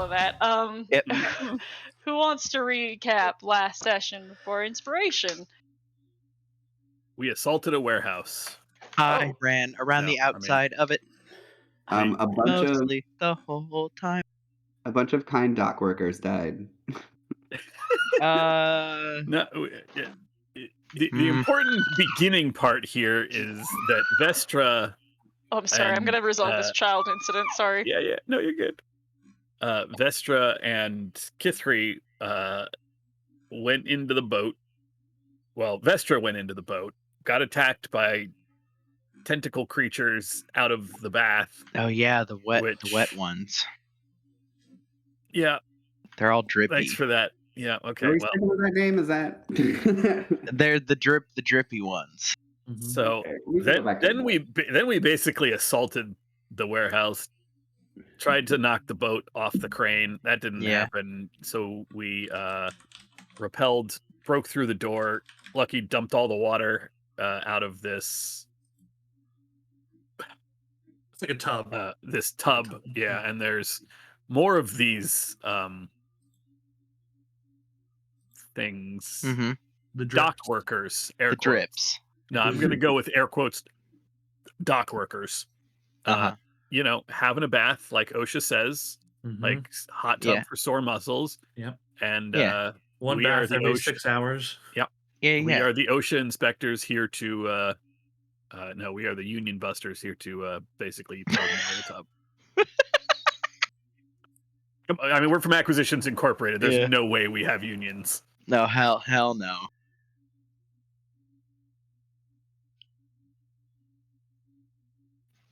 of that. Yep. Who wants to recap last session for inspiration? We assaulted a warehouse. I Oh. ran around the outside of it I- A bunch of mostly the whole time. kind dock workers died. No, the important beginning part here is that Vestra. Oh, I'm sorry. I'm and, going to resolve this child incident. Sorry. Yeah. No, you're good. Vestra and Kithri went into the boat. Well, Vestra went into the boat, got attacked by tentacle creatures out of the bath. Oh yeah, the wet Which- ones. Yeah, They're all drippy. thanks for that. Yeah, Are okay. we Well, sticking with that name? Is that? They're the drippy ones. so Okay, we can go back to then we basically assaulted the warehouse, tried to knock the boat off the crane. That didn't happen. So we repelled, broke through the door. Lucky dumped all the water out of this. It's like a tub. This tub, yeah, and there's more of these things. Mm-hmm. The Dock workers, air The quotes. drips. No, I'm gonna go with air quotes. Dock workers. Having a bath, like OSHA says, like hot tub for sore muscles. Yep. And one we are bath the every OSHA 6 hours. Yep. Yeah. We are the OSHA inspectors here to. No, we are the union busters here to basically throw them out of the tub. I mean, we're from Acquisitions Incorporated. There's no way we have unions. No, hell no.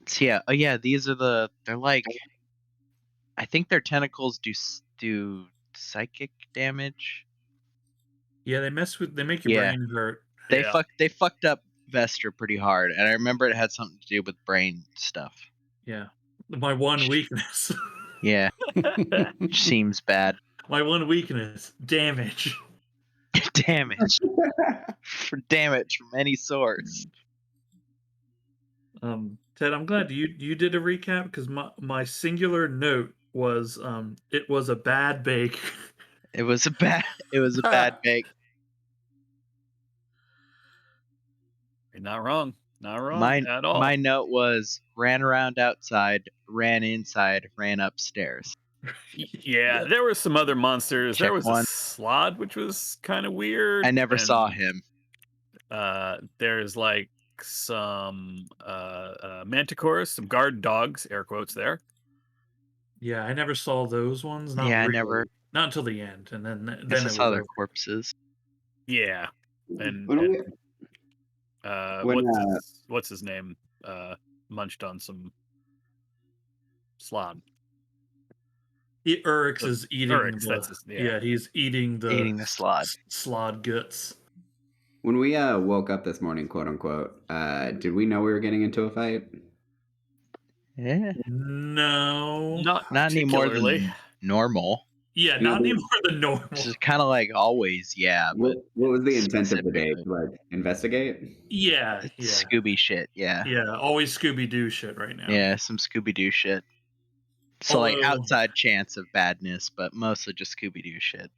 So these are they're like, I think their tentacles do psychic damage. Yeah, they make your brain hurt. They fucked up Vestra pretty hard, and I remember it had something to do with brain stuff. Yeah. My one weakness. Yeah. Seems bad. My one weakness, damage. Damage. For damage from any source. Ted, I'm glad you did a recap because my singular note was it was a bad bake. It was a bad bake. You're not wrong. Not wrong at all. My note was ran around outside, ran inside, ran upstairs. Yeah, there were some other monsters. Check there was one. a Slod, which was kind of weird. I never saw him. There's like some manticores, some guard dogs, air quotes there. Yeah, I never saw those ones. Not I really. never. Not until the end, and then I saw their corpses. Yeah, and what's his name? Munched on some Slod. Urix is eating. He's eating the Slod. Slod guts. When we woke up this morning, quote unquote, did we know we were getting into a fight? Yeah. No. Not any more than normal. Yeah, not any more than normal. It's just kind of like always, What was the intent of the day? Like, investigate? Yeah. Scooby shit, yeah. Yeah, always Scooby-Doo shit right now. Yeah, some Scooby-Doo shit. So, like, outside chance of badness, but mostly just Scooby-Doo shit.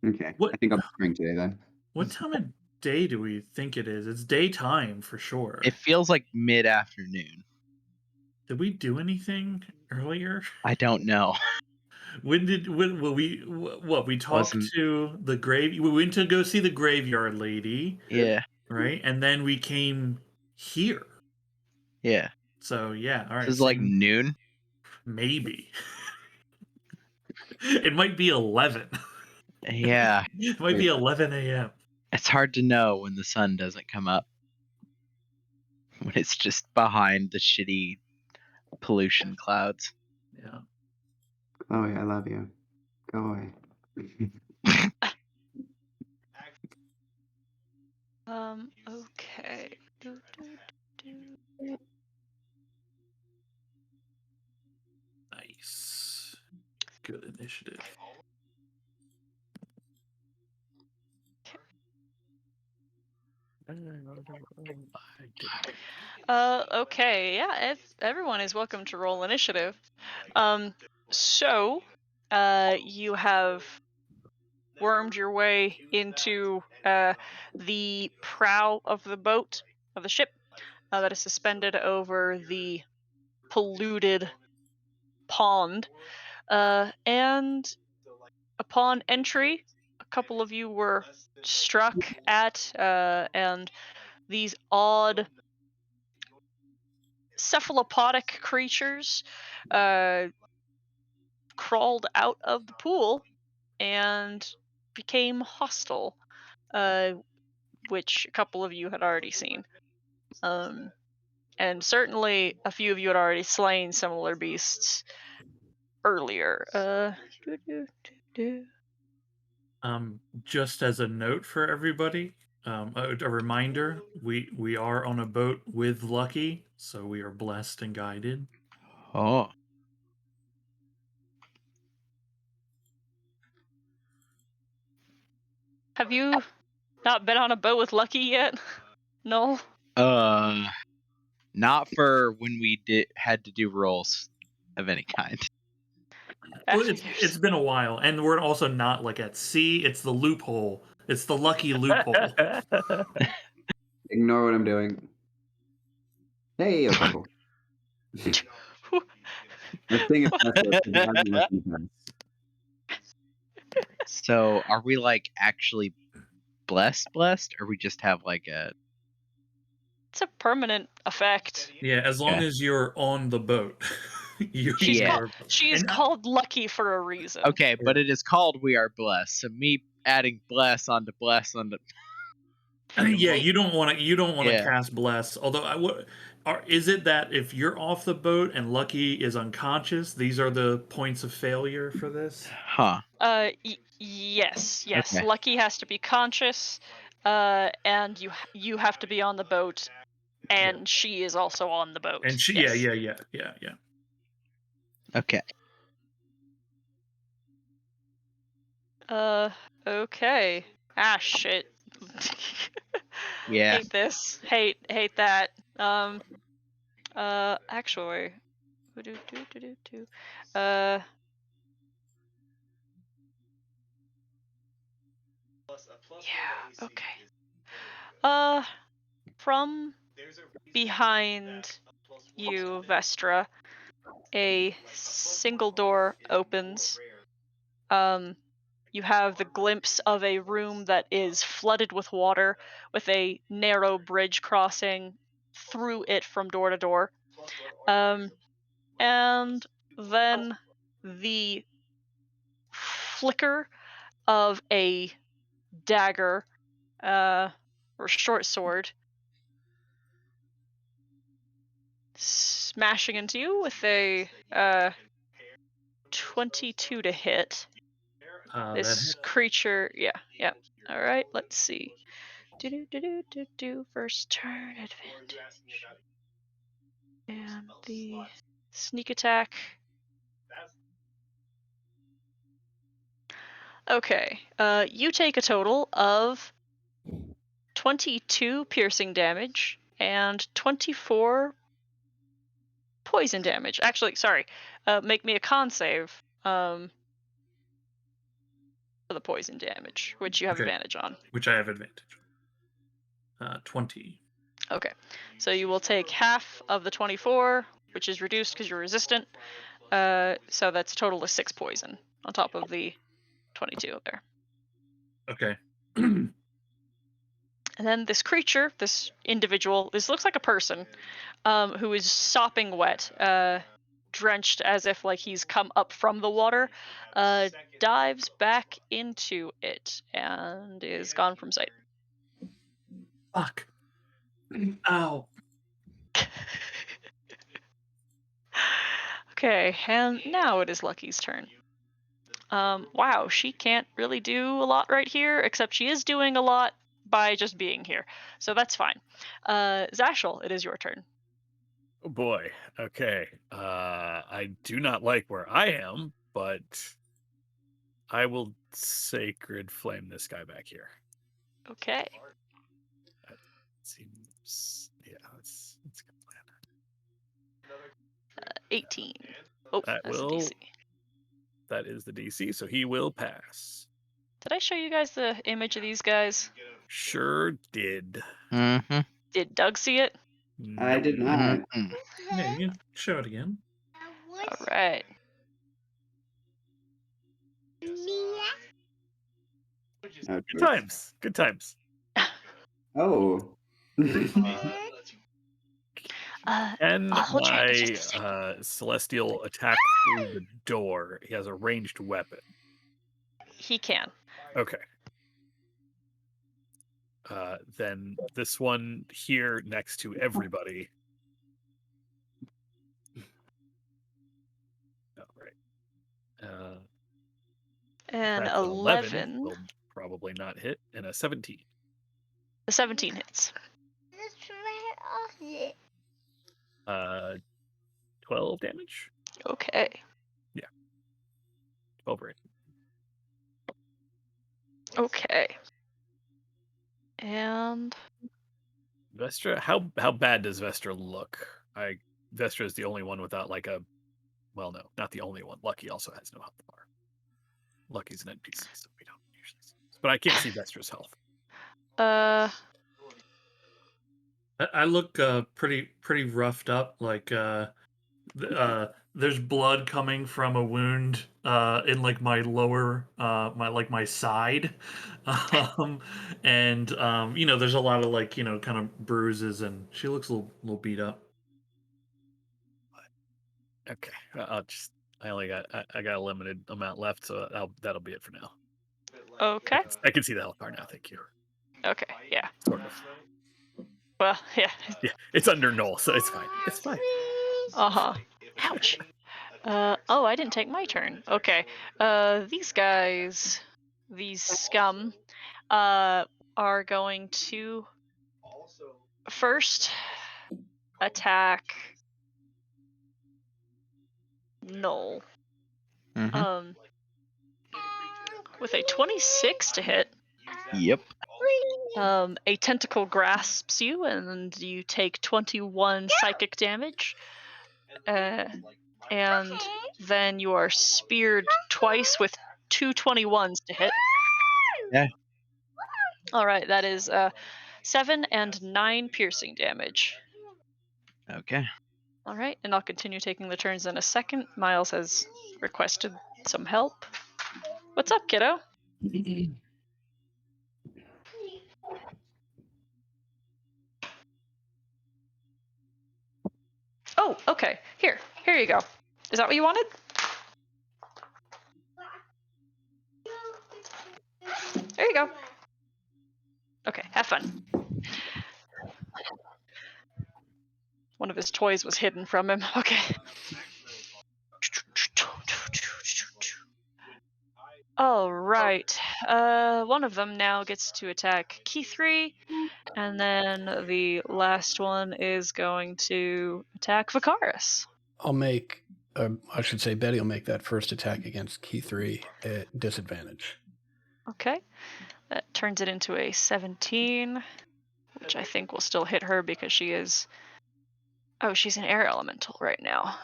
Okay. I think I'll bring today then. What time of day do we think it is? It's daytime for sure. It feels like mid-afternoon. Did we do anything earlier? I don't know. We talked to the grave. We went to go see the graveyard lady. Yeah. Right, and then we came here. Yeah. So yeah, all right. This is like noon. Maybe. It might be 11. Yeah. It might be 11 a.m. It's hard to know when the sun doesn't come up. When it's just behind the shitty pollution clouds. Yeah. Chloe, I love you. Go away. Okay. Nice. Good initiative. Okay, yeah, everyone is welcome to roll initiative. So, you have wormed your way into the prow of the boat, of the ship, that is suspended over the polluted pond. And upon entry, a couple of you were struck at, and these odd cephalopodic creatures crawled out of the pool and became hostile, which a couple of you had already seen. And certainly a few of you had already slain similar beasts earlier. Just as a note for everybody, a reminder: we are on a boat with Lucky, so we are blessed and guided. Oh. Have you not been on a boat with Lucky yet? No? Not for when we had to do rolls of any kind. Well, After it's been a while, and we're also not like at sea. It's the loophole. It's the Lucky loophole. Ignore what I'm doing. Hey, okay. Let's sing it faster, 'cause it hasn't listened to us. So, are we like actually blessed, or we just have like a? It's a permanent effect. Yeah, as long Okay. as you're on the boat. She's Yeah. she is And called Lucky for a reason. Okay, but it is called "We Are Blessed." So me adding "bless" onto "bless" onto. yeah, you don't want to Yeah. cast bless. Although, is it that if you're off the boat and Lucky is unconscious, these are the points of failure for this? Huh. Yes. Okay. Lucky has to be conscious, and you have to be on the boat, and she is also on the boat. And she, yes. yeah. Okay. Okay. Ah, shit. Yeah. Hate this. Hate that. Actually. Uh. Yeah, okay. From behind you, Vestra, a single door opens. You have the glimpse of a room that is flooded with water, with a narrow bridge crossing through it from door to door. And then the flicker of a dagger, or short sword, smashing into you with a 22 to hit. This creature, yeah. All right, let's see. First turn advantage, and the sneak attack. Okay, you take a total of 22 piercing damage and 24 poison damage. Actually, sorry. Make me a con save for the poison damage, which you have advantage on. Which I have advantage. 20. Okay, so you will take half of the 24, which is reduced because you're resistant. So that's a total of 6 poison on top of the 22 there. Okay. And then this creature, this individual, this looks like a person, who is sopping wet, drenched as if like he's come up from the water, dives back into it and is gone from sight. Fuck. Ow. Okay, and now it is Lucky's turn. Wow, she can't really do a lot right here, except she is doing a lot by just being here. So that's fine. Zashel, it is your turn. Oh boy. Okay. I do not like where I am, but I will sacred flame this guy back here. Okay. That seems, yeah, that's a good plan. 18. Oh, That that's a will DC. That is the DC, so he will pass. Did I show you guys the image of these guys? Sure did. Mm-hmm. Did Doug see it? I Nope. did not. Mm-mm. Yeah, you can show it again. All right. Oh, Good times. Good times. Oh. Can hold your hand just a my second. celestial attack through the door? He has a ranged weapon. He can. Okay. Then this one here next to everybody. All right. And That's an 11. will probably not hit, and a 17. The 17 hits. 12 damage. Okay. 12 right. Okay. And Vestra, how bad does Vestra look? Vestra is the only one without like a, well, no, not the only one. Lucky also has no health bar. Lucky's an NPC, so we don't usually see this. But I can't see Vestra's health. I look pretty roughed up. Like there's blood coming from a wound in like my lower my side, and there's a lot of like kind of bruises, and she looks a little beat up. Okay, I only got I got a limited amount left, so that'll be it for now. okay. I can see the health bar now. Thank you. Okay. Yeah. Sort of. Well, yeah. Yeah, it's under null, so it's fine. It's fine. Uh-huh. Ouch. Oh, I didn't take my turn. Okay. These guys, these scum, are going to first attack Null. Mm-hmm. With a 26 to hit. Yep. A tentacle grasps you, and you take 21 psychic damage. And then you are speared twice with two 21s to hit. Yeah. All right, that is 7 and 9 piercing damage. Okay. All right, and I'll continue taking the turns in a second. Miles has requested some help. What's up, kiddo? Oh, okay. Here you go. Is that what you wanted? There you go. Okay, have fun. One of his toys was hidden from him. Okay. All right. One of them now gets to attack Key3, and then the last one is going to attack Vicaris. I'll make, I should say, Betty will make that first attack against Key 3 at disadvantage. Okay. That turns it into a 17, which I think will still hit her because she is... Oh, she's an air elemental right now.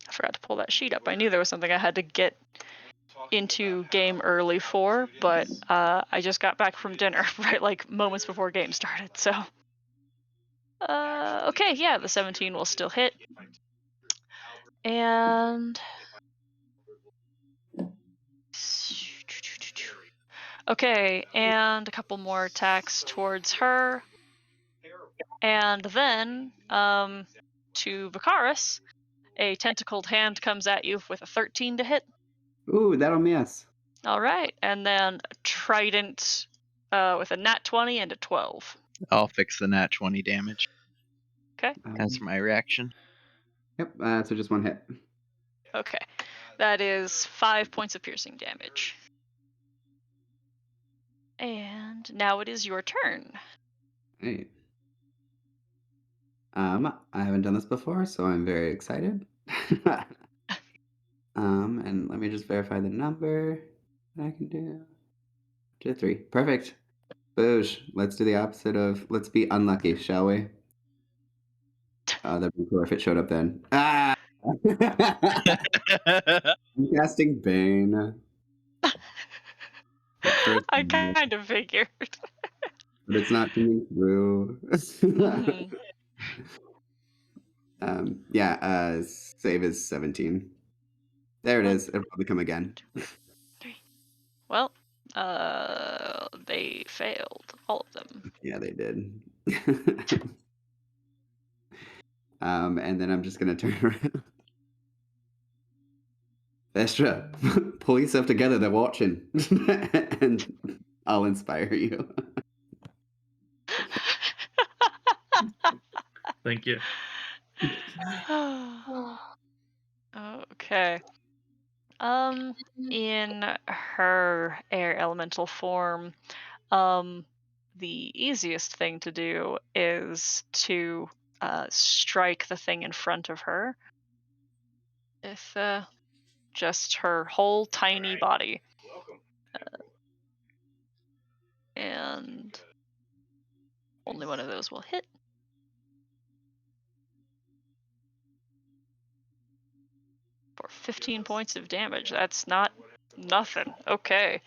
I forgot to pull that sheet up. I knew there was something I had to get into game early for, but I just got back from dinner, right, like moments before game started, so... okay, yeah, the 17 will still hit. And... Okay, and a couple more attacks towards her. And then, to Vicaris, a tentacled hand comes at you with a 13 to hit. Ooh, that'll miss. All right, and then Trident with a nat 20 and a 12. I'll fix the nat 20 damage. Okay. That's my reaction. Yep, so just one hit. Okay, that is 5 points of piercing damage. And now it is your turn. Right. I haven't done this before, so I'm very excited. And let me just verify the number that I can do. 2 3. Perfect. Boosh. Let's do the opposite of let's be unlucky, shall we? That'd be cool if it showed up then. Ah! I'm casting Bane. I kind of figured. But it's not coming through. Mhm. Yeah, save is 17. There it One, is. It'll probably come again. 3. Well, they failed, all of them. Yeah, they did. And then I'm just gonna turn around. Vestra, pull yourself together, they're watching. And I'll inspire you. Thank you. Okay. In her air elemental form, the easiest thing to do is to strike the thing in front of her with just her whole tiny body. And only one of those will hit. For 15 points of damage. That's not nothing. Okay.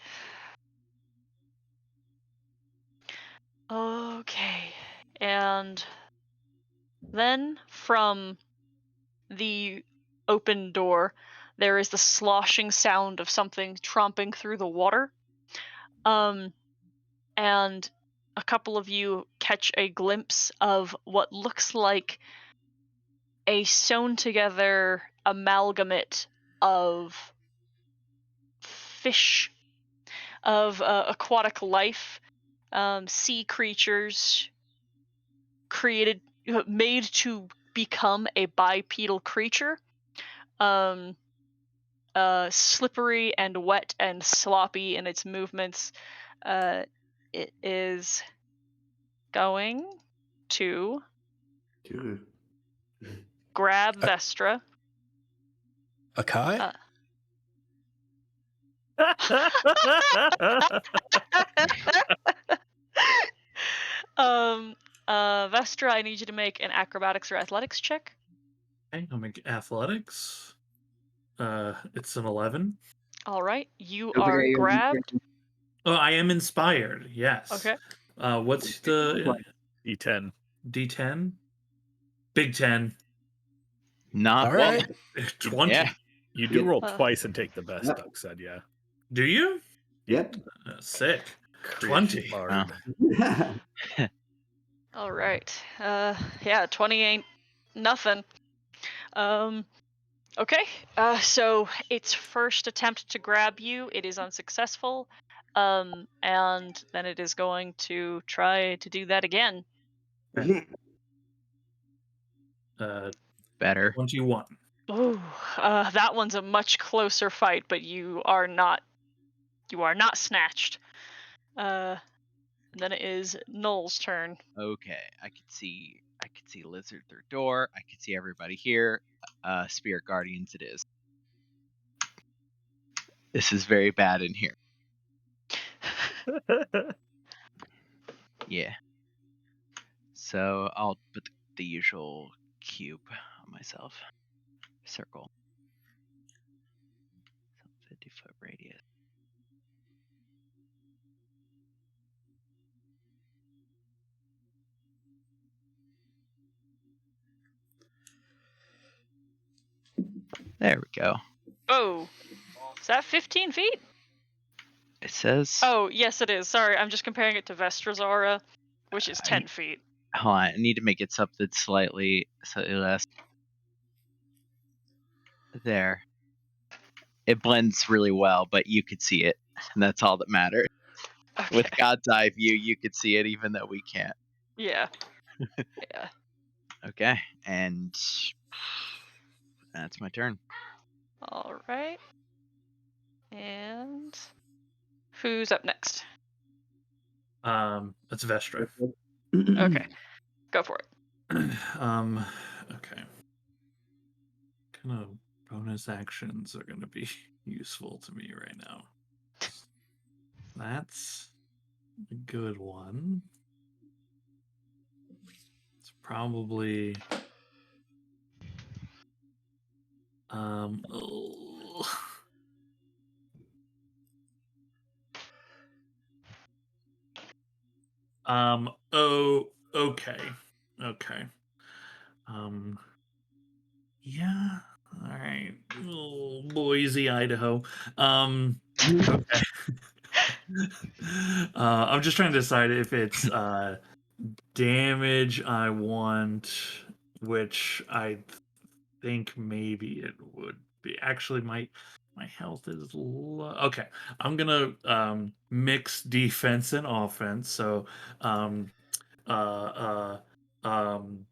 Okay. And then from the open door, there is the sloshing sound of something tromping through the water. And a couple of you catch a glimpse of what looks like a sewn together amalgamate of fish, of aquatic life, sea creatures made to become a bipedal creature. Slippery and wet and sloppy in its movements. It is going to grab Vestra. Akai? Vestra, I need you to make an acrobatics or athletics check. Okay, I'll make athletics. It's an 11. All right, you Don't are forget your grabbed. Oh, I am inspired. Yes. Okay. What's the D10. D10? Big 10. Not All well. right. 20. Yeah. You do Yep. roll twice and take the best, Yep. Duck said, yeah. Do you? Yep. Sick. Creation 20. bard. All right. Yeah, 20 ain't nothing. Okay. So its first attempt to grab you, it is unsuccessful. And then it is going to try to do that again. Better. 21. Ooh, that one's a much closer fight, but you are not snatched. Then it is Null's turn. Okay, I could see Lizard through door. I could see everybody here. Spirit Guardians it is. This is very bad in here. Yeah. So I'll put the usual cube on myself. Circle. 50-foot radius. There we go. Oh, is that 15 feet? It says. Oh, yes, it is. Sorry, I'm just comparing it to Vestra's aura, which is 10 feet. Hold on, I need to make it something slightly less. There. It blends really well, but you could see it, and that's all that matters. Okay. With God's eye view, you could see it even though we can't. Yeah. Yeah. Okay, and that's my turn. All right. And who's up next? That's Vestra. Okay, go for it. Okay. Kind of bonus actions are going to be useful to me right now. That's a good one. It's probably ugh. Oh, okay. Okay. Um, yeah. All right. Oh, Boise, Idaho. Okay. I'm just trying to decide if it's damage I want, which I think maybe it would be. Actually, my health is low. Okay, I'm gonna mix defense and offense. So, um, uh, um,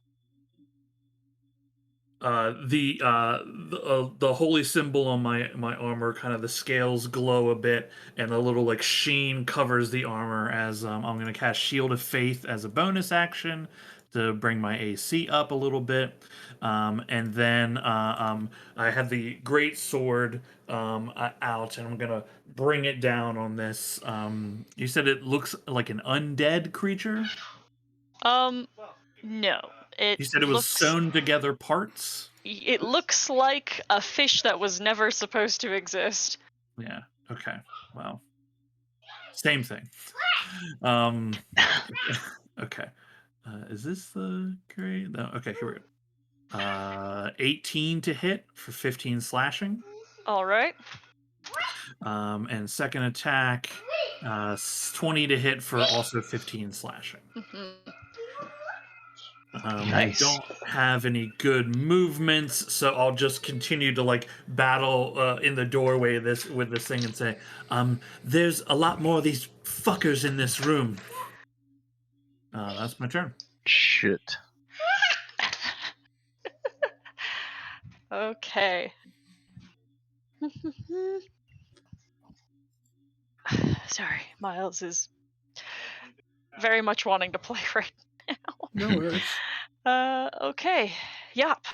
the holy symbol on my armor, kind of the scales glow a bit, and a little like sheen covers the armor as I'm gonna cast Shield of Faith as a bonus action to bring my AC up a little bit, and then I have the great sword out, and I'm gonna bring it down on this. You said it looks like an undead creature. No. You said it was sewn together parts. It looks like a fish that was never supposed to exist. Yeah. Okay. Well, same thing. Um. Okay. Is this the great? No. Okay. Here we go. 18 to hit for 15 slashing. All right. And second attack, 20 to hit for also 15 slashing. Mhm. I Nice. don't have any good movements, so I'll just continue to like battle in the doorway with this thing and say, "There's a lot more of these fuckers in this room." That's my turn. Shit. Okay. Sorry, Miles is very much wanting to play right now. No worries. Okay. Yup.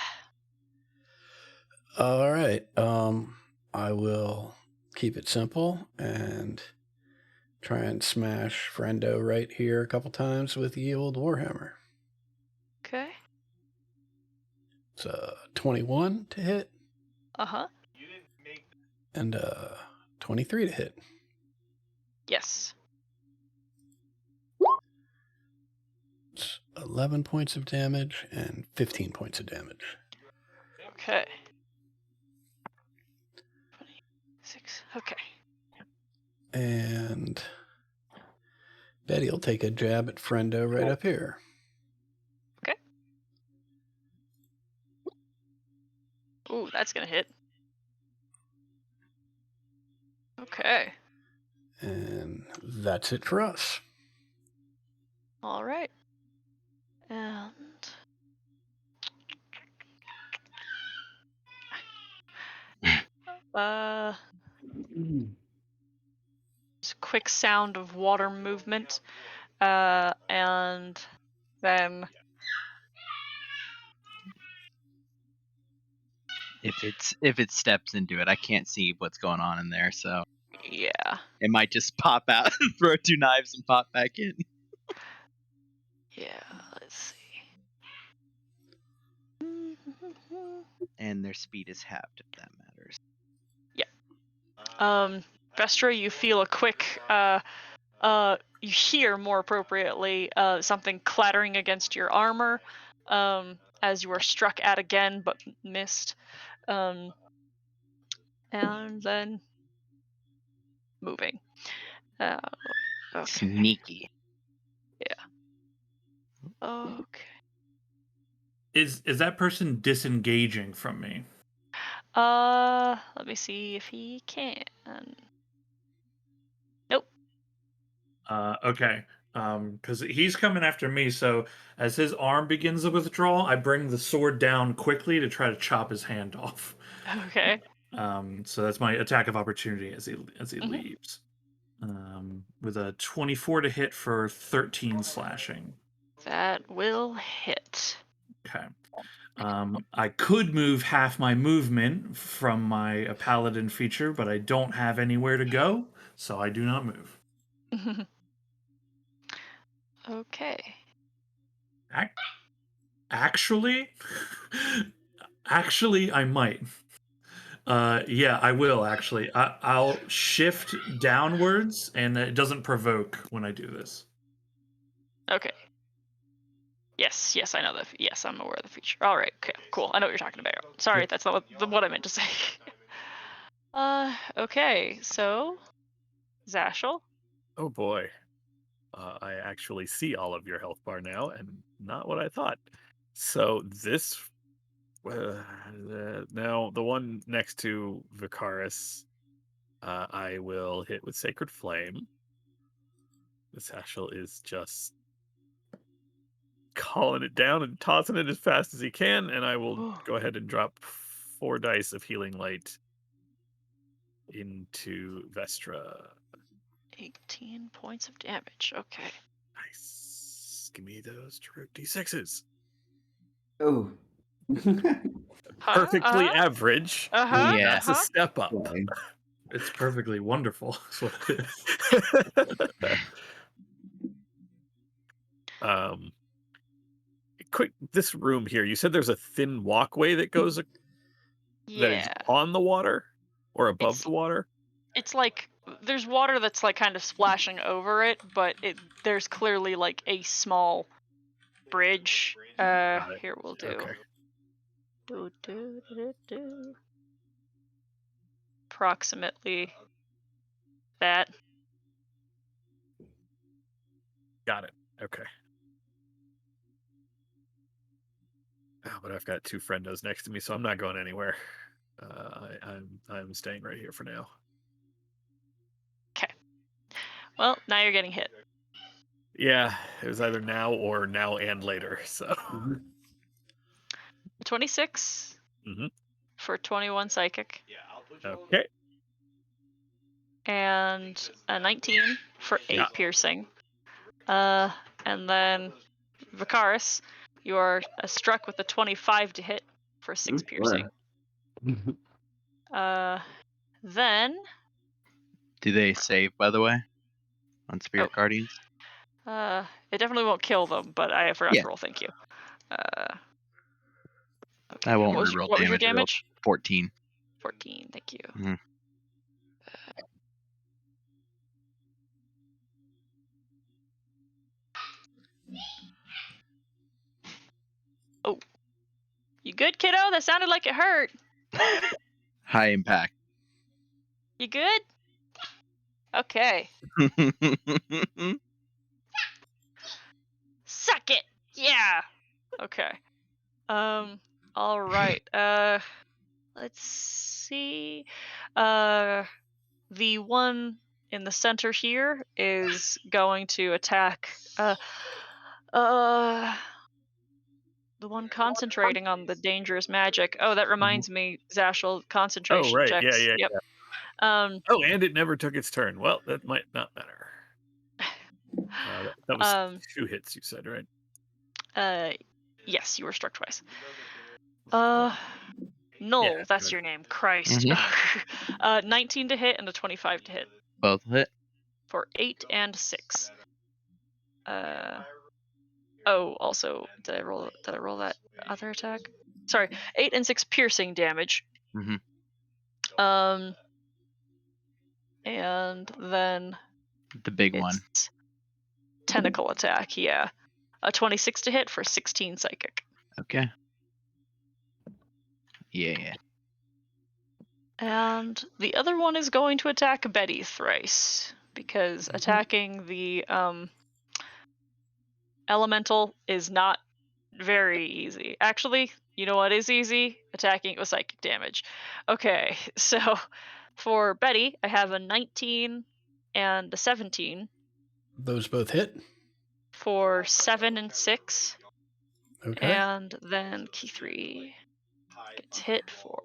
All right. I will keep it simple and try and smash Friendo right here a couple times with the old Warhammer. Okay. It's 21 to hit Uh-huh. and 23 to hit. Yes. It's 11 points of damage and 15 points of damage. Okay. 26. Okay. And Betty will take a jab at Friendo right up here. Okay. Ooh, that's gonna hit. Okay. And that's it for us. All right. And just a quick sound of water movement, and then If it steps into it, I can't see what's going on in there, so yeah, it might just pop out and throw two knives and pop back in. yeah. Let's see. And their speed is halved, if that matters. Vestra, you feel a quick, you hear more appropriately, something clattering against your armor, as you are struck at again but missed, and then moving. Okay. Sneaky. Okay. Is that person disengaging from me? Let me see if he can. Nope. Okay. Because he's coming after me, so as his arm begins to withdraw, I bring the sword down quickly to try to chop his hand off. Okay. So that's my attack of opportunity as he Mhm. leaves. With a 24 to hit for 13 slashing. That will hit. Okay. I could move half my movement from my paladin feature, but I don't have anywhere to go, so I do not move. Okay. Actually, actually, I might. Yeah, I will actually. I'll shift downwards, and it doesn't provoke when I do this. Okay. Yes, I know that. Yes, I'm aware of the feature. All right, okay, cool. I know what you're talking about. Sorry, Yep. that's not what I meant to say. Okay, so Zashel. Oh boy. I actually see all of your health bar now, and not what I thought. So this, now the one next to Vicaris, I will hit with Sacred Flame. This Hashel is just calling it down and tossing it as fast as he can, and I will go ahead and drop 4 dice of Healing Light into Vestra. 18 points of damage. Okay. Nice. Give me those true D6s. Oh. Perfectly average. Yeah. That's a step up. Okay. It's perfectly wonderful. That's what it is. Quick, this room here. You said there's a thin walkway that goes that is Yeah. on the water or above It's the water. it's like there's water that's like kind of splashing over it, but there's clearly like a small bridge. Got it. Here we'll do. Okay. Do. Approximately that. Got it. Okay. Oh, but I've got 2 friendos next to me, so I'm not going anywhere. I'm staying right here for now. Okay. Well, now you're getting hit. Yeah, it was either now or now and later. So 26 Mhm. for 21 psychic, Okay. and a 19 for 8 Yeah. piercing. And then Vicaris, you are struck with a 25 to hit for 6 Ooh, piercing. Then Do they save, by the way, on Spirit Oh. Guardians? it definitely won't kill them, but I forgot Yeah. to roll. Thank you. Okay. I won't What was reroll your damage. I rolled damage? 14. 14. Thank you. Mhm. Oh, you good, kiddo? That sounded like it hurt. High impact. You good? Okay. Suck it. Yeah. Okay. All right. Let's see. The one in the center here is going to attack. The one concentrating on the dangerous magic. Oh, that reminds me, Zashel, Oh, concentration right. Yeah, checks. yeah, Yep. yeah. Oh, and it never took its turn. Well, that might not matter. That was 2 hits, you said, right? Yes, you were struck twice. Null, Yeah, that's good. your name. Christ. 19 to hit and a 25 to hit Both hit. for 8 and 6. Also, did I roll that other attack? Sorry, 8 and 6 piercing damage. Mhm. And then The big one. it's tentacle attack. Yeah, a 26 to hit for 16 psychic. Okay. Yeah. And the other one is going to attack Betty thrice because attacking the elemental is not very easy. Actually, you know what is easy? Attacking it with psychic damage. Okay, so for Betty, I have a 19 and a 17 Those both hit. for 7 and 6. Okay. And then Key 3 gets hit for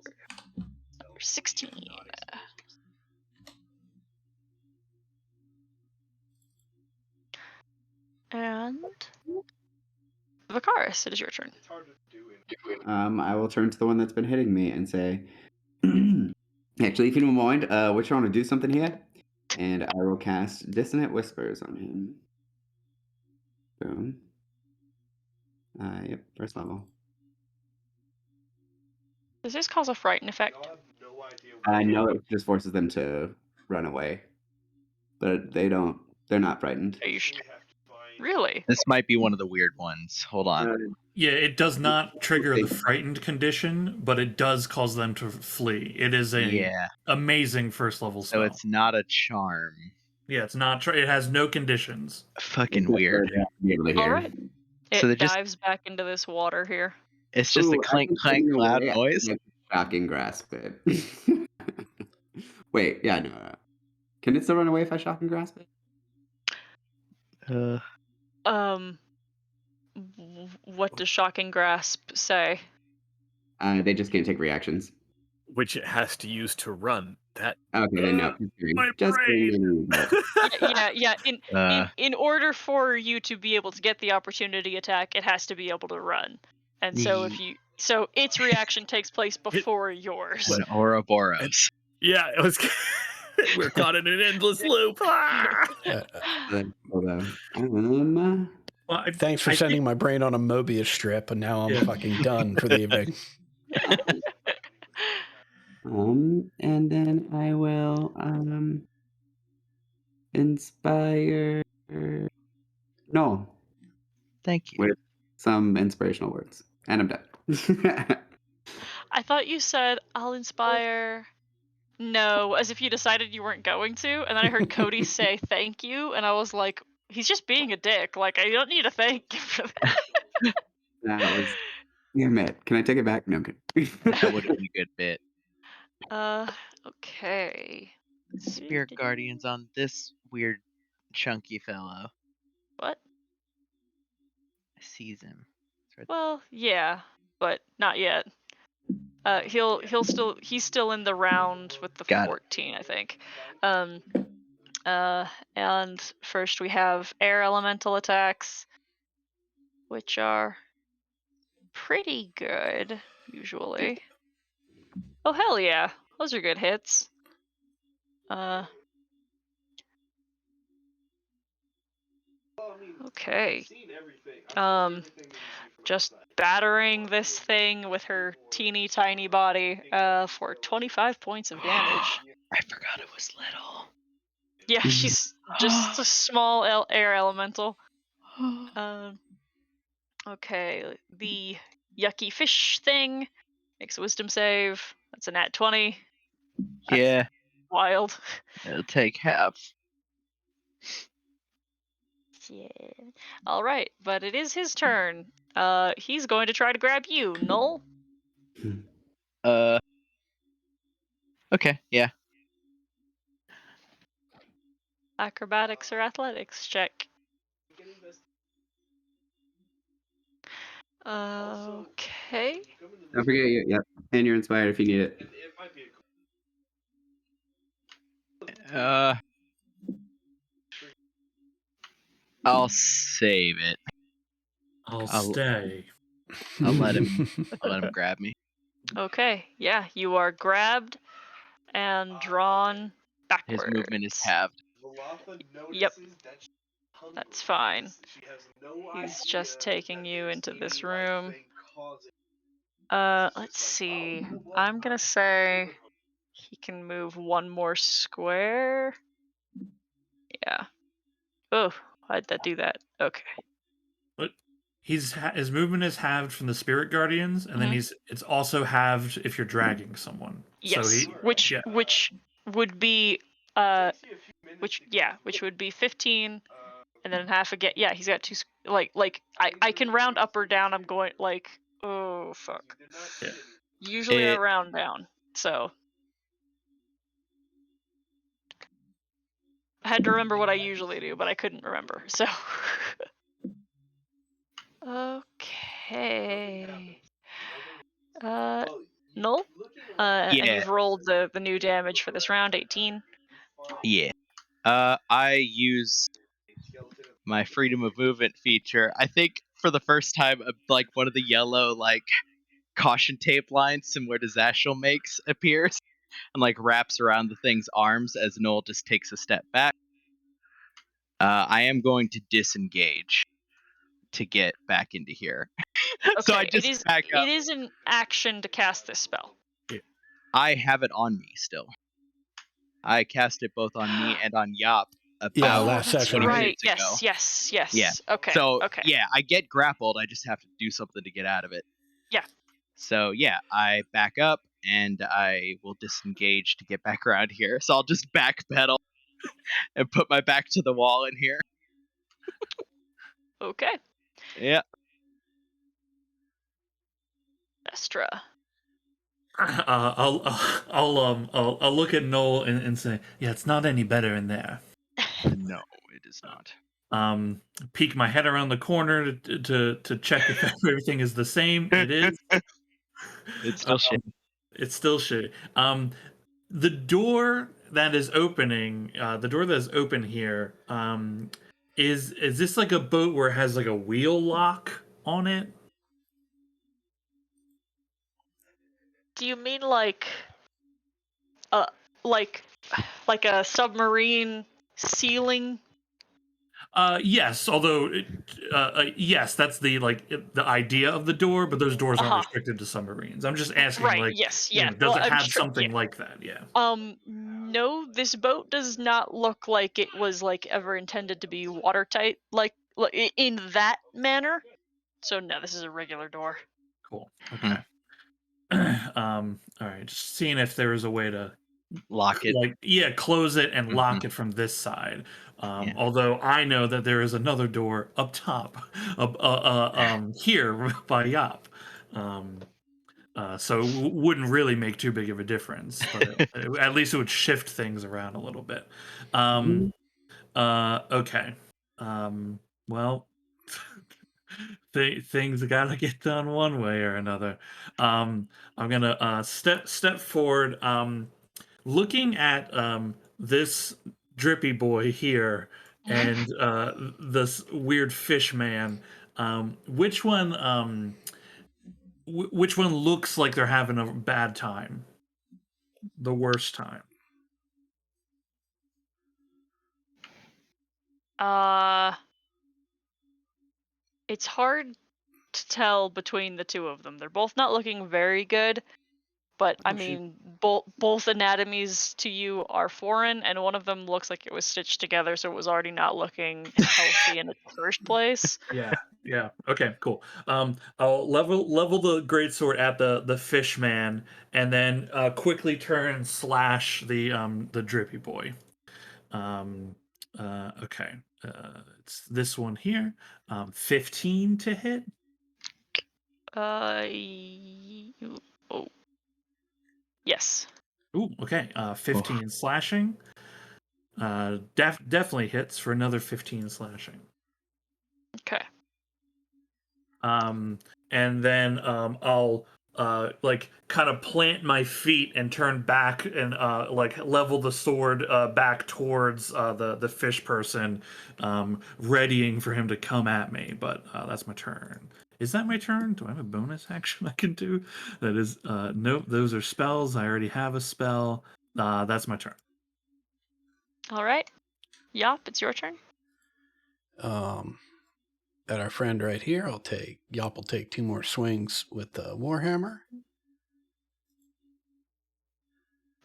16. And Vicaris, it is your turn. I will turn to the one that's been hitting me and say, actually, if you don't mind, we're trying to do something here. And I will cast Dissonant Whispers on him. Boom. Yep, first level. Does this cause a frighten effect? I know it just forces them to run away, but they're not frightened. Are you really? This might be one of the weird ones. Hold on. Yeah, it does not trigger the They- frightened condition, but it does cause them to flee. It is a Yeah. amazing first level So spell. it's not a charm. Yeah, it's not. It has no conditions. Fucking Except for weird. they have to be able to hear. All right. So It they just- dives back into this water here. It's just a Ooh, I clink think clank running loud away, I noise. think I can shocking grasp it. Wait, yeah, no. Can it still run away if I shocking grasp it? What does shocking grasp say? They just can't take reactions. Which it has to use to run. That Okay, then no. my Just brain. Yeah. Uh, In order for you to be able to get the opportunity attack, it has to be able to run. And so so its reaction takes place before yours. an Ouroboros. Yeah, it was. We're caught in an endless loop. Ah! Hold on. Well, Thanks for sending my brain on a Mobius strip, and now I'm Yeah. fucking done for the evening. And then I will inspire no Thank you. with some inspirational words, and I'm done. I thought you said I'll inspire. No, as if you decided you weren't going to, and then I heard Cody say thank you, and I was like, he's just being a dick. Like, I don't need to thank you for that. That was damn it. Can I take it back? No, I'm kidding. That would have been a good bit. Okay. Spirit Guardians on this weird chunky fellow. What? I sees him. Well, yeah, but not yet. He's still in the round with the Got it. 14, I think. And first we have air elemental attacks, which are pretty good usually. Oh hell yeah, those are good hits. Okay. Just battering this thing with her teeny tiny body for 25 points of damage. I forgot it was little. Yeah, she's just a small air elemental. Okay, the yucky fish thing makes a wisdom save. That's a nat 20. That's Yeah, wild. it'll take half. Yeah. All right, but it is his turn. He's going to try to grab you, Null. Okay, yeah. Acrobatics or athletics check. Okay. Don't forget, yep. And you're inspired if you need it. I'll save it. I'll stay. I'll let him grab me. Okay, yeah, you are grabbed and drawn backwards. His movement is halved. Yep. That's fine. He's just taking you into this room. Let's see. I'm gonna say he can move one more square. Yeah. Oh, why'd that do that? Okay. But his movement is halved from the Spirit Guardians, and then it's also halved if you're dragging someone. Yes. So which would be which would be 15 and then half again. Yeah, he's got two I can round up or down. I'm going like, oh fuck. Yeah. Usually I round down. So I had to remember what I usually do, but I couldn't remember. So okay. Null? And you've rolled the new damage for this round, 18. Yeah. I use my freedom of movement feature. I think for the first time, like one of the yellow caution tape lines similar to Zashel makes appears and wraps around the thing's arms as Noel just takes a step back. I am going to disengage to get back into here. Okay, So I just back up. It is an action to cast this spell. Yeah. I have it on me still. I cast it both on me and on Yop Yeah, about Oh, last that's session, 20 right? right. minutes ago. Yes. Yeah. Okay. So Okay. yeah, I get grappled. I just have to do something to get out of it. Yeah. So yeah, I back up and I will disengage to get back around here. So I'll just backpedal and put my back to the wall in here. Okay. Yeah. Destra. I'll look at Noel and say, yeah, it's not any better in there. No, it is not. Peek my head around the corner to check if everything is the same. It is. It's still shit. It's still shit. The door that is opening, the door that is open here, is this like a boat where it has like a wheel lock on it? Do you mean uh like like a submarine ceiling? Yes. Although, yes, that's the the idea of the door, but those doors aren't Uh-huh. restricted to submarines. I'm just asking, Right. like, Yes. you Yeah. know, does Well, it I'm have sure. something Yeah. like that? Yeah. No, this boat does not look like it was like ever intended to be watertight, like in that manner. So no, this is a regular door. Cool. Okay. All right. Just seeing if there is a way to Lock it. close it and lock it from this side. Yeah. Although I know that there is another door up top, here by Yop. So it wouldn't really make too big of a difference, but at least it would shift things around a little bit. Okay. Well, things gotta get done one way or another. I'm gonna step forward. Looking at this drippy boy here and this weird fish man. Which one? Which one looks like they're having a bad time? The worst time. Uh, it's hard to tell between the two of them. They're both not looking very good, but I Oh, shoot. mean, both anatomies to you are foreign, and one of them looks like it was stitched together, so it was already not looking healthy in its first place. Yeah, yeah. Okay, cool. I'll level the greatsword at the fish man, and then quickly turn and slash the drippy boy. Okay. It's this one here. 15 to hit. Oh, yes. Ooh, okay. 15 slashing. Definitely hits for another 15 slashing. Okay. And then I'll like kind of plant my feet and turn back and like level the sword back towards the fish person, readying for him to come at me. But that's my turn. Is that my turn? Do I have a bonus action I can do? That is nope. Those are spells. I already have a spell. That's my turn. All right. Yop, it's your turn. At our friend right here, Yop will take 2 more swings with the Warhammer.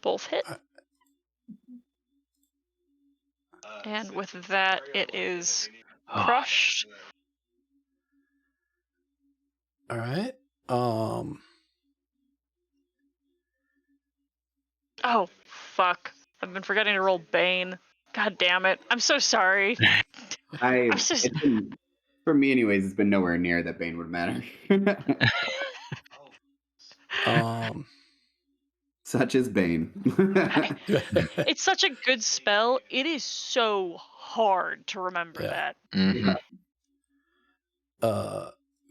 Both hit. And with that, it is crushed. All right. Oh, fuck. I've been forgetting to roll Bane. God damn it. I'm so sorry. I'm so It's been, for me, anyways, it's been nowhere near that Bane would matter. Such is Bane. It's such a good spell. It is so hard to remember that.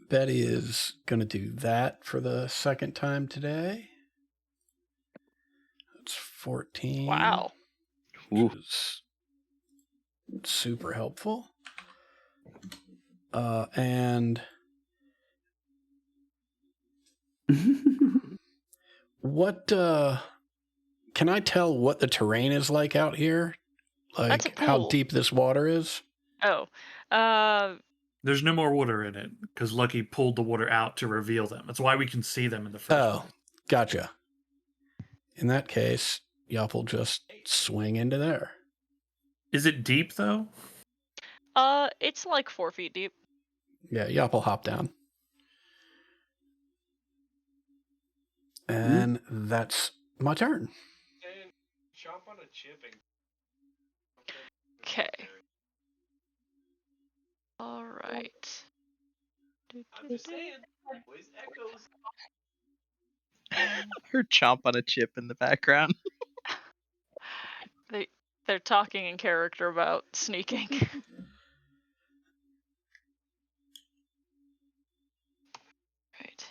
Betty is going to do that for the second time today. It's 14. Wow. Which is super helpful. And what can I tell what the terrain is like out here? That's a Like how pool. deep this water is? Oh. There's no more water in it because Lucky pulled the water out to reveal them. That's why we can see them in the first place. Gotcha. In that case, Yop will just swing into there. Is it deep though? It's like 4 feet deep. Yeah, Yop will hop down. And that's my turn. Okay. All right. Her chomp on a chip in the background. They're talking in character about sneaking. Right.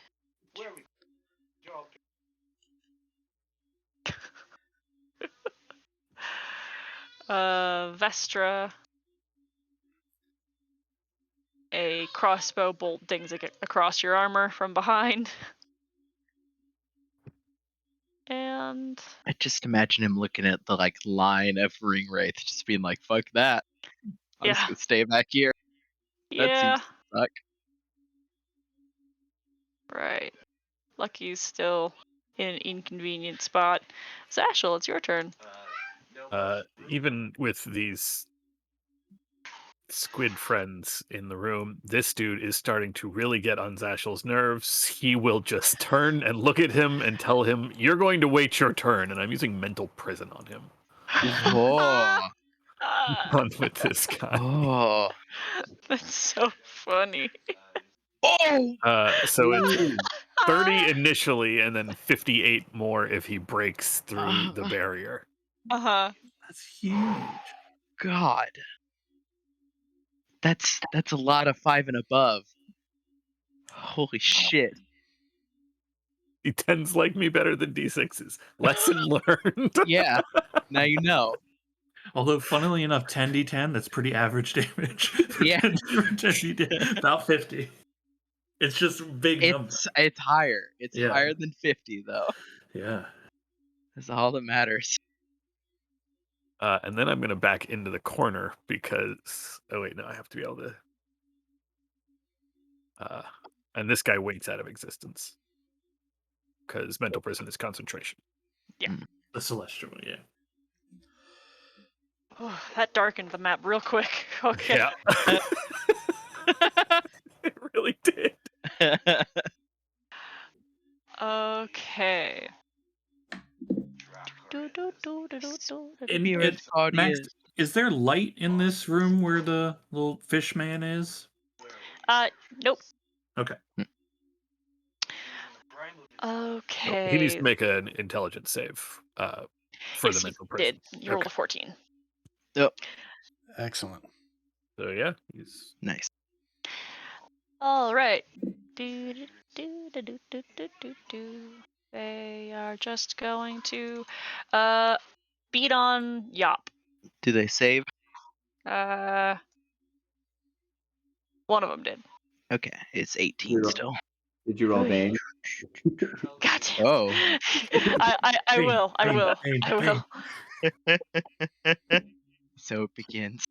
Vestra. A crossbow bolt dings across your armor from behind. And I just imagine him looking at the like line of ring wraiths, just being like, "Fuck that! I'm just yeah, gonna stay back here." That yeah, seems to suck. right. Lucky's still in an inconvenient spot. Zashel, it's your turn. Even with these squid friends in the room, this dude is starting to really get on Zashel's nerves. He will just turn and look at him and tell him, "You're going to wait your turn." And I'm using mental prison on him. Oh, On with this guy. oh, That's so funny. oh! So it's 30 initially, and then 58 more if he breaks through the barrier. Uh-huh. That's huge. God, that's a lot of 5 and above. Holy shit! D10s like me better than D6s. Lesson learned. Yeah, now you know. Although, funnily enough, 10d10, that's pretty average damage. Yeah. 10d10, about 50. It's just a big number. It's higher. It's Yeah. higher than 50 though. Yeah. That's all that matters. And then I'm going to back into the corner because... Oh, wait, no, I have to be able to... and this guy waits out of existence. Because mental prison is concentration. Yeah. The celestial, yeah. Oh, that darkened the map real quick. Okay. Yeah. It really did. Okay. Max, is there light in this room where the little fish man is? Nope. Okay. Okay. He needs to make an intelligence save for Yes, the he mental prison. did. You rolled a 14. Yep. Excellent. So yeah, he's Nice. All right. They are just going to beat on Yop. Do they save? One of them did. Okay, it's 18 still. Did you roll Bane? God damn. Oh. I will. I Pain, will. pain, I will. So it begins.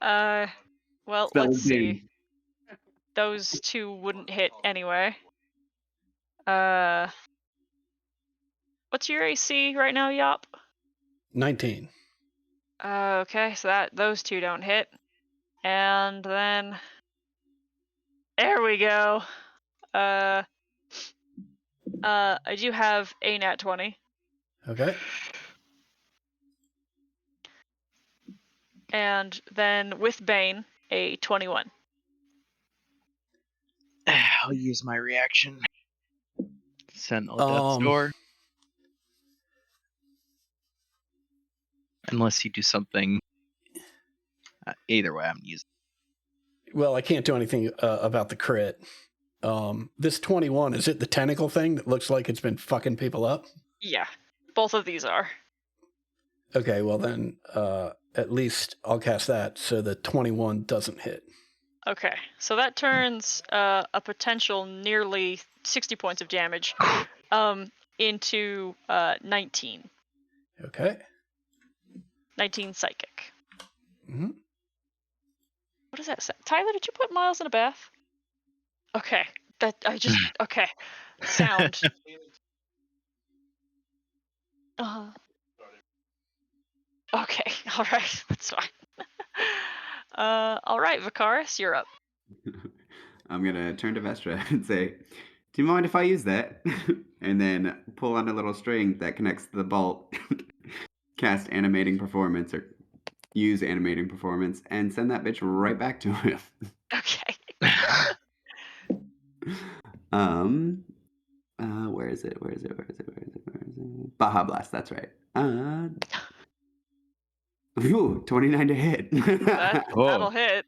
Well, Spell let's see. Bane. Those two wouldn't hit anyway. What's your AC right now, Yop? 19. Okay, so those two don't hit. And then there we go. I do have a nat 20. Okay. And then with Bane, a 21. I'll use my reaction. Sentinel Death's Door. Unless you do something. Either way, I'm using. Well, I can't do anything about the crit. This 21, is it the tentacle thing that looks like it's been fucking people up? Yeah, both of these are. Okay, well then, at least I'll cast that so the 21 doesn't hit. Okay, so that turns a potential nearly 60 points of damage into 19. Okay. 19 psychic. Mm-hmm. What does that say? Tyler, did you put Miles in a bath? Okay. Okay. Sound. Uh-huh. Okay, all right, that's fine. All right, Vicaris, you're up. I'm gonna turn to Vestra and say, "Do you mind if I use that?" And then pull on a little string that connects to the bolt, cast animating performance or use animating performance, and send that bitch right back to him. Okay. Where is it? Baja Blast, that's right. Ooh, 29 to hit. That'll hit.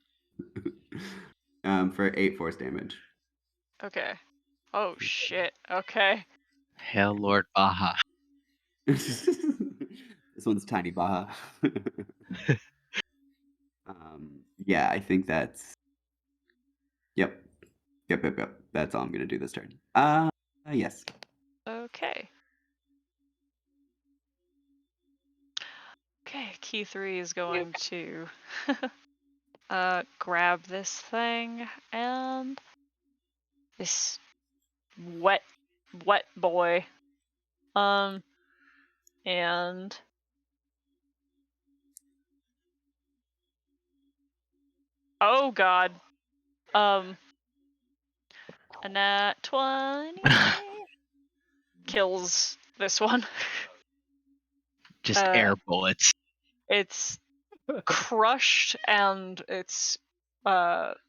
For 8 force damage. Okay. Oh shit. Okay. Hell, Lord Baja. This one's tiny Baja. Yeah, I think that's. Yep. That's all I'm gonna do this turn. Yes. Okay. Okay, key 3 is going to grab this thing and this wet boy. And oh god. A nat 20 kills this one. Just air bullets. It's crushed, and it's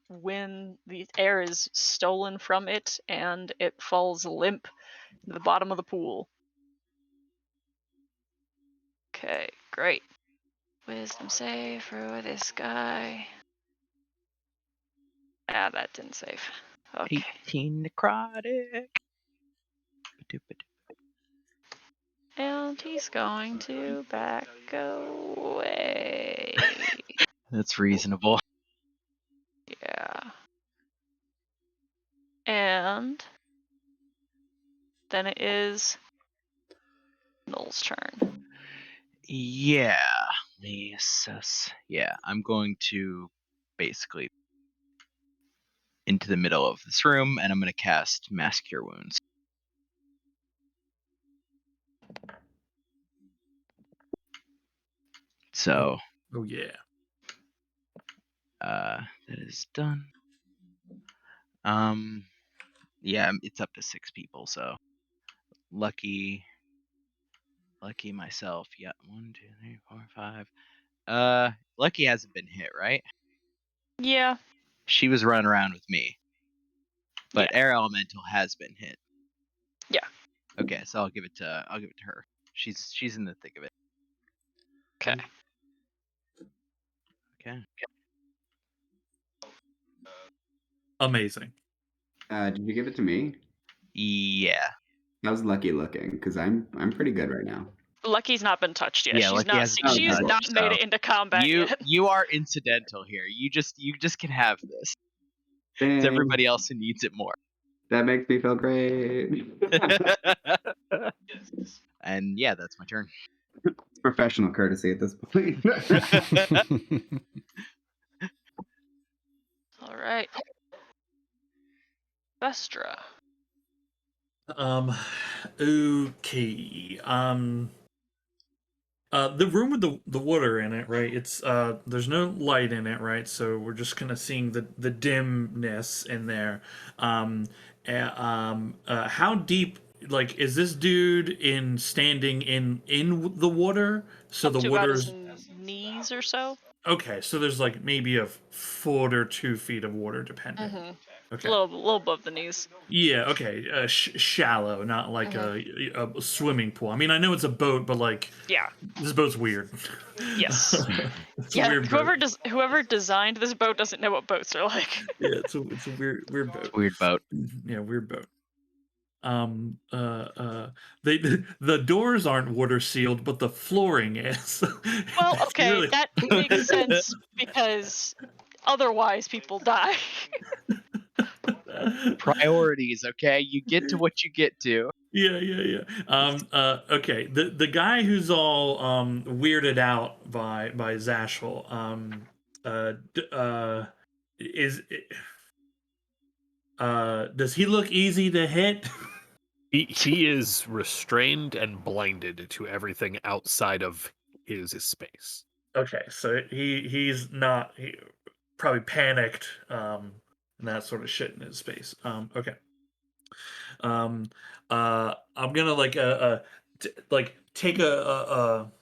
when the air is stolen from it, and it falls limp to the bottom of the pool. Okay, great. Wisdom save for this guy. Ah, that didn't save. Okay. 18 necrotic. And he's going to back away. That's reasonable. Yeah. And then it is Null's turn. Yeah. Let me assess. Yeah, I'm going to basically into the middle of this room, and I'm going to cast Mass Cure Wounds. So. Oh yeah. That is done. Yeah, it's up to 6 people, so lucky myself. Yeah, 1, 2, 3, 4, 5. Lucky hasn't been hit, right? Yeah. She was running around with me, but Air Elemental has been hit. Yeah. Okay, so I'll give it to her. She's in the thick of it. Okay. Okay. Amazing. Did you give it to me? Yeah. How's Lucky looking? Because I'm pretty good right now. Lucky's not been touched yet. Yeah, she's Lucky not. hasn't been She's touched, not made so it into combat yet. You are incidental here. You just can have this. Dang, It's everybody else who needs it more. that makes me feel great. And yeah, that's my turn. It's professional courtesy at this point. All right. Vestra. Okay. The room with the water in it, right? It's there's no light in it, right? So we're just kind of seeing the dimness in there. How deep? Like, is this dude standing in the water? So Up the to about his water's knees or so. okay. So there's like maybe a foot or 2 feet of water, depending. Mm-hmm. Okay. A little above the knees. Yeah, okay. Shallow, not like a swimming pool. I mean, I know it's a boat, but like, Yeah. this boat's weird. Yes. It's a Yeah. weird boat. Whoever designed this boat doesn't know what boats are like. Yeah, it's a weird boat. Weird boat. Yeah, weird boat. They the doors aren't water sealed, but the flooring is. Well, It's okay, really- that makes sense because otherwise people die. Priorities, okay? You get to what you get to. Yeah. Okay. The guy who's all weirded out by Zashel, is does he look easy to hit? He is restrained and blinded to everything outside of his space. Okay, so he's not probably panicked and that sort of shit in his space. Okay. I'm gonna like take a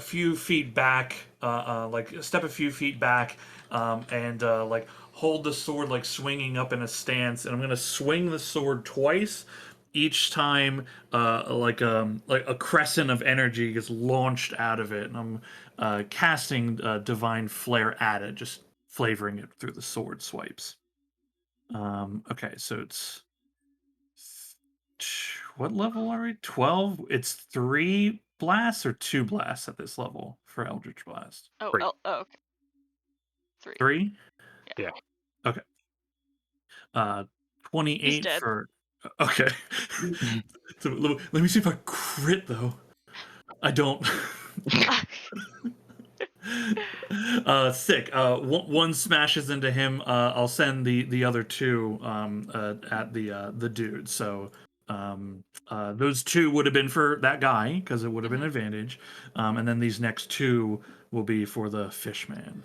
few feet back, like step a few feet back, and like hold the sword like swinging up in a stance, and I'm gonna swing the sword twice. Each time, like a crescent of energy gets launched out of it, and I'm casting divine flare at it, just flavoring it through the sword swipes. Okay, so it's what level are we? 12? It's 3 blasts or 2 blasts at this level for Eldritch Blast? Oh, Great. okay. 3. 3? Yeah. Okay. He's 28 dead. for okay. So let me see if I crit though. I don't. Sick. One smashes into him. I'll send the other two at the dude. So those two would have been for that guy because it would have been advantage, and then these next two will be for the fishman.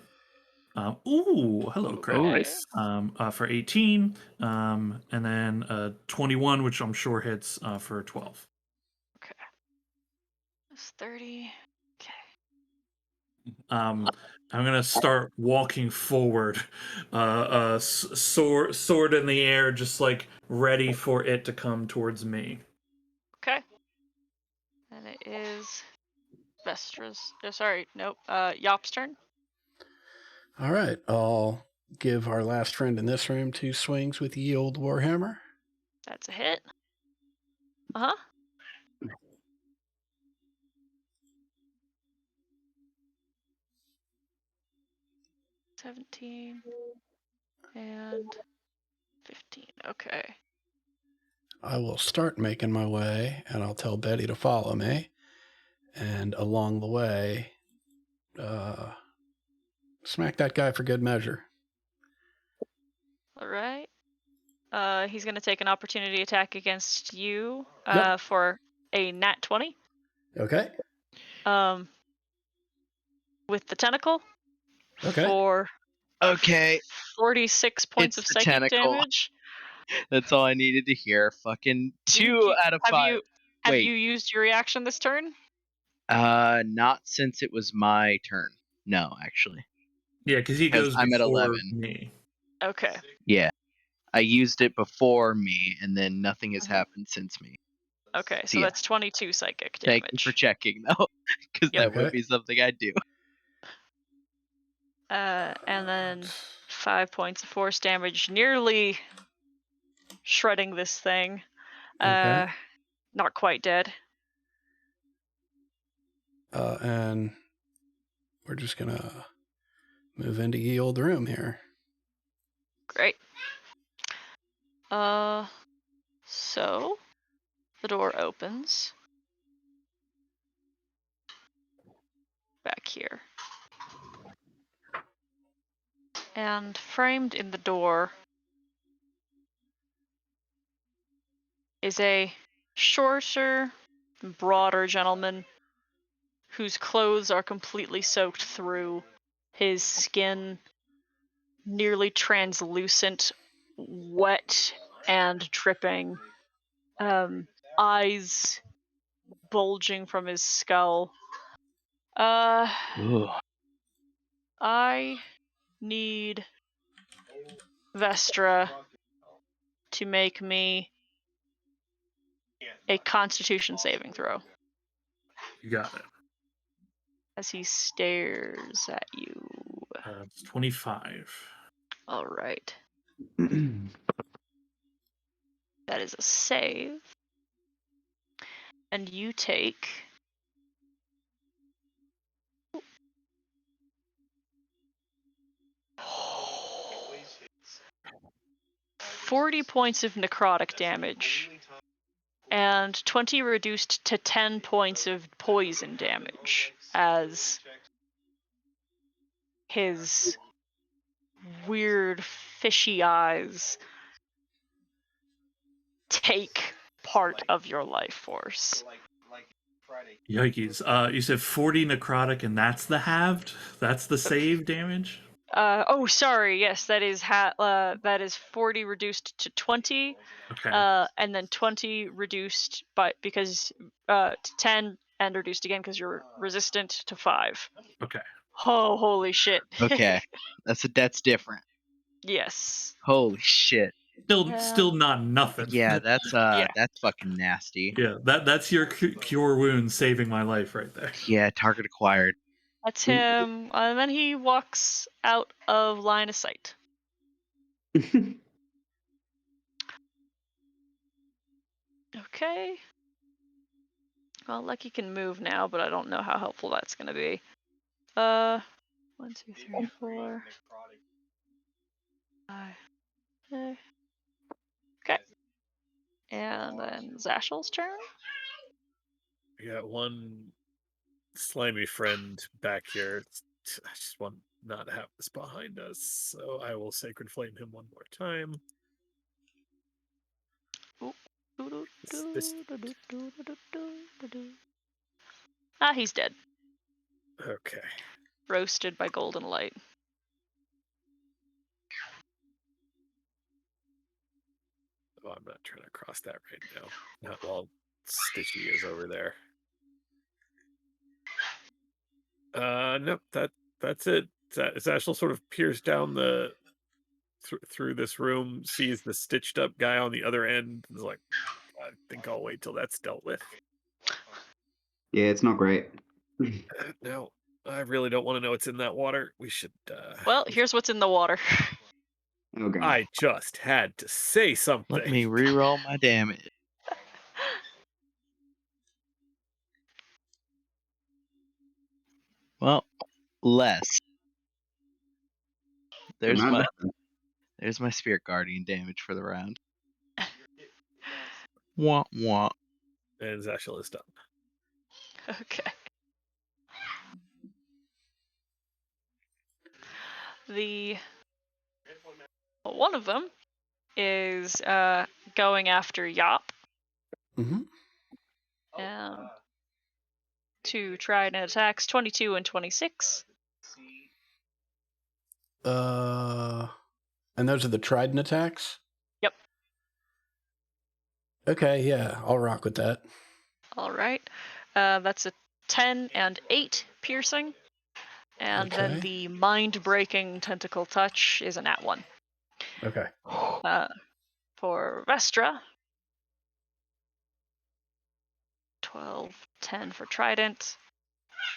Ooh, hello, crit. Okay. Nice. For 18, and then 21, which I'm sure hits for 12. Okay. That's 30. Okay. I'm gonna start walking forward, sword in the air, just like ready for it to come towards me. Okay. And it is Vestra's. Oh, sorry, nope. Yop's turn. All right, I'll give our last friend in this room 2 swings with Ye Old Warhammer. That's a hit. Uh huh. 17 and 15. Okay. I will start making my way, and I'll tell Betty to follow me. And along the way, smack that guy for good measure. All right. He's gonna take an opportunity attack against you. Yep. For a nat 20. Okay. With the tentacle. Okay. For Okay, 46 points it's of the psychic tentacle. damage. That's all I needed to hear. Fucking Didn't 2 you- out of have 5. you have Wait, you used your reaction this turn? not since it was my turn. No, actually, Yeah, because he because goes I'm at before 11. me. Okay. Yeah, I used it before me, and then nothing has happened since me. Okay, so Yeah. that's 22 psychic damage. Thank you for checking, though, because Yep. that would Okay. be something I'd do. And then 5 points of force damage, nearly shredding this thing. Okay. Not quite dead. And we're just going to move into Ye Old Room here. Great. So the door opens. Back here. And framed in the door is a shorter, broader gentleman whose clothes are completely soaked through, his skin nearly translucent, wet and dripping, eyes bulging from his skull. Ooh. I need Vestra to make me a Constitution saving throw You got it. as he stares at you. It's 25. All right. That is a save. And you take 40 points of necrotic damage and 20 reduced to 10 points of poison damage as his weird fishy eyes take part of your life force. Yikes. You said 40 necrotic, and that's the halved? That's the save damage? Oh, sorry. Yes, that is 40 reduced to 20, Okay. and then 20 reduced because to 10 and reduced again because you're resistant to 5. Okay. Oh, holy shit. Okay, that's different. Yes. Holy shit. Still not nothing. Yeah, that's Yeah. that's fucking nasty. Yeah, that's your cure wound saving my life right there. Yeah, target acquired. That's him. And then he walks out of line of sight. Okay. Well, Lucky can move now, but I don't know how helpful that's going to be. 1, 2, 3, 4, 5. Okay. And then Zashel's turn. We got one slimy friend back here. I just want not to have this behind us, so I will Sacred Flame him one more time. He's dead. Okay. Roasted by golden light. Oh, I'm not trying to cross that right now. Not while Stitchy is over there. Nope. That's it. Zashel sort of peers down through this room, sees the stitched up guy on the other end, and is like, I think I'll wait till that's dealt with. Yeah, it's not great. No, I really don't want to know what's in that water. We should. Well, here's what's in the water. Oh god. I just had to say something. Let me re-roll my damage. Well, less. There's my Spirit Guardian damage for the round. Wah wah. And Zashel is done. Okay. One of them is going after Yop. Mm-hmm. To try and attacks 22 and 26. And those are the trident attacks? Yep. Okay, yeah, I'll rock with that. All right. That's a 10 and 8 piercing. And then Okay. the mind-breaking tentacle touch is a nat 1. Okay. For Vestra, 12, 10 for trident,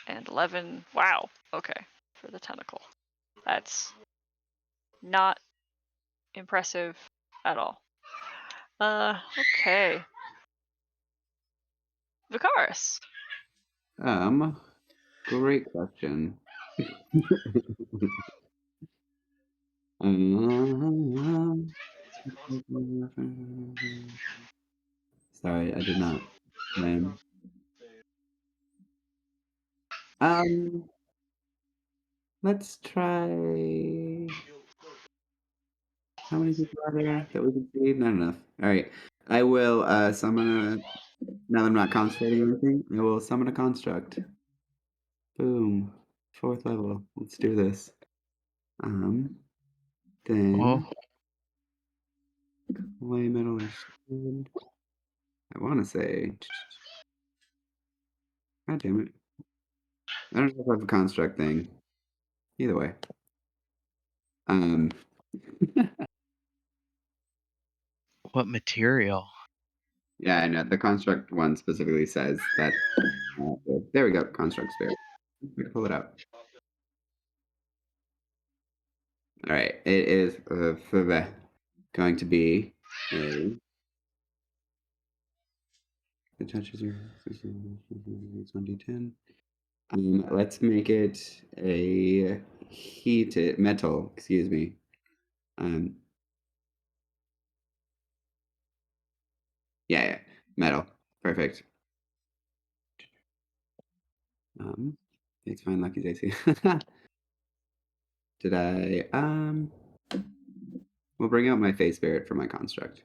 and 11. Wow. Okay. For the tentacle. That's not impressive at all. Okay. Vicaris. Great question. Sorry, I did not plan. Let's try. How many people are there that we can see? Not enough. All right. I will summon a. Now that I'm not concentrating or anything, I will summon a construct. Boom. 4th level. Let's do this. Then. Clay metal or stone. I want to say. God damn it. I don't know if I have a construct thing. Either way. What material? Yeah, I know. The construct one specifically says that. There we go. Construct spirit. We can pull it out. All right. It is going to be a. It touches your. It's 1d10. Let's make it a heated metal. Excuse me. Yeah, metal. Perfect. It's fine, Lucky's AC. Did I? We'll bring out my face spirit for my construct.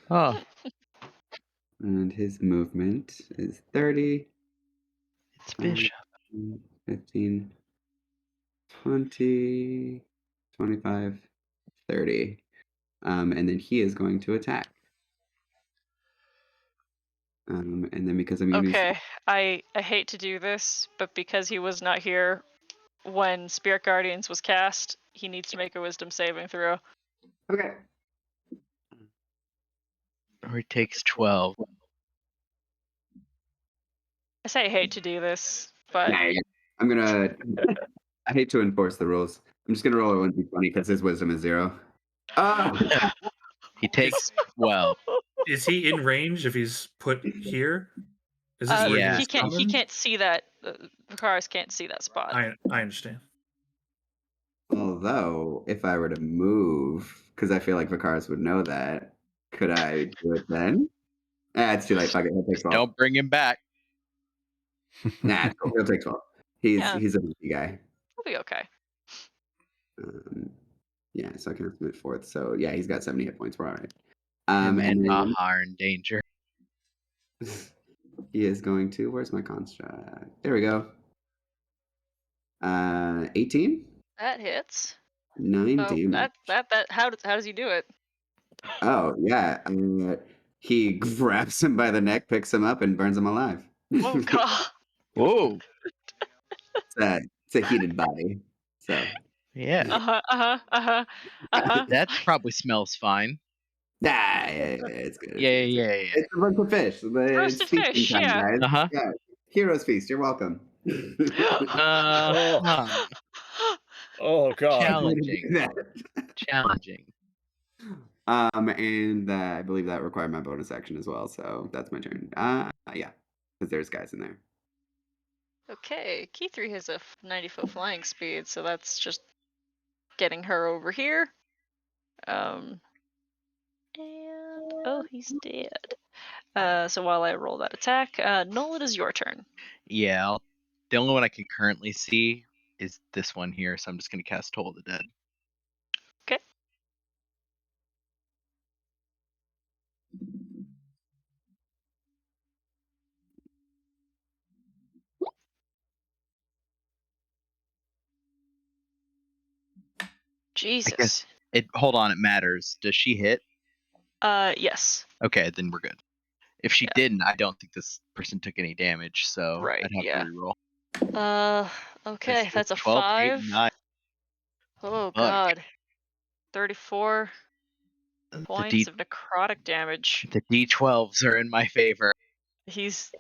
Oh, And his movement is 30, it's 5, Bishop. 15, 20, 25, 30. And then he is going to attack. And then because I'm using Okay, I hate to do this, but because he was not here when Spirit Guardians was cast, he needs to make a Wisdom saving throw. Okay. Or he takes 12. I say I hate to do this, but Nah, I'm gonna. I hate to enforce the rules. I'm just gonna roll a 1d20 because his wisdom is 0. Oh, He takes 12. Is he in range if he's put here? Is this where Yeah. he's he summoned? can't see that. Vicaris can't see that spot. I understand. although if I were to move, because I feel like Vicaris would know that, could I do it then? It's too late. Fuck it. He'll take 12. Don't bring him back. Nah, it's cool. He'll take 12. Yeah. He's a beefy guy. We'll be okay. Yeah, so I can submit fourth. So yeah, he's got 70 hit points. We're all right. Him and And then Maha are in danger. he is going to. Where's my construct? There we go. 18, That hits. 9 Oh, damage. that. How does he do it? Oh yeah, he grabs him by the neck, picks him up, and burns him alive. Oh god. Whoa. It's a heated body. So Yeah. That probably smells fine. yeah, it's good. Yeah. It's a bunch of fish. It's Roasted feasting fish, time, yeah. guys. Uh-huh. Yeah, heroes feast. You're welcome. Huh. Oh god. Challenging. Challenging. And I believe that required my bonus action as well. So that's my turn. Yeah, because there's guys in there. Okay, Key 3 has a 90-foot flying speed, so that's just getting her over here. And oh, he's dead. So while I roll that attack, Noel, it is your turn. Yeah. The only one I can currently see is this one here, so I'm just gonna cast Toll of the Dead. Okay. Jesus. Hold on, it matters. Does she hit? Yes. Okay, then we're good. If she Yeah. didn't, I don't think this person took any damage, so Right, I'd have yeah. to reroll. Okay, This that's a 12, 8, 5. 9. Oh Fuck. god. 34 points D- of necrotic damage. The D12s are in my favor. He's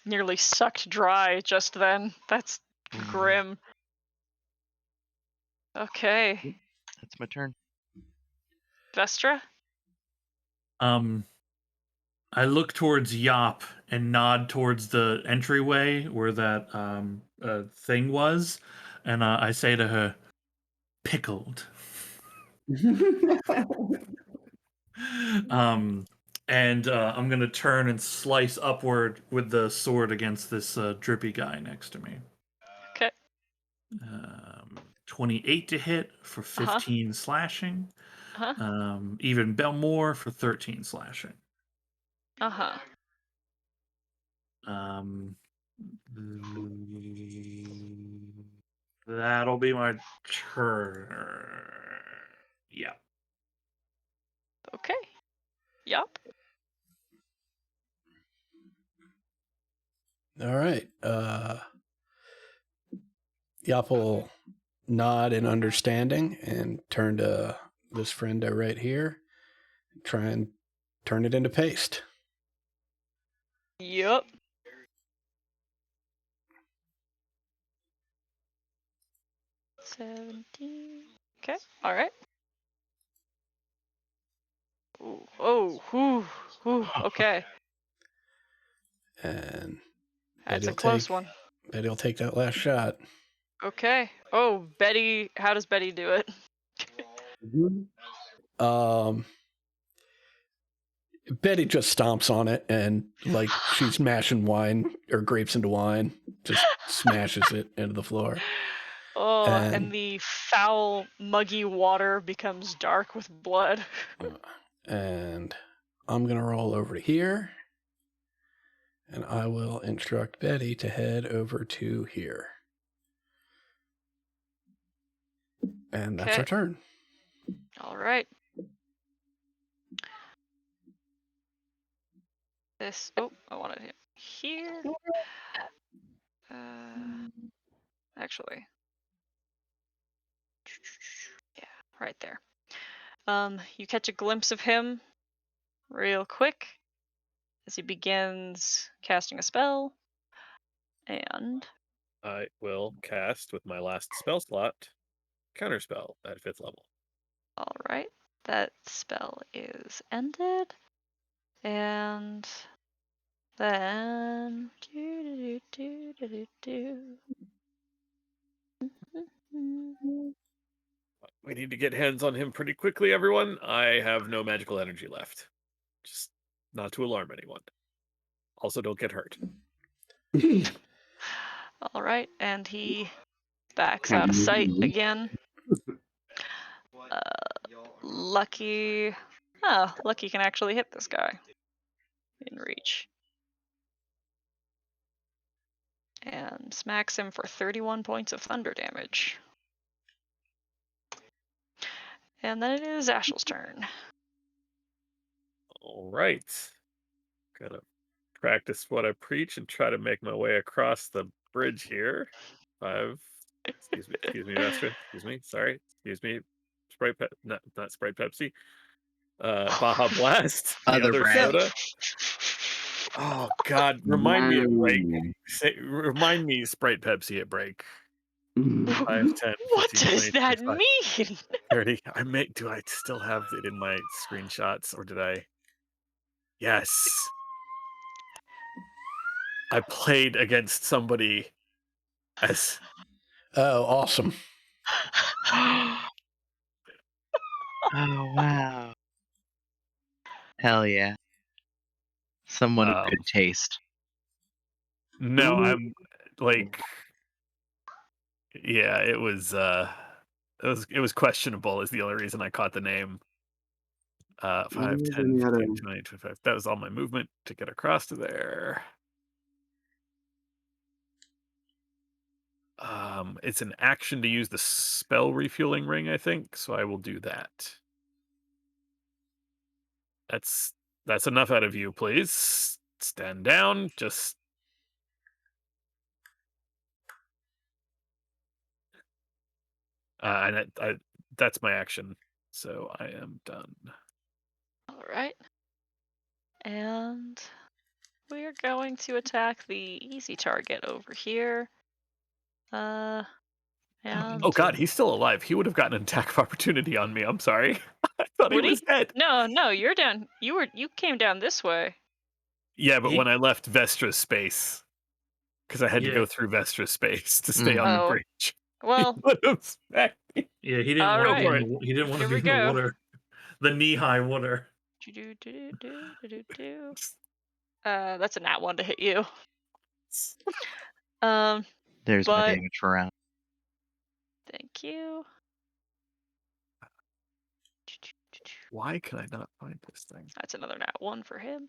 nearly sucked dry just then. That's grim. Okay. That's my turn. Vestra? I look towards Yop and nod towards the entryway where that thing was, and I say to her, "Pickled." And I'm gonna turn and slice upward with the sword against this drippy guy next to me. Okay. 28 to hit for 15 slashing. Even more for 13 slashing. That'll be my turn. Yeah. Okay. Yup. All right. Yop will nod in understanding and turn to this friendo right here. Try and turn it into paste. Yup. $17. Okay. All right. Ooh. Oh. Whew. Okay. And That's a close one. Betty will take that last shot. Okay. Oh, Betty. How does Betty do it? Betty just stomps on it and, like she's mashing wine or grapes into wine, just smashes it into the floor. Oh, and And- the foul, muggy water becomes dark with blood. And I'm going to roll over to here. And I will instruct Betty to head over to here. And that's Okay. our turn. All right. Oh, I wanted it here. Actually. Yeah, right there. You catch a glimpse of him real quick as he begins casting a spell. And I will cast with my last spell slot, Counterspell at 5th level. all right, that spell is ended. And then We need to get hands on him pretty quickly, everyone. I have no magical energy left. Just not to alarm anyone. Also, don't get hurt. all right, and he backs out of sight again. Lucky. Oh, Lucky can actually hit this guy in reach. And smacks him for 31 points of thunder damage. And then it is Ashel's turn. All right. Gotta practice what I preach and try to make my way across the bridge here. Excuse me, Vestra. Excuse me. Sorry. Excuse me. Not Sprite Pepsi. Baja Blast. The Other other brand. soda. Oh God! Remind me at break. Remind me Sprite Pepsi at break. 5, 10, What 15, does 20, that 25, mean? 30. Do I still have it in my screenshots, or did I? Yes. I played against somebody as Oh, awesome. Oh wow! Hell yeah! Someone of good taste. no, I'm like, yeah, it was questionable is the only reason I caught the name. 5, 10, 15, 20, 25. That was all my movement to get across to there. It's an action to use the spell refueling ring, I think, so I will do that. That's enough out of you, please. Stand down. Just that's my action. So I am done. All right. And we're going to attack the easy target over here. And Oh God, he's still alive. He would have gotten an attack of opportunity on me. I'm sorry. I thought he would was he? dead. No, you're down. You came down this way. Yeah, but He- when I left Vestra's space, because I had to Yeah. go through Vestra's space to stay on the Oh. bridge. Well, He would have smacked me. Yeah, he didn't All want to be right. in the he didn't want Here to be we in the go. water. The knee-high water. That's a nat one to hit you. There's my But damage for round. thank you. Why can I not find this thing? That's another nat one for him.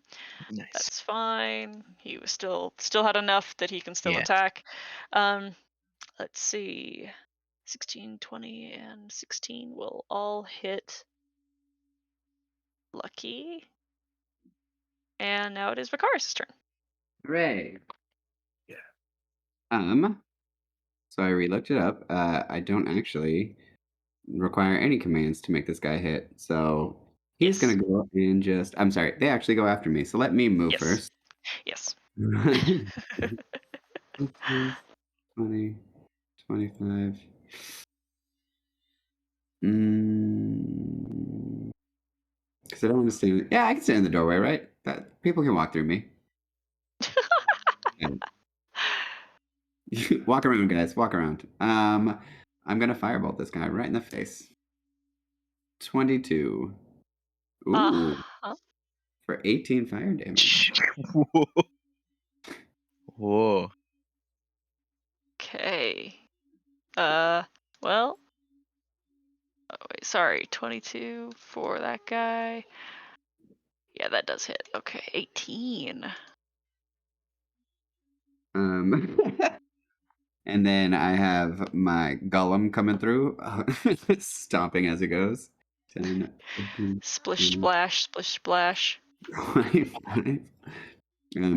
Nice. That's fine. He was still had enough that he can still Yeah. attack. Let's see. 16, 20, and 16 will all hit Lucky. And now it is Vicaris' turn. Hooray. Yeah. So I re-looked it up. I don't actually require any commands to make this guy hit. So he's Yes. gonna go and just I'm sorry, they actually go after me. So let me move Yes. first. Yes. 15, 20, 25. Because I don't want to stay. Yeah, I can stay in the doorway, right? That people can walk through me. Walk around, guys. Walk around. I'm gonna firebolt this guy right in the face. 22. Ooh, for 18 fire damage. Whoa. Whoa. Okay. Well. Oh, wait, sorry. 22 for that guy. Yeah, that does hit. Okay, 18. And then I have my golem coming through, stomping as it goes. 10, 15, Splish 20, splash, splish splash. 25.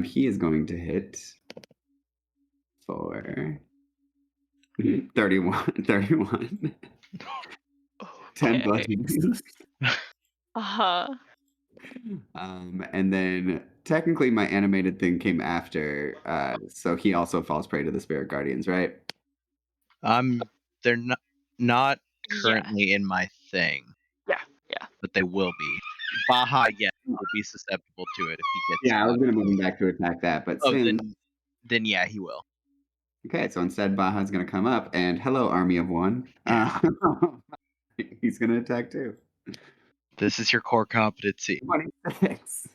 He is going to hit for 31. 31. 10 Okay. bludgeoning. Uh-huh. And then technically my animated thing came after, so he also falls prey to the spirit guardians, right? They're not Yeah. currently in my thing, Yeah. Yeah. but they will be. Baja, yes, will be susceptible to it if he gets. Yeah, I was gonna move him back to attack that, but Oh, since then yeah, he will. okay, so instead Baja's gonna come up and hello, army of one. He's gonna attack too. This is your core competency. 26.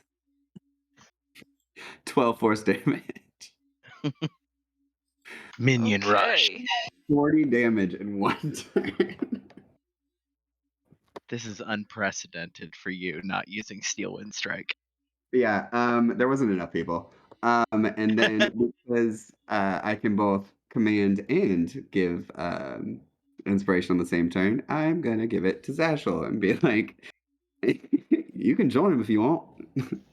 12 force damage. Minion rush. Okay. 40 damage in one turn. This is unprecedented for you not using Steel Wind Strike. Yeah, there wasn't enough people. And then because I can both command and give inspiration on the same turn, I'm gonna give it to Zashel and be like, you can join him if you want.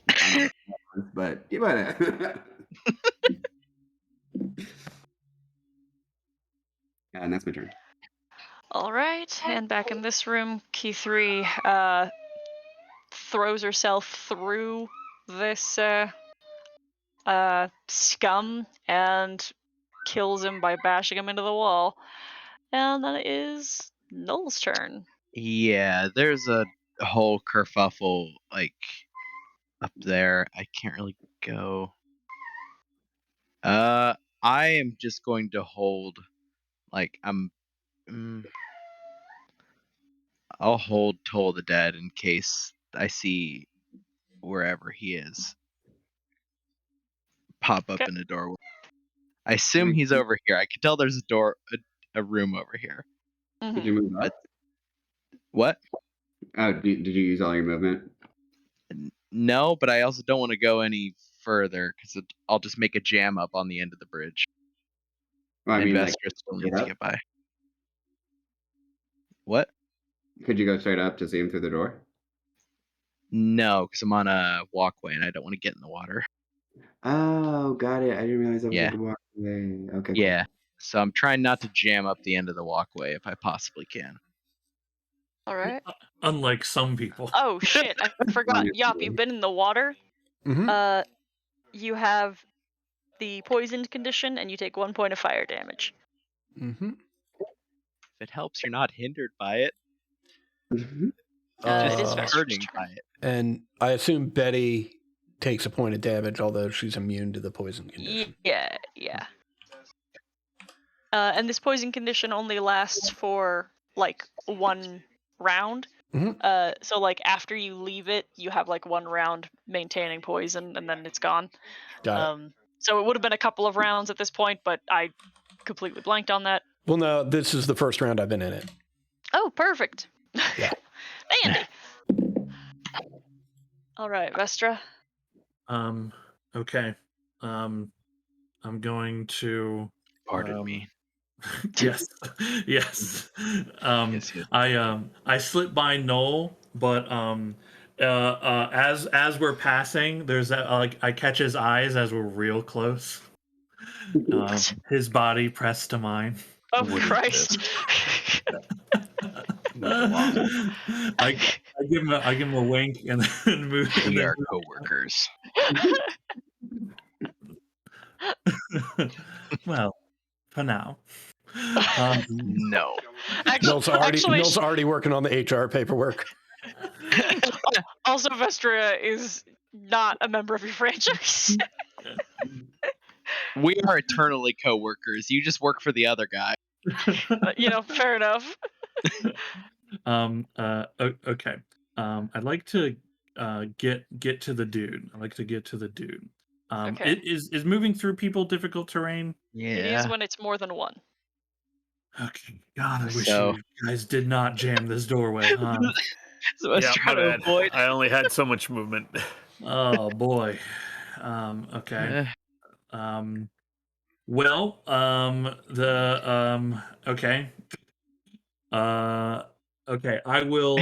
I don't know, but you better. Yeah, and that's my turn. All right. And back in this room, Key 3 throws herself through this scum and kills him by bashing him into the wall. And then it is Null's turn. Yeah, there's a whole kerfuffle like up there. I can't really go. I am just going to hold. Like I'll hold Toll the Dead in case I see wherever he is pop up Okay. in a doorway. I assume he's over here. I can tell there's a room over here. Did you move But up? what? Oh, did you use all your movement? No, but I also don't want to go any further because I'll just make a jam up on the end of the bridge. Well, I mean, like, Investor still straight needs to up? get by. What? Could you go straight up to see him through the door? No, because I'm on a walkway and I don't want to get in the water. Oh, got it. I didn't realize that was Yeah. like a walkway. Okay. Yeah. So I'm trying not to jam up the end of the walkway if I possibly can. All right. Unlike some people. Oh shit! I forgot. Yop, you've been in the water. Mm-hmm. You have the poisoned condition, and you take 1 point of fire damage. Mm-hmm. If it helps, you're not hindered by it. Mhm. It is Just Vester's hurting turn. by it. And I assume Betty takes a point of damage, although she's immune to the poison condition. Yeah, yeah. And this poison condition only lasts for like 1 round. Mhm. So like after you leave it, you have like 1 round maintaining poison, and then it's gone. Got it. So it would have been a couple of rounds at this point, but I completely blanked on that. Well, no, this is the first round I've been in it. Oh, perfect. Yeah. Andy. All right, Vestra. Okay. I'm going to. Pardon me. Yes, yes. Yes. I slipped by Noel, but as we're passing, there's that like I catch his eyes as we're real close. His body pressed to mine. Oh What is Christ. I give him a wink and then move. We are coworkers. Well, for now. No. Nils already working on the HR paperwork. Also, Vestra is not a member of your franchise. We are eternally coworkers. You just work for the other guy. Fair enough. Okay. I'd like to get to the dude. I'd like to get to the dude. Okay. Is moving through people difficult terrain? Yeah. It is when it's more than 1. Okay. God, I wish So, you guys did not jam this doorway, huh? so I was Yeah, my trying to bad. avoid. I only had so much movement. Oh boy. Okay. Eh, Well, okay. Uh, okay. I will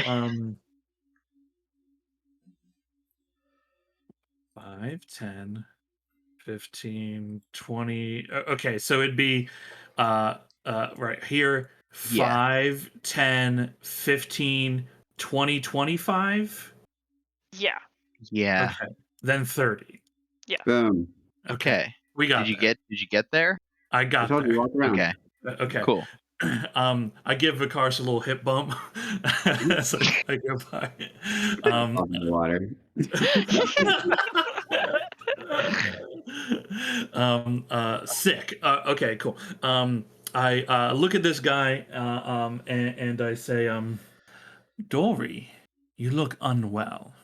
5, 10, 15, 20. Okay, so it'd be right here yeah, 5, 10, 15, 20, 25. Yeah. yeah. Okay. Then 30. Boom. Okay. Okay. We Did got you there. get there? I I got told you, there. walk around. Okay, Okay. cool. I give Vikar's a little hip bump as I go by. On the water. Sick. Okay, cool. I look at this guy and I say, Dory, you look unwell.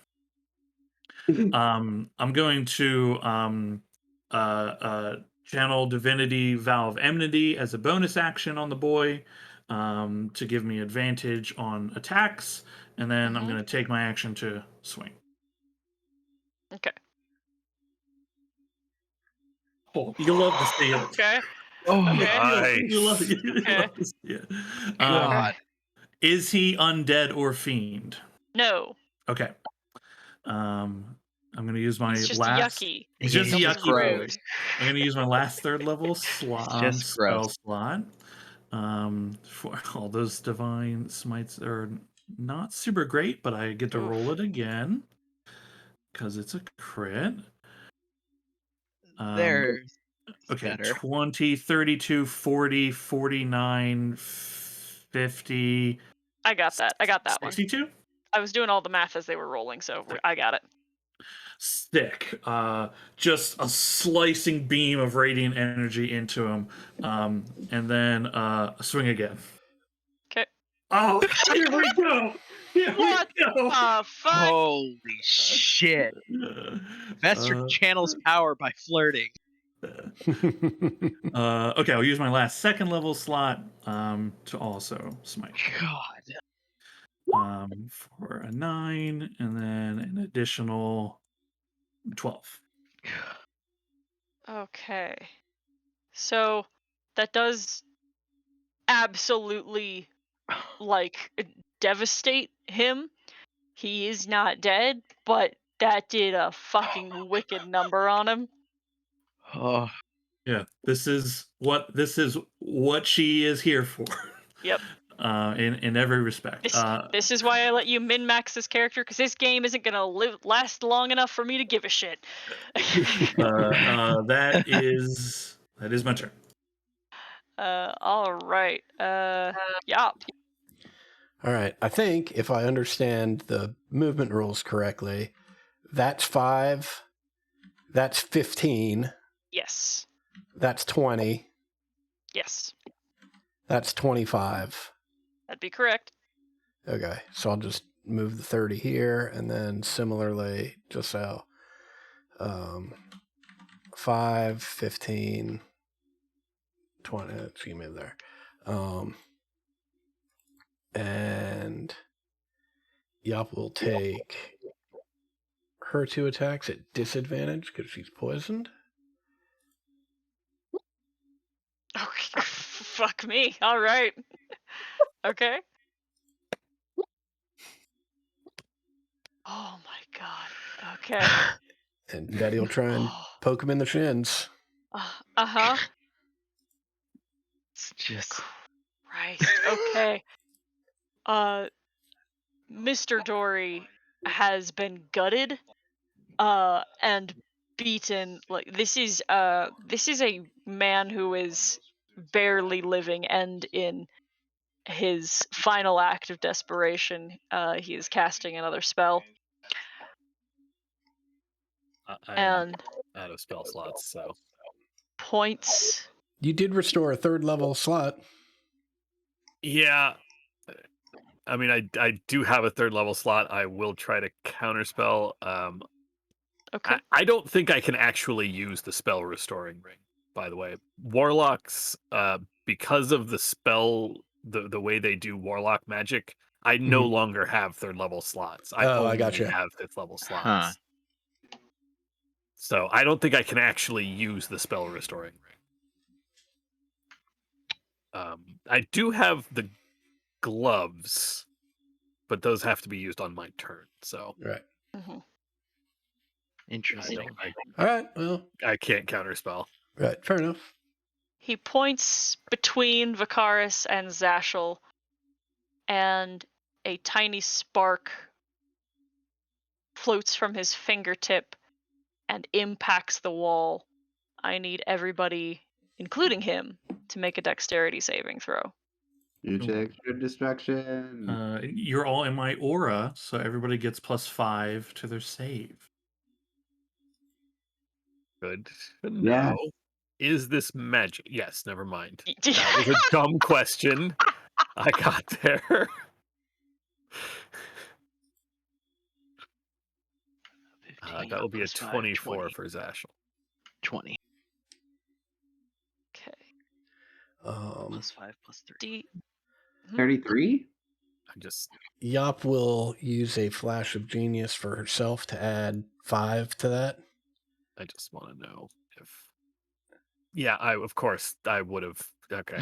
I'm going to channel Divinity Vow of Enmity as a bonus action on the boy to give me advantage on attacks, and then I'm Mhm. going to take my action to swing. Okay. Oh, you love to see it. Okay. Oh Okay. You love, Nice. you Okay. love to see it. God. Is he undead or fiend? No. Okay. I'm gonna use my He's just last. yucky. He's Yeah, just he's a Don't just be yucky boy. rude. gross. I'm gonna use my last third level He's just spell gross. slot. For all those divine smites are not super great, but I get to roll Oof. it again because it's a crit. There's Okay, better. 20, 32, 40, 49, 50, I got that. I got that one. 62. I was doing all the math as they were rolling, so I got it. Stick. Just a slicing beam of radiant energy into him. And then swing again. Okay. Oh, here we go. Here we What go. the fuck? Holy shit. Vester channels power by flirting. Okay, I'll use my last second level slot to also smite. God. For a 9, and then an additional 12. Okay. So that does absolutely like devastate him. He is not dead, but that did a fucking wicked number on him. Oh, Yeah, this is what she is here for. Yep. In every respect. This is why I let you min max this character, because this game isn't gonna last long enough for me to give a shit. That is my turn. All right. Yop. All right. I think if I understand the movement rules correctly, that's 5, that's 15, Yes. that's 20, Yes. that's 25. That'd be correct. Okay. So I'll just move the 30 here, and then similarly, just so 5, 15, 20. Excuse me there. And Yop will take her 2 attacks at disadvantage because she's poisoned. Okay. Fuck me. All right. Okay. Oh my god. Okay. And Daddy will try and poke him in the shins. Uh-huh. it's just. Christ. Okay. Mr. Dory has been gutted and beaten. Like this is a man who is barely living, and in his final act of desperation, he is casting another spell. I'm And out of spell slots, so points. You did restore a 3rd level slot. yeah. I mean, I do have a 3rd level slot. I will try to counterspell. Okay. I don't think I can actually use the spell Restoring Ring. By the way, warlocks because of the spell, the way they do warlock magic, I no longer have third level slots. I Oh, I only gotcha. have fifth level slots. Huh. So I don't think I can actually use the spell restoring ring. I do have the gloves, but those have to be used on my turn. So Right. Mhm. Interesting. All right. Well, I can't counterspell. right. Fair enough. He points between Vicaris and Zashel, and a tiny spark floats from his fingertip and impacts the wall. I need everybody, including him, to make a dexterity saving throw. Huge extra destruction. You're all in my aura, so everybody gets +5 to their save. Good to know. Yeah. Is this magic? Yes, never mind. That was a dumb question. I got there. 15 That will be a plus 5, 24 20. for Zashel. 20. Okay. Plus 5, plus 3. 33? I just Yop will use a flash of genius for herself to add 5 to that. want to know if. Yeah, of course I would have. Okay.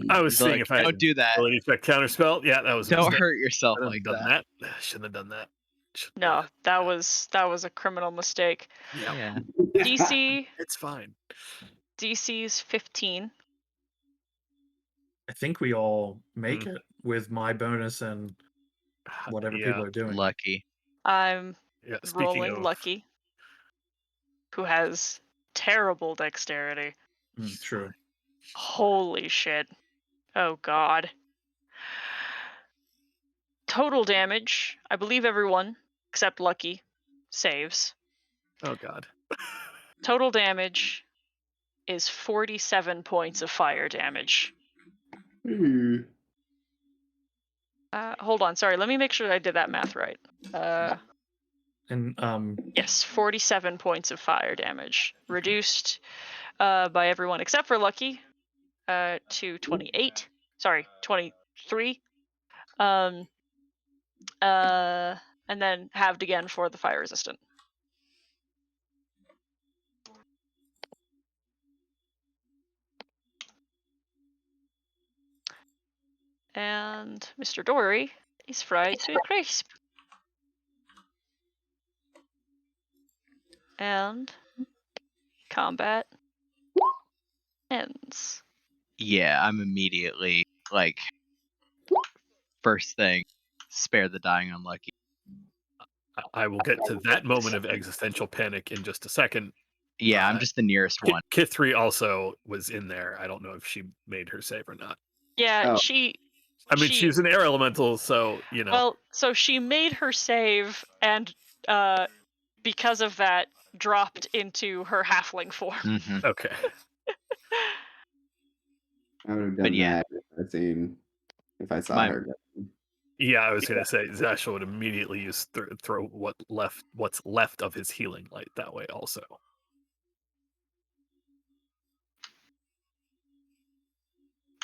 I was He's seeing like, if I don't had do that. ability check counterspell. Yeah, that was a Don't mistake. hurt yourself Shouldn't like have done that. that. Shouldn't have done that. No, that was a criminal mistake. Yeah. DC It's fine. DC's 15. I think we all make it with my bonus and whatever Yeah. people are doing. Lucky. I'm Yeah. Speaking rolling of Lucky, who has terrible dexterity. True. Holy shit. Oh god. Total damage, I believe everyone except Lucky saves. Oh god. Total damage is 47 points of fire damage. Hold on, sorry, let me make sure I did that math right. And Yes, 47 points of fire damage. Reduced by everyone except for Lucky to 28. Sorry, 23. And then halved again for the fire resistant. And Mr. Dory is fried to a crisp. And combat ends. Yeah, I'm immediately like, first thing, spare the dying unlucky. I will get to that moment of existential panic in just a second. Yeah, I'm just the nearest one. Kithri also was in there. I don't know if she made her save or not. Yeah, Oh. She's an air elemental, so you know. Well, so she made her save, and because of that, dropped into her halfling form. Mm-hmm. Okay. I would have done yeah. that if I saw her. Yeah, I was gonna say Zashel would immediately use throw what's left of his healing light that way also.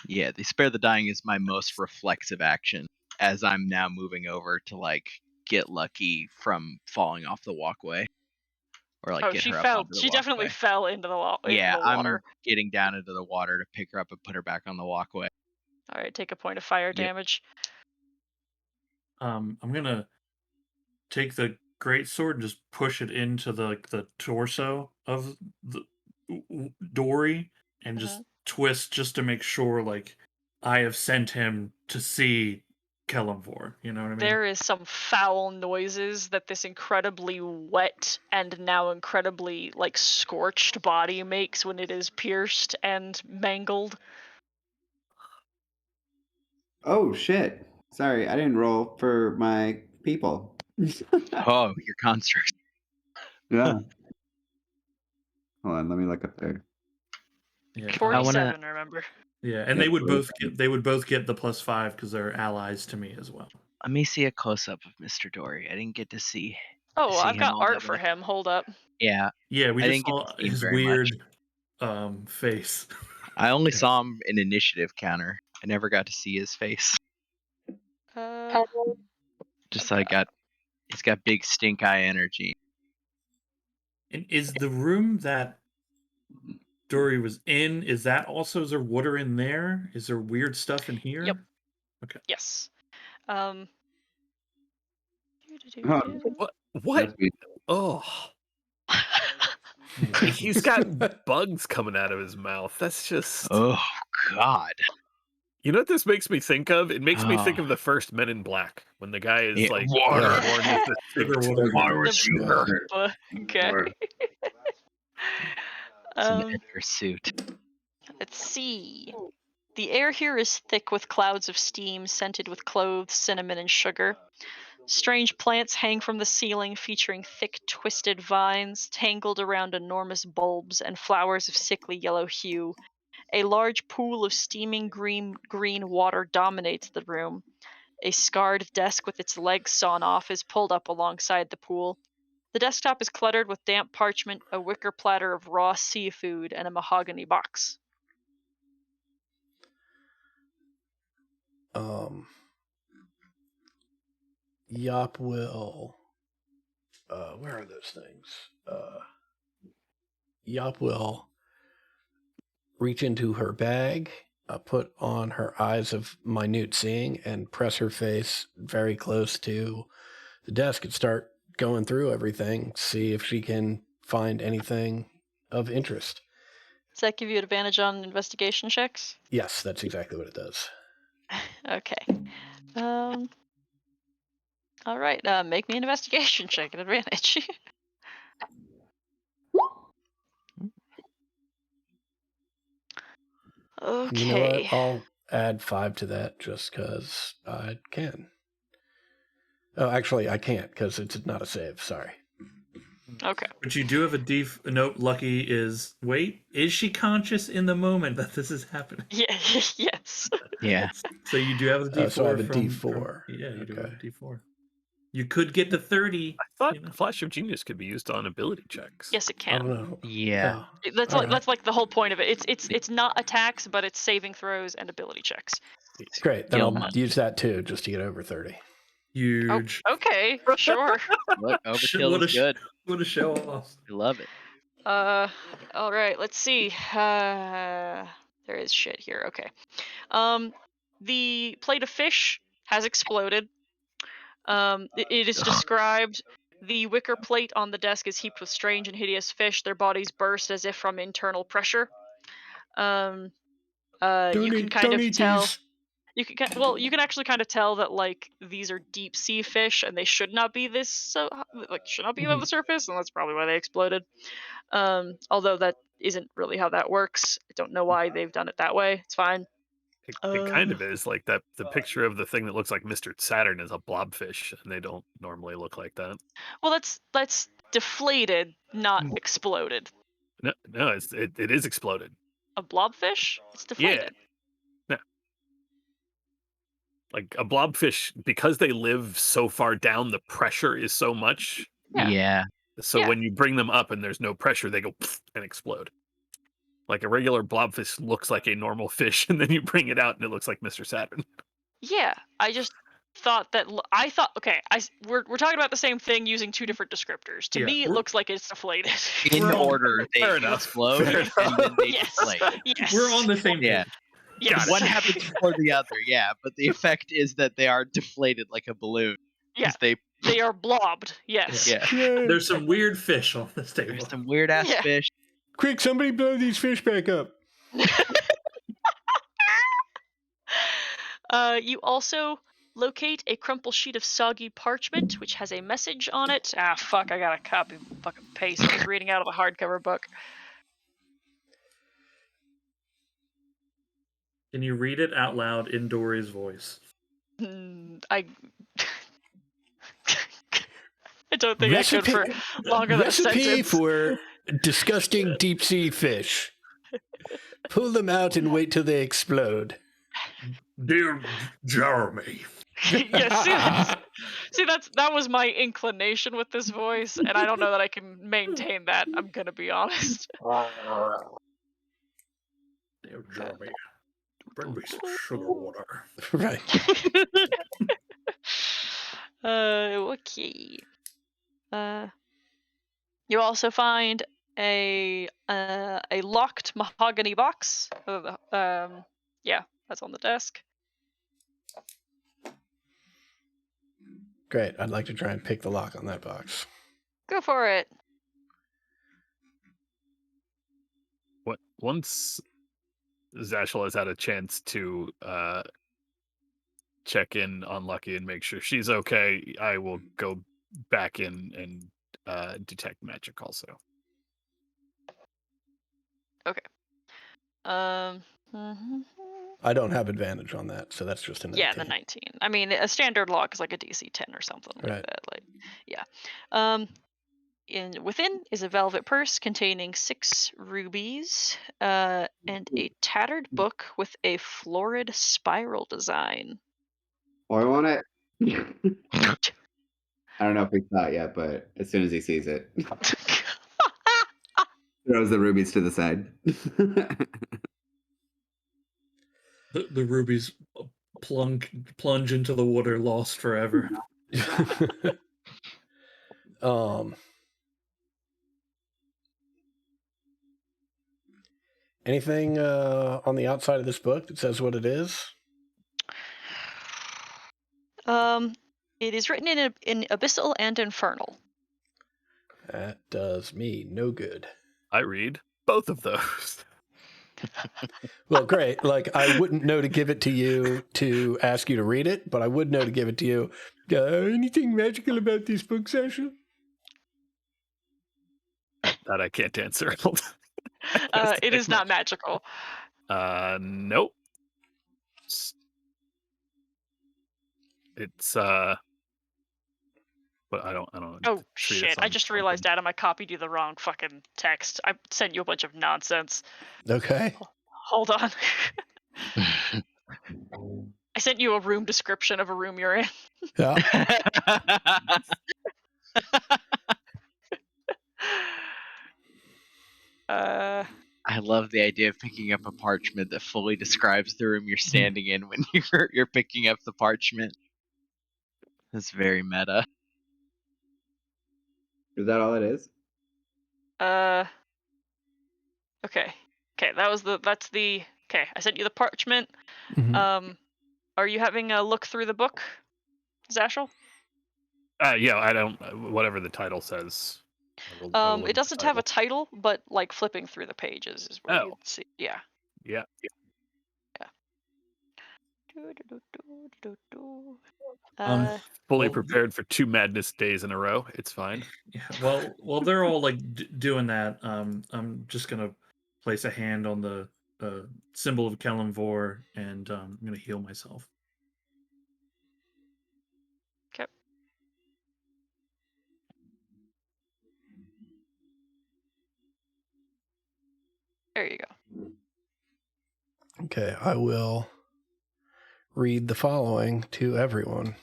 Yeah, the spare the dying is my most reflexive action, as I'm now moving over to like get Lucky from falling off the walkway, or like get she her up fell. onto the She definitely walkway. fell into the water. I'm getting down into the water to pick her up and put her back on the walkway. All right, take a point of fire damage. I'm gonna take the great sword and just push it into the torso of the Dory and just twist just to make sure like I have sent him to see Kellamvor. You know what I mean? There is some foul noises that this incredibly wet and now incredibly like scorched body makes when it is pierced and mangled. Oh shit! Sorry, I didn't roll for my people. Oh, your construct. Yeah. Hold on, let me look up there. Yeah, 47, remember? Yeah, and Yeah, they would both get the +5 because they're allies to me as well. Let me see a close up of Mr. Dory. I didn't get to see. Oh, I've him got all art that for much. him. Hold up. Yeah, Yeah, we I just didn't get saw to see him his very much. weird face. I only saw him in initiative counter. I never got to see his face. Just okay. he's got big stink eye energy. And is the room that Dory was in, is there water in there? Is there weird stuff in here? Yep. Okay. Yes. Huh. What? Must be- Oh, he's got bugs coming out of his mouth. That's just. Oh God. You know what this makes me think of? It makes me think Oh. of the first Men in Black when the guy is Yeah, like water. born with the Sugar suit. water. Why was you here? Okay. It's an Edgar suit. Let's see. The air here is thick with clouds of steam, scented with cloves, cinnamon, and sugar. Strange plants hang from the ceiling, featuring thick, twisted vines tangled around enormous bulbs and flowers of sickly yellow hue. A large pool of steaming green water dominates the room. A scarred desk with its legs sawn off is pulled up alongside the pool. The desktop is cluttered with damp parchment, a wicker platter of raw seafood, and a mahogany box. Yop will. Where are those things? Yop will reach into her bag, put on her eyes of minute seeing, and press her face very close to the desk and start going through everything, see if she can find anything of interest. Does that give you an advantage on investigation checks? Yes, that's exactly what it does. Okay. All right. Make me an investigation check at advantage. Okay. You know what? I'll add 5 to that just because I can. Oh, actually, I can't because it's not a save. Sorry. Okay. But you do have a note. Lucky is is she conscious in the moment that this is happening? Yeah. Yes. Yeah. So you do have a D4. So I have a from, D4. Yeah, you do Okay. have a D4. You could get to 30. I thought Flash of Genius could be used on ability checks. Yes, it Oh can. no. Yeah. Oh, That's all like right. that's like the whole point of it. It's not attacks, but it's saving throws and ability checks. Great. Then I'll Gilman. use that too, just to get over 30. Huge. Oh, okay. Sure. Look, overkill is good. What a show off. I love it. All right. Let's see. There is shit here. Okay. The plate of fish has exploded. It is described. The wicker plate on the desk is heaped with strange and hideous fish. Their bodies burst as if from internal pressure. You can kind of tell. These. You can actually kind of tell that like these are deep sea fish and they should not be should not be above the surface, and that's probably why they exploded. Although that isn't really how that works. I don't know why they've done it that way. It's fine. It kind of is like that. The picture of the thing that looks like Mr. Saturn is a blobfish, and they don't normally look like that. Well, that's deflated, not exploded. No, it is exploded. A blobfish? It's deflated. Yeah. Like a blobfish, because they live so far down, the pressure is so much. Yeah. So Yeah. when you bring them up and there's no pressure, they go and explode. Like a regular blobfish looks like a normal fish, and then you bring it out and it looks like Mr. Saturn. Yeah, I just thought that okay. We're talking about the same thing using two different descriptors. To Yeah, me, it looks like it's deflated. In We're on- order, they Fair enough. explode Fair and then they Yes. deflate. Yes. We're on the same Yeah. page. Yes. One happens before the other, yeah, but the effect is that they are deflated like a balloon. Yeah. 'Cause They are blobbed. Yes. Yeah. There's some weird fish on this table. There's some weird ass Yeah. fish. Quick, somebody blow these fish back up. You also locate a crumpled sheet of soggy parchment, which has a message on it. Ah, fuck! I got a copy and fucking paste. I was reading out of a hardcover book. Can you read it out loud in Dory's voice? I don't think I could for longer than a Recipe sentence. for disgusting deep sea fish. Pull them out and wait till they explode. Dear Jeremy. Yeah, that was my inclination with this voice, and I don't know that I can maintain that. I'm gonna be honest. Here, Jeremy, bring me some sugar water. Right. Okay. You also find a locked mahogany box. Yeah, that's on the desk. Great. I'd like to try and pick the lock on that box. Go for it. Once Zashel has had a chance to check in on Lucky and make sure she's okay, I will go back in and detect magic also. Okay. Mhm. I don't have advantage on that, so that's just a 19. Yeah, the 19. I mean, a standard lock is like a DC 10 or something like Right. that. Like, yeah. Within is a velvet purse containing 6 rubies, and a tattered book with a florid spiral design. I want it. I don't know if he saw it yet, but as soon as he sees it, throws the rubies to the side. The rubies plunge into the water, lost forever. Anything on the outside of this book that says what it is? It is written in abyssal and infernal. That does me no good. I read both of those. Well, great. Like, I wouldn't know to give it to you to ask you to read it, but I would know to give it to you. Anything magical about this book, Sasha? That I can't answer. It is not magical. Nope. It's but I don't Oh treat it shit! I just realized, Adam, I copied you the wrong fucking text. I sent you a bunch of nonsense. Okay. Hold on. I sent you a room description of a room you're in. Yeah. I love the idea of picking up a parchment that fully describes the room you're standing in when you're picking up the parchment. That's very meta. Is that all it is? Okay. Okay, that's the okay, I sent you the parchment. Mhm. Are you having a look through the book, Zashel? Yeah, I don't. Whatever the title says. I will look It at the doesn't have a title. title, but like flipping through the pages is where Oh. you'd see. Yeah. Yeah. Uh, Fully Well, prepared for 2 madness days in a row. It's fine. Yeah, while they're all like doing that, I'm just gonna place a hand on the symbol of Kellenvor, and I'm gonna heal myself. okay. There you go. Okay, I will read the following to everyone.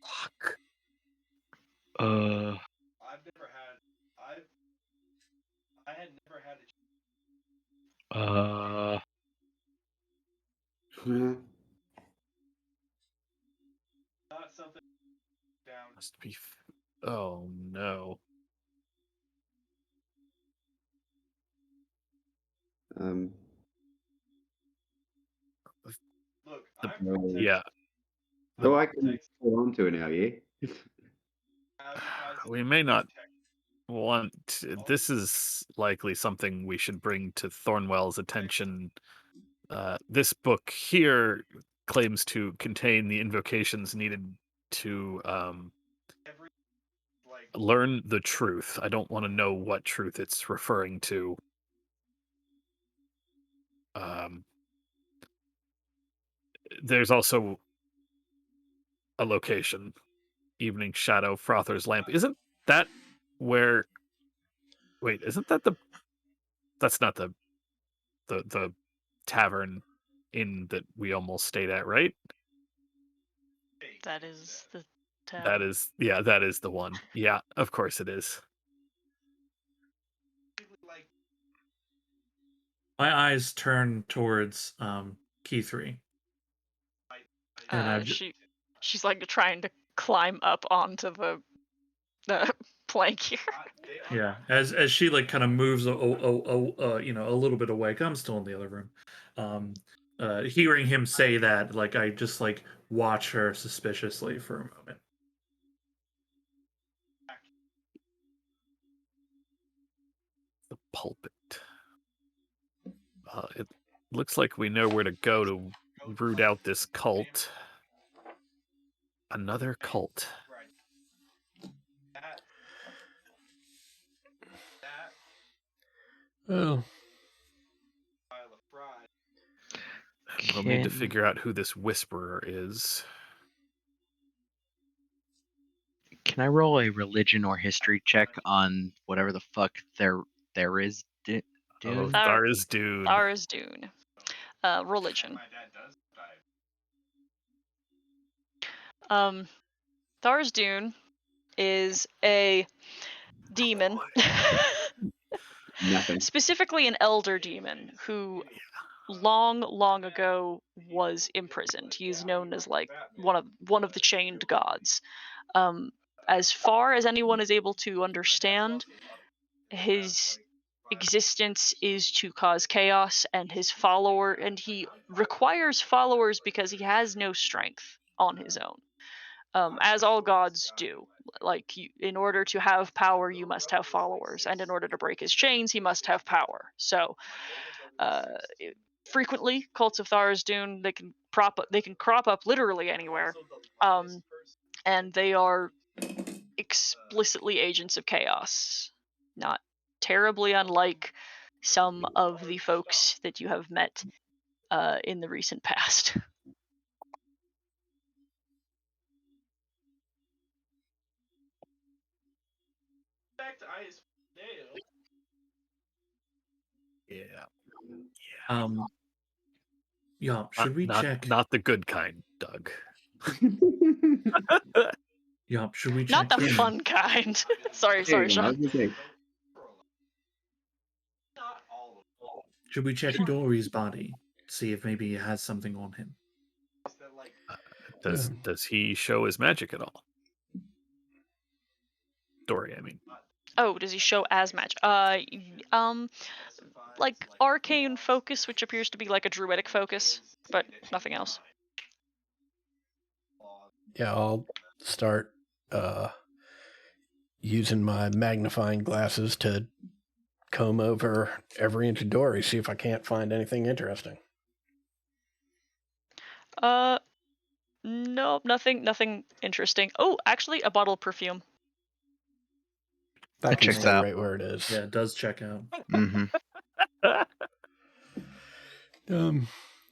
Fuck. Must be. Oh no. Um, Yeah. so I can hold on to it now, yeah? We may not want. This is likely something we should bring to Thornwell's attention. This book here claims to contain the invocations needed to learn the truth. I don't want to know what truth it's referring to. There's also a location, Evening Shadow, Frother's Lamp. Isn't that where? Wait, isn't that the? That's not the tavern inn that we almost stayed at, right? That is the That is the one. Yeah, of course it is. My eyes turn towards key 3. And I've she's like trying to climb up onto the plank here. Yeah, as she like kind of moves a little bit away. 'Cause I'm still in the other room. Hearing him say that, like I just like watch her suspiciously for a moment. The pulpit. It looks like we know where to go to root out this cult. Another cult. Oh, We'll need to figure out who this whisperer is. Can I roll a religion or history check on whatever the fuck there is? Dune? Tharizdun. Tharizdun. Religion. Tharizdun is a demon. Nothing. Specifically an elder demon who long ago was imprisoned. He is known as like one of the chained gods. As far as anyone is able to understand, his existence is to cause chaos, and he requires followers because he has no strength on his own. As all gods do. Like, in order to have power, you must have followers, and in order to break his chains, he must have power. So, frequently, cults of Tharizdun, they can crop up literally anywhere, and they are explicitly agents of chaos, not terribly unlike some of the folks that you have met in the recent past. Yeah. Yeah, should we check? Not the good kind, Doug. Yeah, should we check? Not the fun kind. sorry, Sean. Should we check Dory's body? See if maybe he has something on him. Does he show his magic at all? Dory, I mean. Oh, does he show as magic? Like arcane focus, which appears to be like a druidic focus, but nothing else. Yeah, I'll start using my magnifying glasses to comb over every inch of Dory, see if I can't find anything interesting. Nope, nothing interesting. Oh, actually, a bottle of perfume. That can checks stay out. right where it is. Yeah, it does check out. Mm-hmm.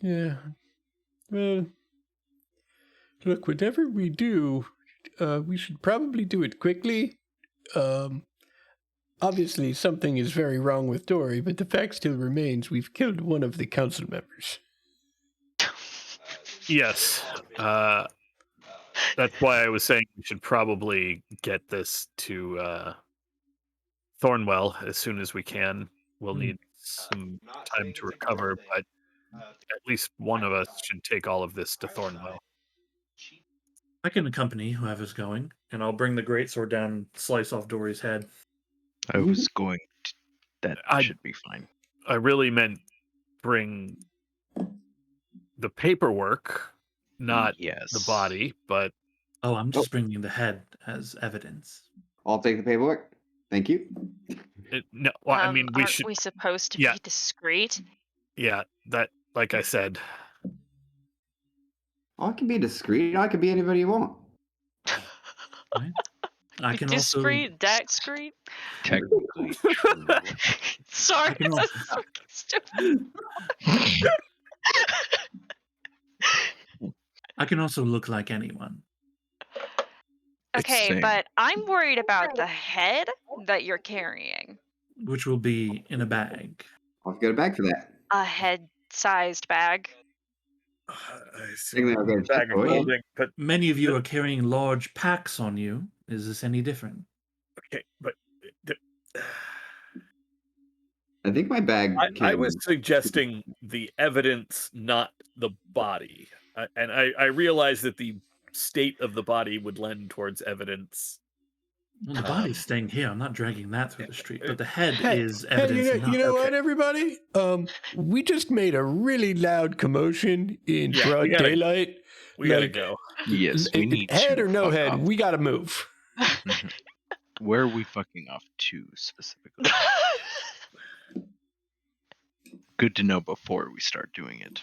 Yeah. Well, look, whatever we do, we should probably do it quickly. Obviously, something is very wrong with Dory, but the fact still remains we've killed one of the council members. Yes. That's why I was saying we should probably get this to Thornwell as soon as we can. We'll need some time to recover, but at least one of us should take all of this to Thornwell. I can accompany whoever's going, and I'll bring the greatsword down and slice off Dory's head. I was going to, that should be fine. I really meant bring the paperwork, not the body, but... Oh, I'm just bringing the head as evidence. I'll take the paperwork. Thank you. No, well, I mean, aren't we supposed to be discreet? Yeah, that, like I said. I can be discreet. I can be anybody you want. Right? I can discreet, discreet. Technically true. Sorry, that's fucking stupid. I can also look like anyone. Okay, but I'm worried about the head that you're carrying. Which will be in a bag. I've got a bag for that. A head-sized bag. I Think assume I'll get a a bag check of for you. holding, but Many of you are carrying large packs on you. Is this any different? okay, but th- I think my bag I can. was suggesting the evidence, not the body. And I realize that the state of the body would lend towards evidence. Well, the body's staying here. I'm not dragging that through the street. But the head Hey, is hey, evidence enough. you know Okay. what, everybody? We just made a really loud commotion in Yeah, broad we gotta- daylight. We gotta Like, go. Yes, we need head to or no fuck head, off. we gotta move. Mhm. Where are we fucking off to specifically? Good to know before we start doing it.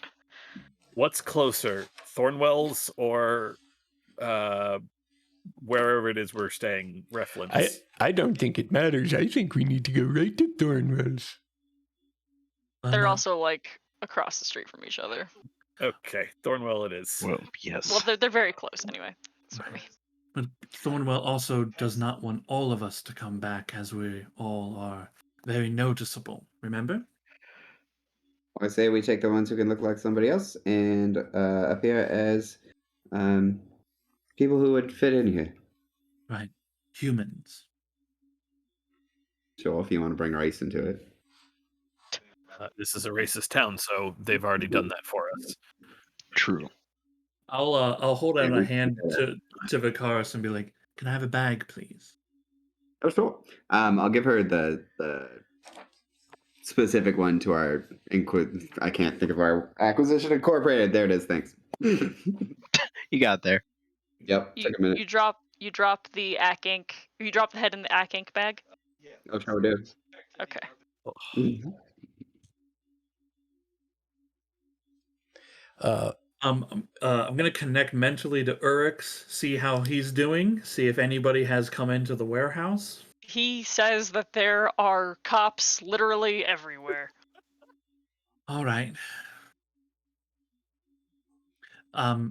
What's closer, Thornwell's or wherever it is we're staying? Reference. I don't think it matters. I think we need to go right to Thornwell's. They're also like across the street from each other. Okay, Thornwell it is. Well, yes. Well, they're very close anyway. That's what I mean. But Thornwell also does not want all of us to come back, as we all are very noticeable. Remember? I say we take the ones who can look like somebody else and appear as people who would fit in here. Right. Humans. Sure, if you want to bring race into it. This is a racist town, so they've already done that for us. True. I'll hold out Yeah, a we- hand to Vicaris and be like, "Can I have a bag, please?" Oh, sure. I'll give her the specific one to our I can't think of our acquisition incorporated. There it is. Thanks. You got there. Yep. You, Took a minute. you drop the Ack Ink. You drop the head in the Ack Ink bag. Oh, sure do. Okay. I'm gonna connect mentally to Urix, see how he's doing, see if anybody has come into the warehouse. He says that there are cops literally everywhere. All right.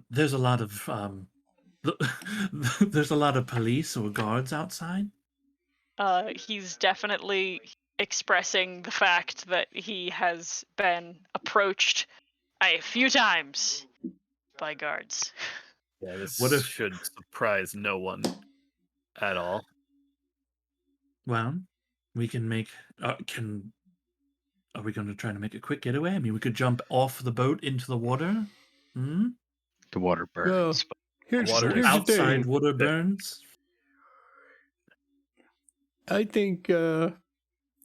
There's a lot of there's a lot of police or guards outside. He's definitely expressing the fact that he has been approached a few times by guards. Yeah, this What if- should surprise no one at all. Well, we can make. Are we going to try to make a quick getaway? I mean, we could jump off the boat into the water. Hmm? The water burns. but Here's Water the Outside thing. water burns. I think a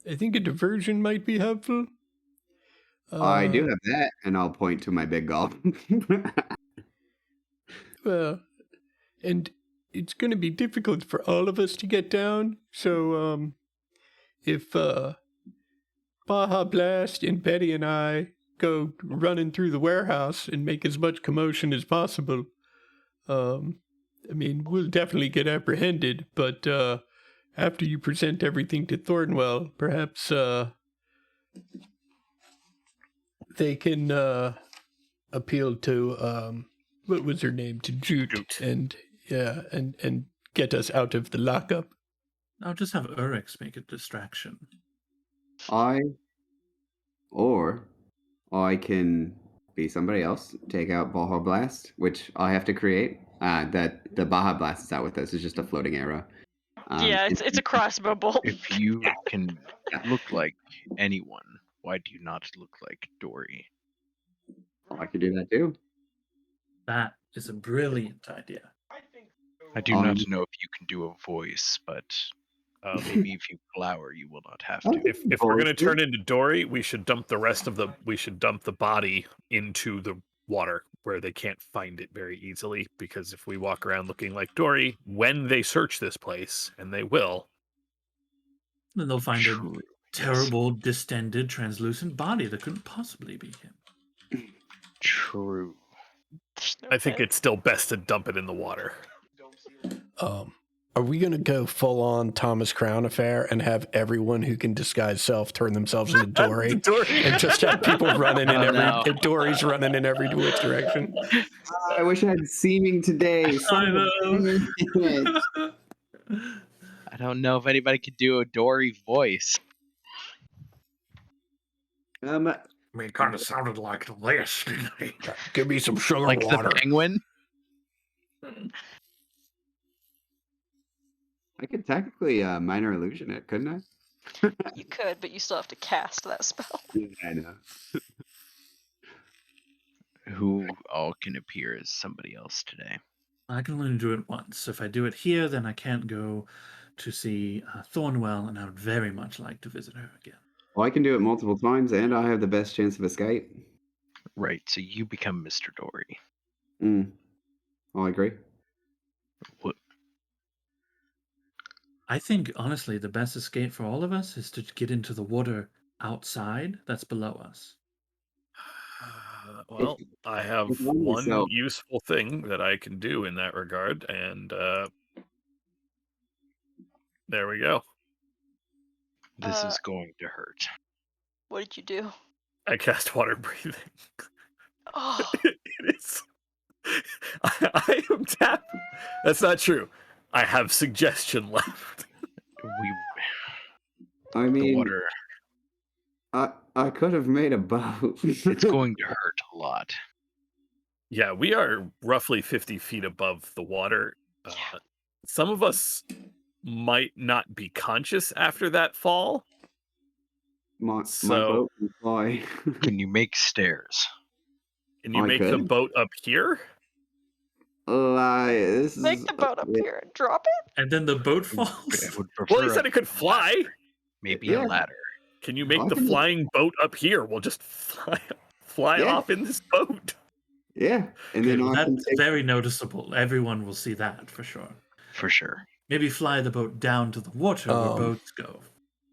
diversion might be helpful. I do have that, and I'll point to my big golf. Well, and it's going to be difficult for all of us to get down. So, if Baja Blast and Betty and I go running through the warehouse and make as much commotion as possible, I mean, we'll definitely get apprehended. But after you present everything to Thornwell, perhaps they can appeal to what was her name, to Jute, and get us out of the lockup. I'll just have Urix make a distraction. Or I can be somebody else, take out Baja Blast, which I have to create. That the Baja Blast is out with us. It's just a floating arrow. Yeah, it's a crossbow bolt. if you can look like anyone, why do you not look like Dory? I could do that too. That is a brilliant idea. I do not know if you can do a voice, but maybe if you glower, you will not have to. If we're gonna turn into Dory, we should dump the body into the water where they can't find it very easily. Because if we walk around looking like Dory, when they search this place, and they will, Then they'll find True, a terrible, distended, translucent body that couldn't possibly be him. True. There's no I think head. it's still best to dump it in the water. Are we going to go full on Thomas Crown affair and have everyone who can disguise self turn themselves into Dory? Dory. And just have people running in Oh, no. and Dory's running in every which direction. I wish I had seeming today. Son of a bitch. I don't know if anybody could do a Dory voice. I mean, it kind of sounded like this, didn't it? Give me some sugar Like water. the penguin? I could technically minor illusion it, couldn't I? You could, but you still have to cast that spell. Yeah, I know. Who all can appear as somebody else today? I can only do it once. If I do it here, then I can't go to see Thornwell, and I would very much like to visit her again. Well, I can do it multiple times, and I have the best chance of escape. Right, so you become Mr. Dory. I agree. What? I think, honestly, the best escape for all of us is to get into the water outside that's below us. Well, I have It's one one myself. useful thing that I can do in that regard, and there we go. This is going to hurt. What did you do? I cast water breathing. Oh, It is. I am tapped. That's not true. I have suggestion left. I The mean, water, I could have made a boat. it's going to hurt a lot. Yeah, we are roughly 50 feet above the water. Some of us might not be conscious after that fall. my So- boat can fly. Can you make stairs? Can you I make the could. boat up here? This make is the boat up here and drop it. And then the boat I falls. would prefer Well, he said it could fly. maybe Yeah. a ladder. Can you make I the can- flying boat up here? We'll just fly Yeah. off in this boat. Yeah, and Okay, then well, I can that's take. very noticeable. Everyone will see that for sure. For sure. Maybe fly the boat down to the water where boats go.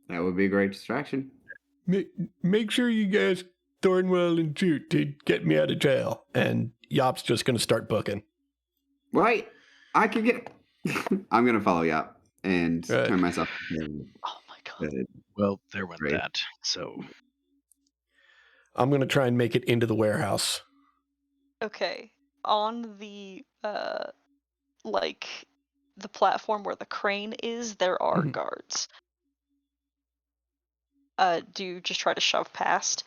That would be a great distraction. Make sure you guys Thornwell and Jute to get me out of jail. And Yop's just going to start booking. Right? I could get. I'm gonna follow you up and Right. turn myself. Oh my god. Well, there went Great. that. So I'm going to try and make it into the warehouse. Okay. On the like the platform where the crane is, there are Mhm. guards. Do you just try to shove past?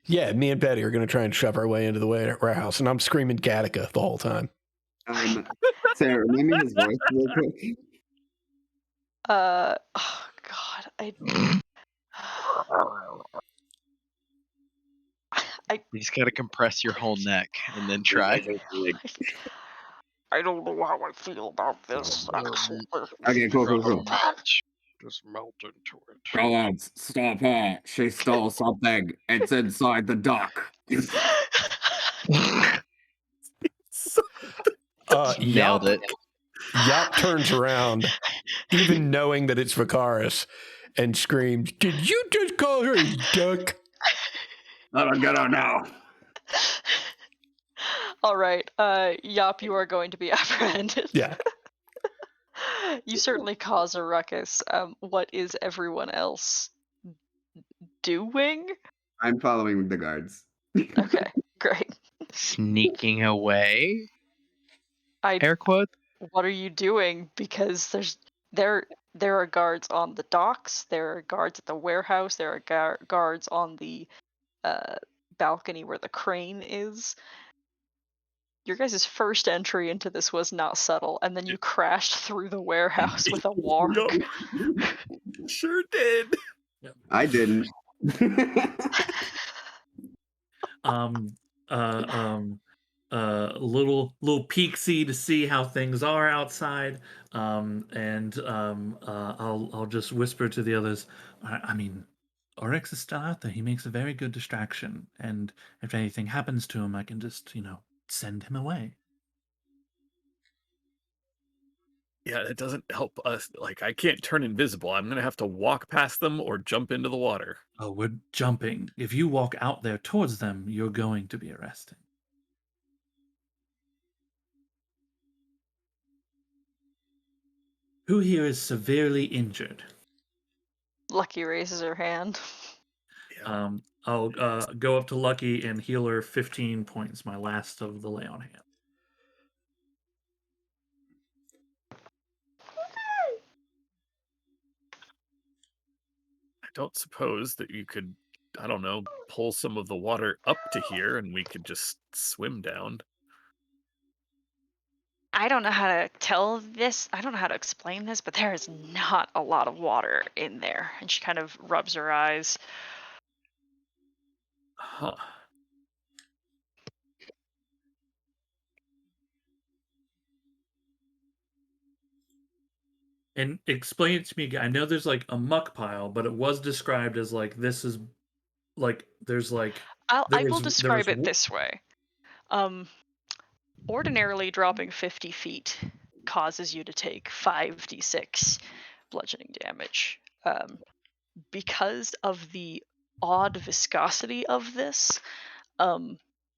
Yeah, me and Betty are going to try and shove our way into the warehouse, and I'm screaming Gattaca the whole time. Sarah, remind me his voice real quick. Oh god, you just gotta compress your whole neck and then try. I don't know how I feel about this. Okay, cool. Just melt into it. Guards, stop her. She stole something. It's inside the dock. Nailed it. Yop turns around, even knowing that it's Vicaris, and screams, "Did you just call her a duck?" Let her get her now. All right, Yop, you are going to be apprehended. Yeah. You certainly cause a ruckus. What is everyone else doing? I'm following the guards. Okay, great. Sneaking away. Air quote. What are you doing? Because there are guards on the docks. There are guards at the warehouse. There are guards on the balcony where the crane is. Your guys' first entry into this was not subtle, and then you crashed through the warehouse with a warg. Sure did. I didn't. Little peeksy to see how things are outside. I'll just whisper to the others. I mean, Oryx is still out there. He makes a very good distraction, and if anything happens to him, I can just send him away. Yeah, it doesn't help us. Like, I can't turn invisible. I'm gonna have to walk past them or jump into the water. Oh, we're jumping. If you walk out there towards them, you're going to be arrested. Who here is severely injured? Lucky raises her hand. I'll go up to Lucky and heal her 15 points, my last of the lay on hand. don't suppose that you could, I don't know, pull some of the water up to here and we could just swim down. I don't know how to tell this. I don't know how to explain this, but there is not a lot of water in there. And she kind of rubs her eyes. Huh. And explain it to me again. I know there's like a muck pile, but it was described as like this is like there's like I will there was describe it this way. Um, Ordinarily, dropping 50 feet causes you to take 5d6 bludgeoning damage. Because of the odd viscosity of this,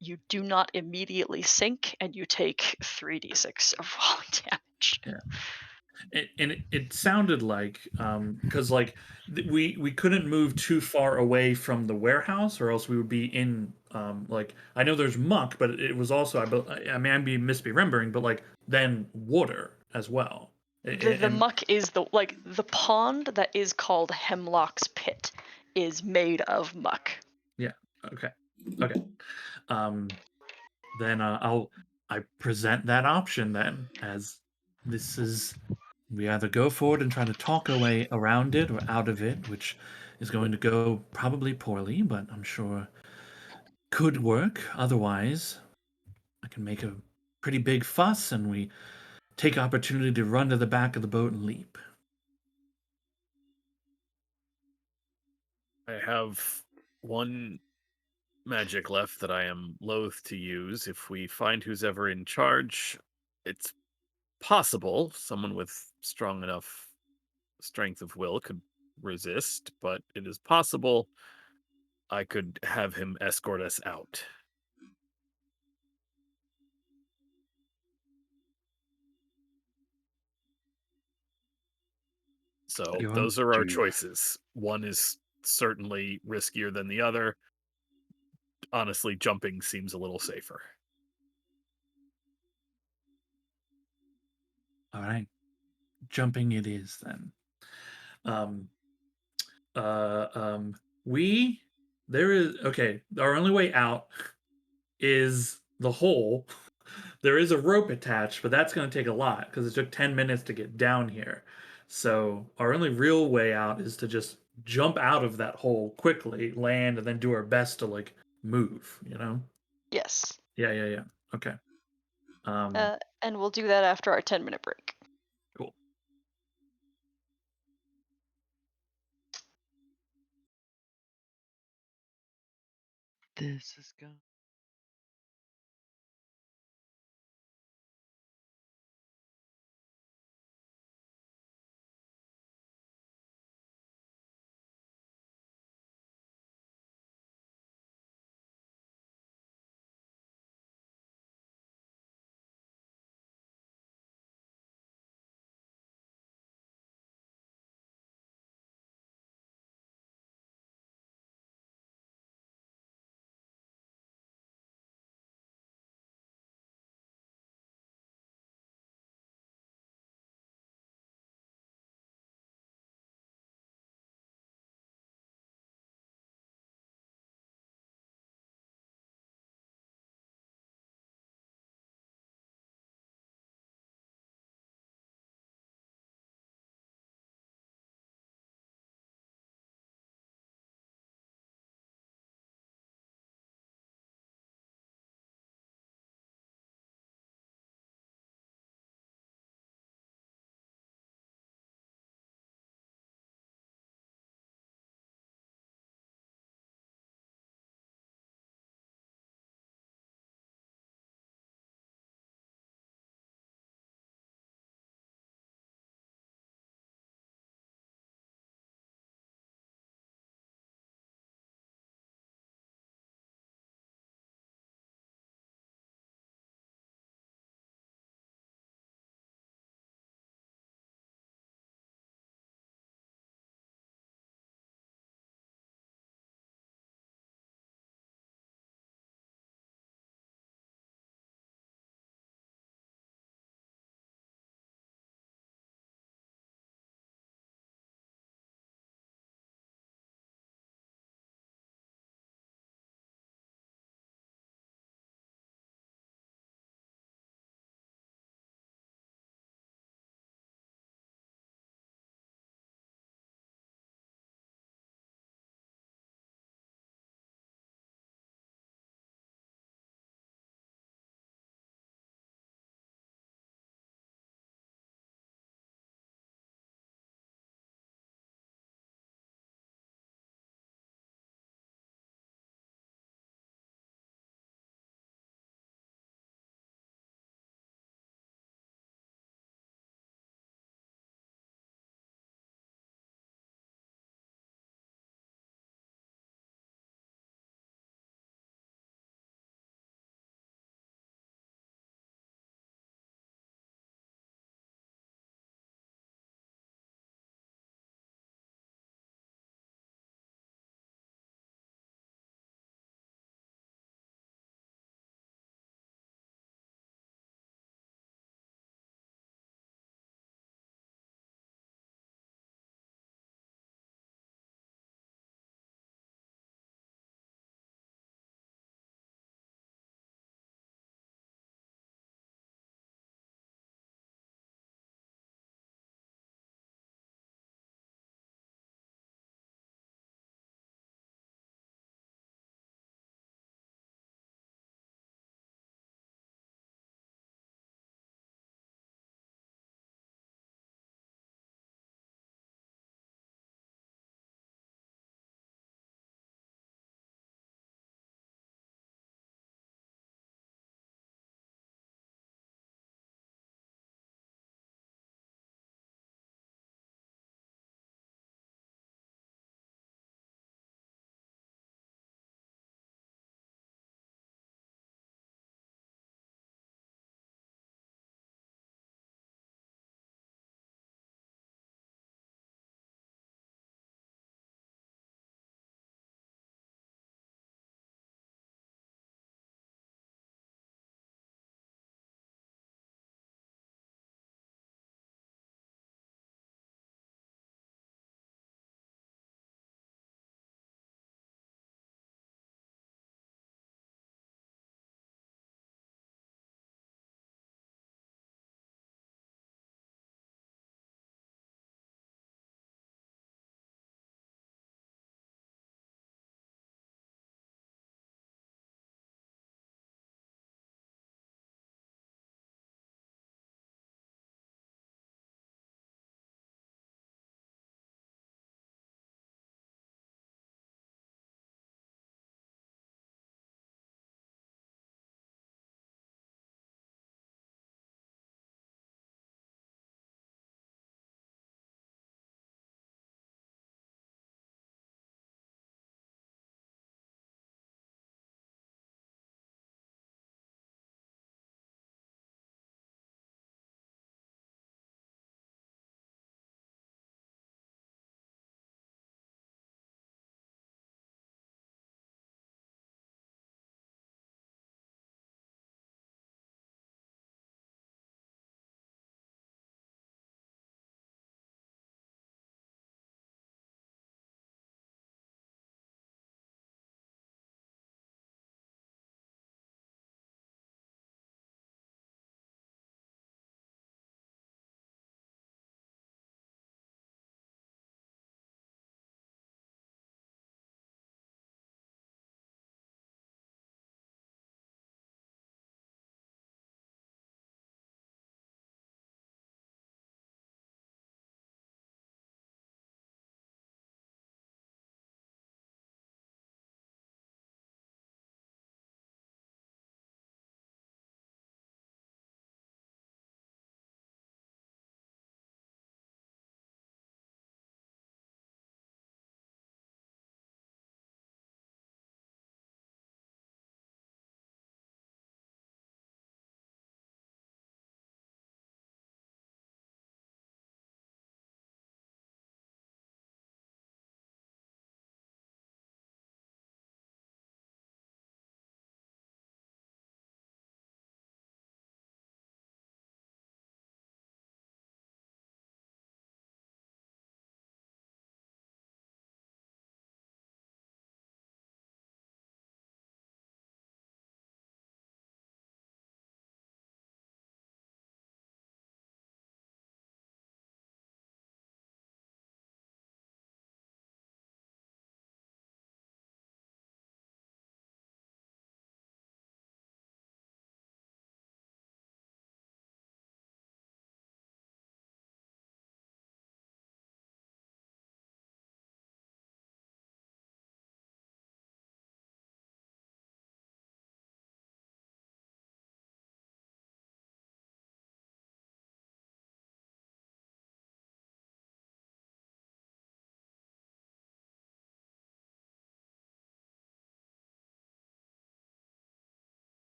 you do not immediately sink, and you take 3d6 of falling damage. Yeah. It sounded like because like we couldn't move too far away from the warehouse or else we would be in like I know there's muck but it was also I mean I'd be misremembering but like then water as well. The And muck is the pond that is called Hemlock's Pit is made of muck. yeah, okay, okay. um then I present that option then as this is we either go forward and try to talk our way around it or out of it, which is going to go probably poorly, but I'm sure could work. Otherwise, I can make a pretty big fuss and we take opportunity to run to the back of the boat and leap. I have one magic left that I am loath to use. If we find who's ever in charge, it's possible someone with strong enough strength of will could resist, but it is possible I could have him escort us out. So You're on. those are our Do you, choices. One is certainly riskier than the other. Honestly, jumping seems a little safer. All right, jumping it is then. Um, we there is okay. Our only way out is the hole. There is a rope attached, but that's going to take a lot because it took 10 minutes to get down here. So our only real way out is to just jump out of that hole quickly, land, and then do our best to like move, you know? Yes. Yeah, yeah, yeah. Okay. Um, And we'll do that after our 10-minute break. cool. This is going.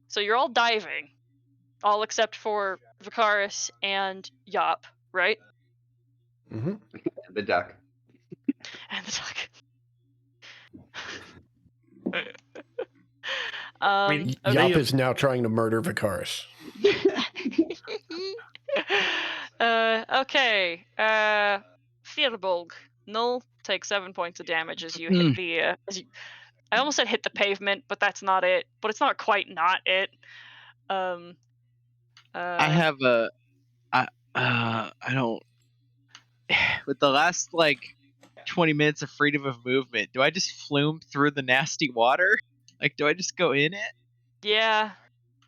So you're all diving, all except for Vicaris and Yop, right? Mm-hmm. The duck. And the duck. I mean, Okay. Yop is now trying to murder Vicaris. Okay. Firbolg. Null take 7 points of damage as you hit Hmm. the. I almost said hit the pavement, but that's not it. But it's not quite not it. I have a. I don't. With the last 20 minutes of freedom of movement, do I just flume through the nasty water? Like, do I just go in it? Yeah.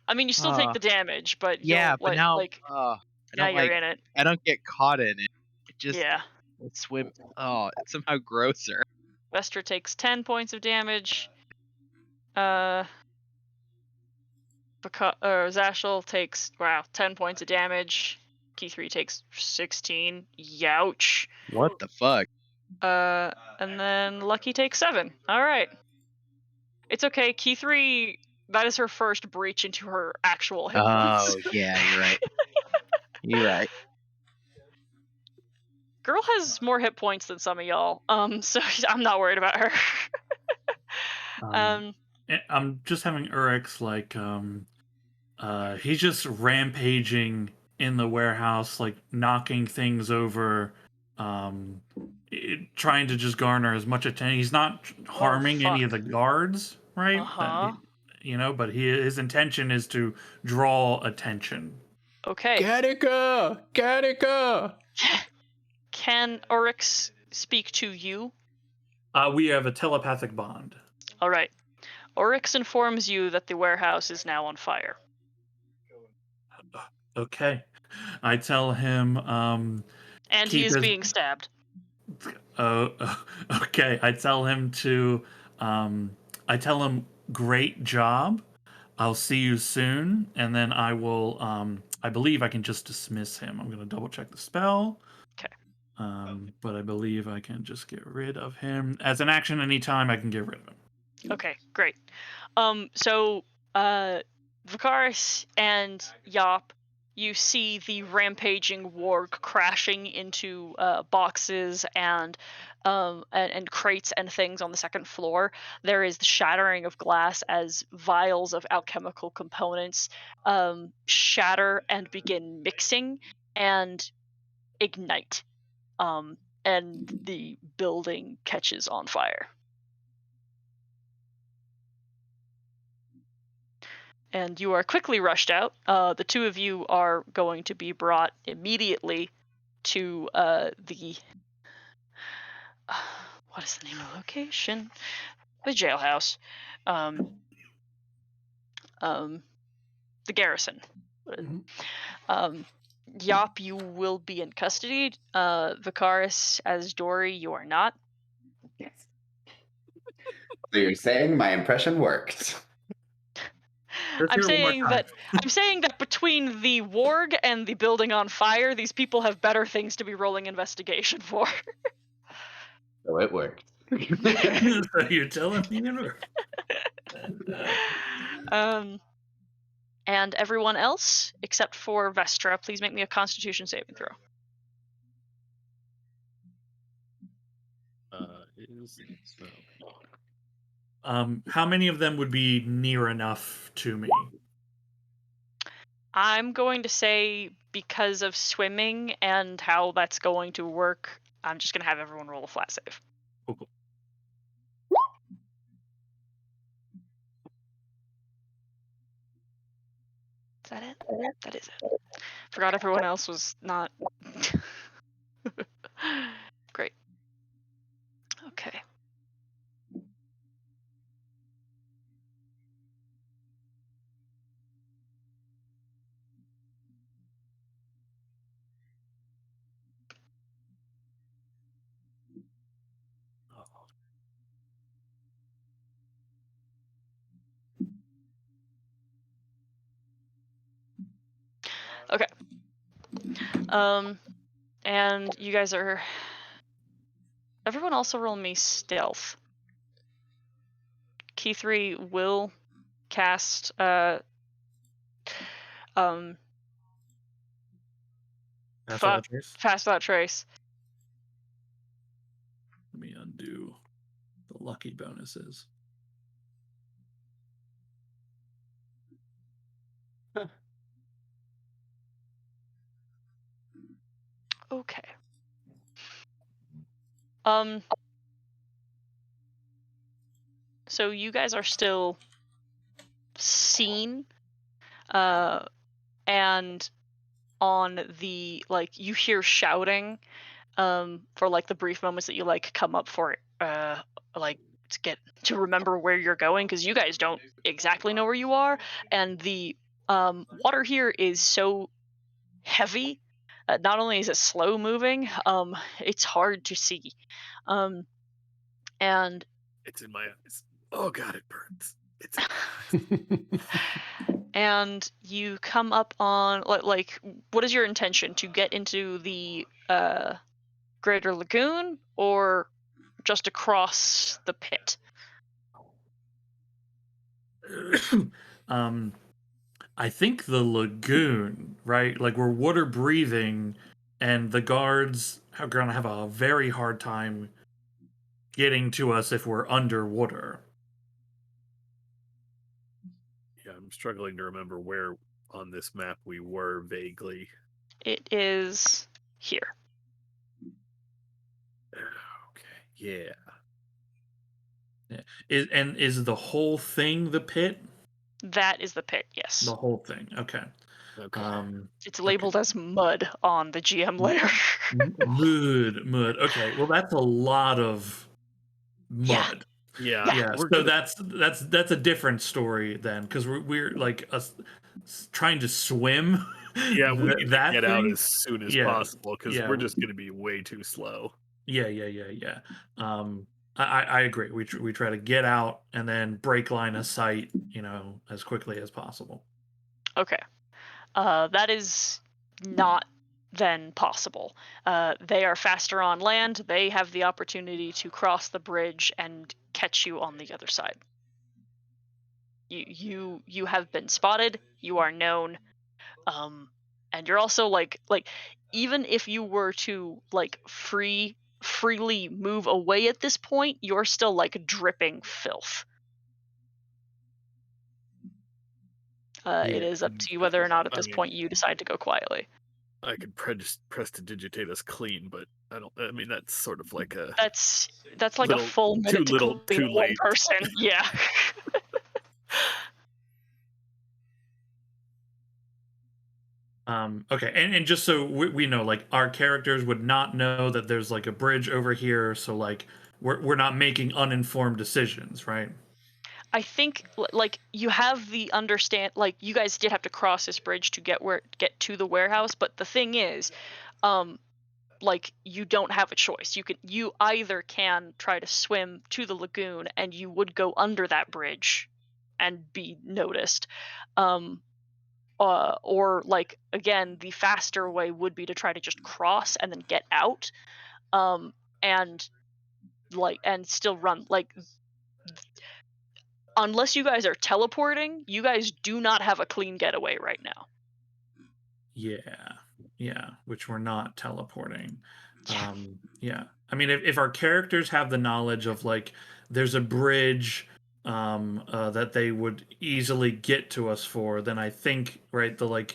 I mean, you still take the damage, but Yeah, you'll but now, I now don't you're in it. I don't get caught in it. It just Yeah. it swim. Oh, it's somehow grosser. Vestra takes 10 points of damage. Zashel takes 10 points of damage. Key 3 takes 16. Youch. What the fuck? And then Lucky takes 7. All right. It's okay. Key 3, that is her first breach into her actual hit points. Oh yeah, you're right. You're right. Girl has more hit points than some of y'all. So I'm not worried about her. I'm just having Urix he's just rampaging in the warehouse, like knocking things over, trying to just garner as much attention. He's not harming any of the guards, right? But his intention is to draw attention. Okay. Gattaca! Gattaca! Can Oryx speak to you? We have a telepathic bond. All right. Oryx informs you that the warehouse is now on fire. Okay. I tell him, and he is being stabbed. Okay. I tell him great job. I'll see you soon, and then I will. I believe I can just dismiss him. I'm gonna double check the spell. Okay. But I believe I can just get rid of him as an action. Anytime I can get rid of him. Okay, great. So Vicaris and Yop, you see the rampaging warg crashing into boxes and crates and things on the second floor. There is the shattering of glass as vials of alchemical components shatter and begin mixing and ignite. And the building catches on fire. And you are quickly rushed out. The two of you are going to be brought immediately to the what is the name of the location? The jailhouse. The garrison. Yop, you will be in custody. Vicaris, as Dory, you are not. Yes. So you're saying my impression worked? I'm saying that between the warg and the building on fire, these people have better things to be rolling investigation for. So it worked. So you're telling me it worked. And everyone else, except for Vestra, please make me a Constitution saving throw. How many of them would be near enough to me? I'm going to say because of swimming and how that's going to work, I'm just going to have everyone roll a flat save. Oh, cool. Is that it? That is it. Forgot everyone else was not. Great. Okay. Okay. And you guys are. Everyone also roll me stealth. Key 3 will cast um Pass fuck without trace. fast without trace. Let me undo the lucky bonuses. Okay. Um so you guys are still seen, and on the like you hear shouting for like the brief moments that you like come up for like to get to remember where you're going, because you guys don't exactly know where you are, and the water here is so heavy. Not only is it slow moving, it's hard to see, um and It's in my eyes. Oh god, it burns. It's in my eyes. and you come up on like what is your intention, to get into the greater lagoon or just across the pit? um, I think the lagoon, right? Like we're water breathing, and the guards are gonna have a very hard time getting to us if we're underwater. Yeah, I'm struggling to remember where on this map we were vaguely. It is here. Okay. Yeah. Is the whole thing the pit? That is the pit, yes. The whole thing. Okay. Okay. It's Okay. labeled as mud on the GM layer. Mud. Okay. Well, that's a lot of Yeah. mud. Yeah. Yeah. We're So gonna that's a different story then, because we're like us trying to swim. Yeah, we need to that get out thing. as soon as Yeah. possible because Yeah. we're just gonna be way too slow. Yeah. I agree. We try to get out and then break line of sight, as quickly as possible. Okay. That is not then possible. They are faster on land. They have the opportunity to cross the bridge and catch you on the other side. You have been spotted. You are known. And you're also like even if you were to like freely move away at this point, you're still like dripping filth. It Yeah. is up to you whether or not at I this mean, point you decide to go quietly. I could press to digitate us clean, but I don't. I mean, that's sort of like a That's like a full minute to little, clean too one late. person. Yeah. Okay, and just so we know, like our characters would not know that there's like a bridge over here, so like we're not making uninformed decisions, right? I think like you have the understand, like you guys did have to cross this bridge to get to the warehouse, but the thing is, um like you don't have a choice. You either can try to swim to the lagoon and you would go under that bridge and be noticed, um or like again the faster way would be to try to just cross and then get out, and and still run, like unless you guys are teleporting, you guys do not have a clean getaway right now. Yeah, which we're not teleporting. Yeah. Yeah, I mean, if our characters have the knowledge of like there's a bridge that they would easily get to us for, then I think right the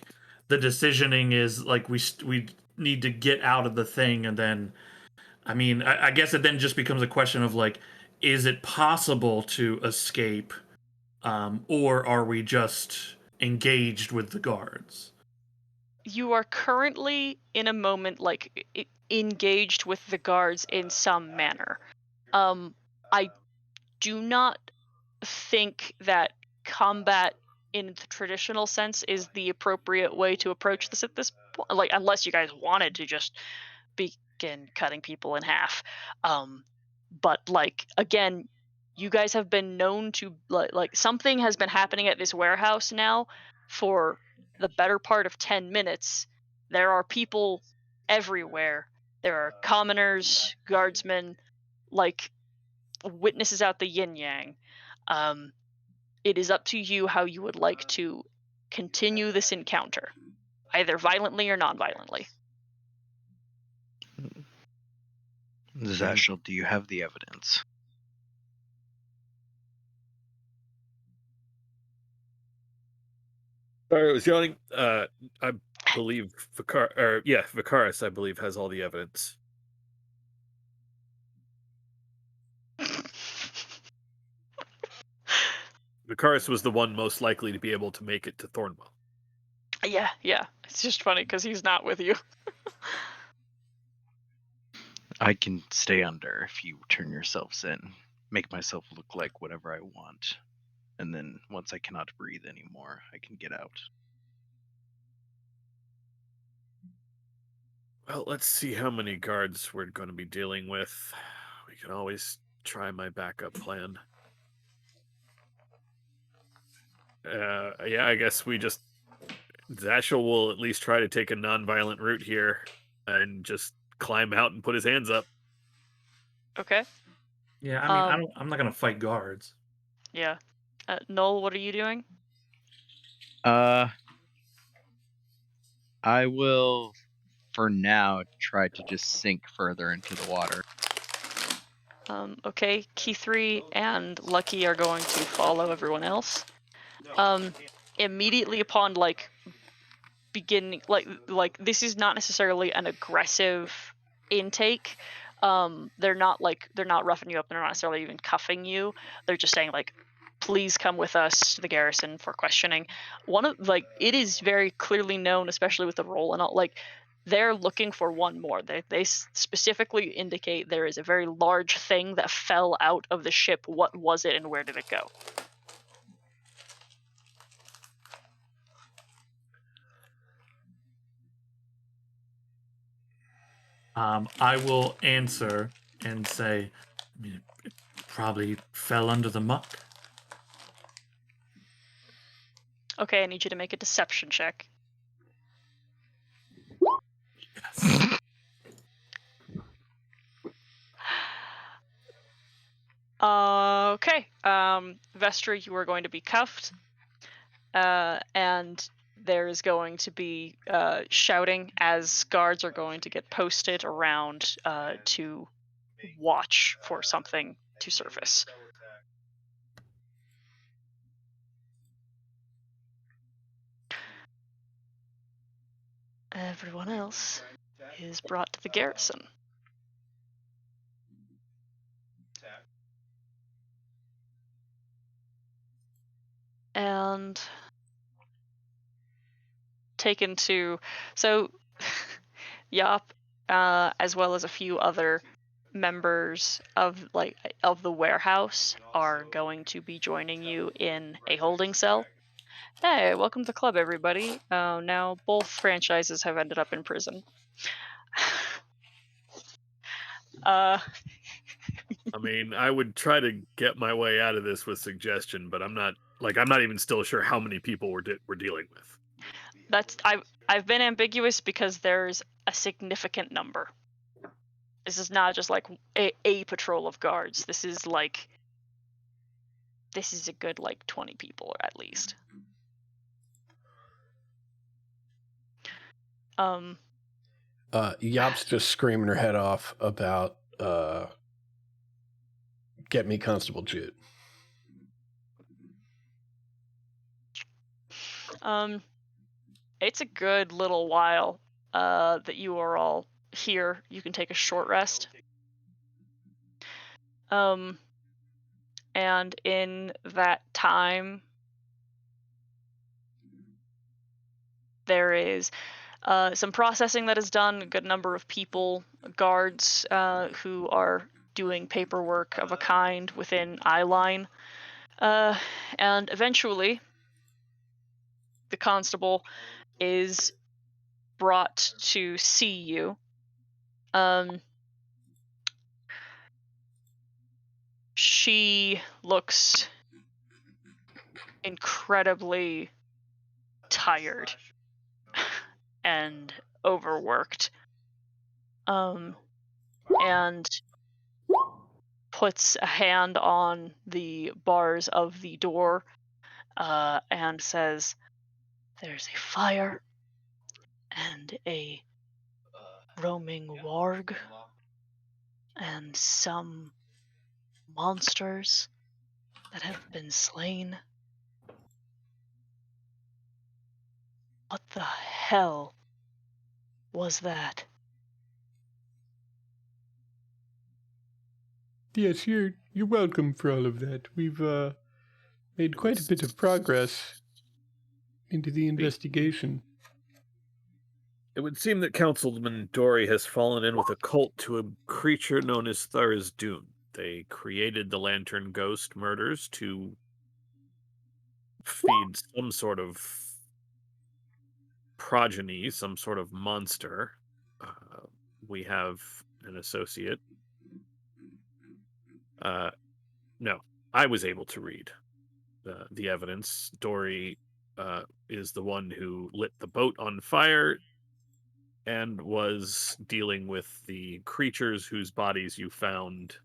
decisioning is like we need to get out of the thing, and then I mean I guess it then just becomes a question of like, is it possible to escape, or are we just engaged with the guards? You are currently in a moment like engaged with the guards in some manner. I do not think that combat in the traditional sense is the appropriate way to approach this at this point, like unless you guys wanted to just begin cutting people in half. But like again, you guys have been known to like something has been happening at this warehouse now for the better part of 10 minutes. There are people everywhere. There are commoners, guardsmen, like witnesses out the yin yang. Um, it is up to you how you would like to continue this encounter, either violently or non-violently. Zashel, do you have the evidence? Sorry, I was yawning. I believe Vicaris, I believe, has all the evidence. Vicaris was the one most likely to be able to make it to Thornwell. Yeah. It's just funny because he's not with you. I can stay under if you turn yourselves in. Make myself look like whatever I want. And then once I cannot breathe anymore, I can get out. Well, let's see how many guards we're going to be dealing with. We can always try my backup plan. I guess Zashel will at least try to take a non-violent route here and just climb out and put his hands up. Okay. Yeah, I mean, I'm not gonna fight guards. Yeah. Noel, what are you doing? I will, for now, try to just sink further into the water. Okay, Key 3 and Lucky are going to follow everyone else. Immediately upon beginning, this is not necessarily an aggressive intake. They're not roughing you up. They're not necessarily even cuffing you. They're just saying please come with us to the garrison for questioning. It is very clearly known, especially with the roll and all, they're looking for one more. They specifically indicate there is a very large thing that fell out of the ship. What was it and where did it go? I will answer and say, I mean, it probably fell under the muck. Okay, I need you to make a deception check. Yes. Okay. Vestra, you are going to be cuffed. And there is going to be shouting as guards are going to get posted around to watch for something to surface. Everyone else is brought to the garrison. And taken to... So, Yop, as well as a few other members of the warehouse are going to be joining you in a holding cell. Hey, welcome to the club, everybody. Now both franchises have ended up in prison. I mean, I would try to get my way out of this with suggestion, but I'm not even still sure how many people we're dealing with. I've been ambiguous because there's a significant number. This is not just a patrol of guards. This is a good 20 people at least. Yop's just screaming her head off about get me Constable Jude. It's a good little while that you are all here. You can take a short rest. And in that time, there is some processing that is done. A good number of people, guards, who are doing paperwork of a kind within eyeline. And eventually, the constable is brought to see you. She looks incredibly tired and overworked. And puts a hand on the bars of the door and says, "There's a fire and a roaming warg and some monsters that have been slain. What the hell was that?" Yes, you're welcome for all of that. We've made quite a bit of progress into the investigation. It would seem that Councilman Dory has fallen in with a cult to a creature known as Tharizdun. They created the Lantern Ghost murders to feed some sort of progeny, some sort of monster. We have an associate. No, I was able to read the evidence. Dory is the one who lit the boat on fire and was dealing with the creatures whose bodies you found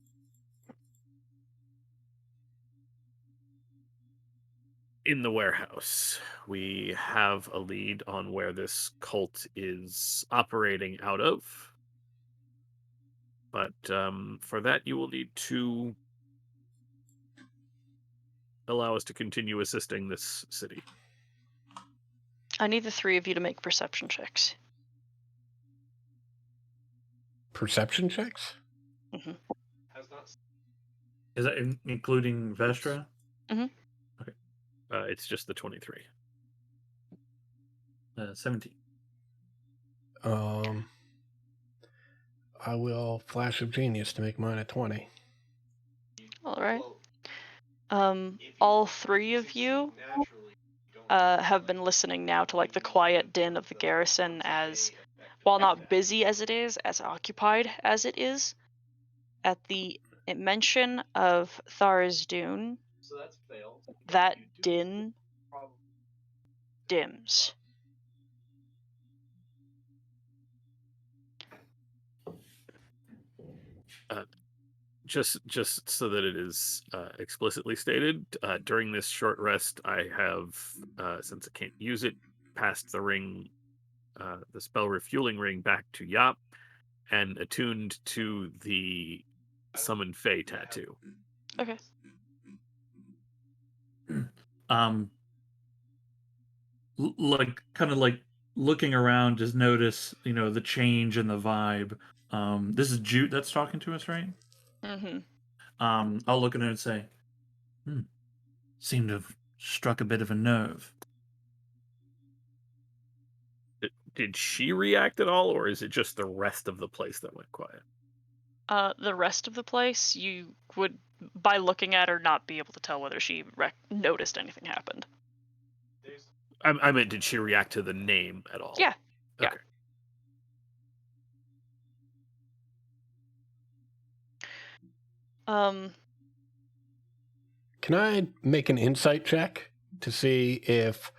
in the warehouse. We have a lead on where this cult is operating out of. But for that, you will need to allow us to continue assisting this city. I need the three of you to make perception checks. Perception checks? Mm-hmm. Is that including Vestra? Mm-hmm. Okay. It's just the 23. 17. I will flash of genius to make mine a 20. All right. All three of you have been listening now to like the quiet din of the garrison, as, while not busy as it is, as occupied as it is. At the mention of Tharizdun, that din dims. Just so that it is explicitly stated, during this short rest, I have, since I can't use it, passed the ring, the spell refueling ring, back to Yop, and attuned to the Summon Fey tattoo. Okay. Like kind of like looking around, just notice the change in the vibe. This is Jute that's talking to us, right? Mm-hmm. I'll look at her and say, seemed to have struck a bit of a nerve. Did she react at all, or is it just the rest of the place that went quiet? The rest of the place, you would, by looking at her, not be able to tell whether she noticed anything happened. I meant, did she react to the name at all? Yeah. Okay. Can I make an insight check to see if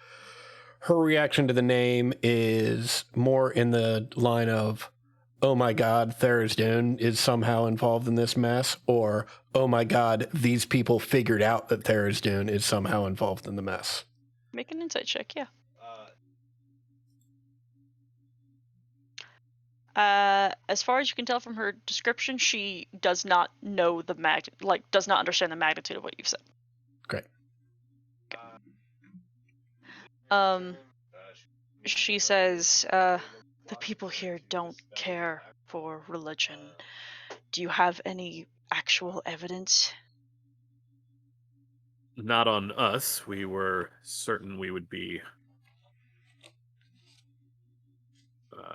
her reaction to the name is more in the line of, oh my God, Tharizdun is somehow involved in this mess, or, oh my God, these people figured out that Tharizdun is somehow involved in the mess? Make an insight check, yeah. As far as you can tell from her description, she does not know does not understand the magnitude of what you've said. Great. She says, the people here don't care for religion. Do you have any actual evidence? Not on us. We were certain we would be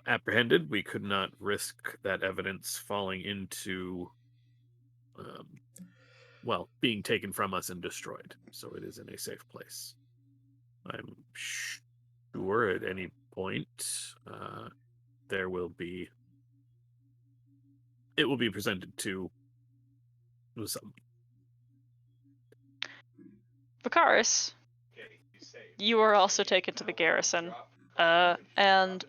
apprehended. We could not risk that evidence falling into, being taken from us and destroyed. So it is in a safe place. I'm sure at any point it will be presented to some. Vicaris, you are also taken to the garrison, and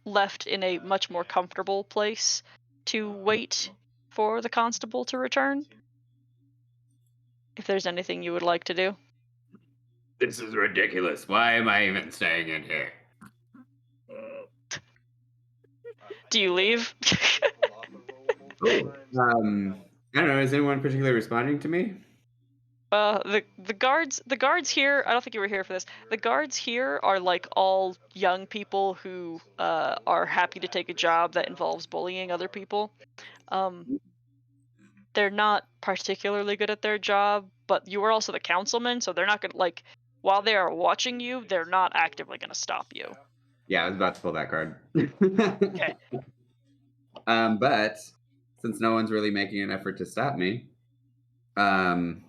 left in a much more comfortable place to wait for the constable to return. If there's anything you would like to do. This is ridiculous. Why am I even staying in here? Do you leave? Oh, I don't know. Is anyone particularly responding to me? The guards here. I don't think you were here for this. The guards here are like all young people who are happy to take a job that involves bullying other people. They're not particularly good at their job, but you are also the councilman, so they're not gonna like. While they are watching you, they're not actively gonna stop you. Yeah, I was about to pull that card. Okay. But since no one's really making an effort to stop me, um,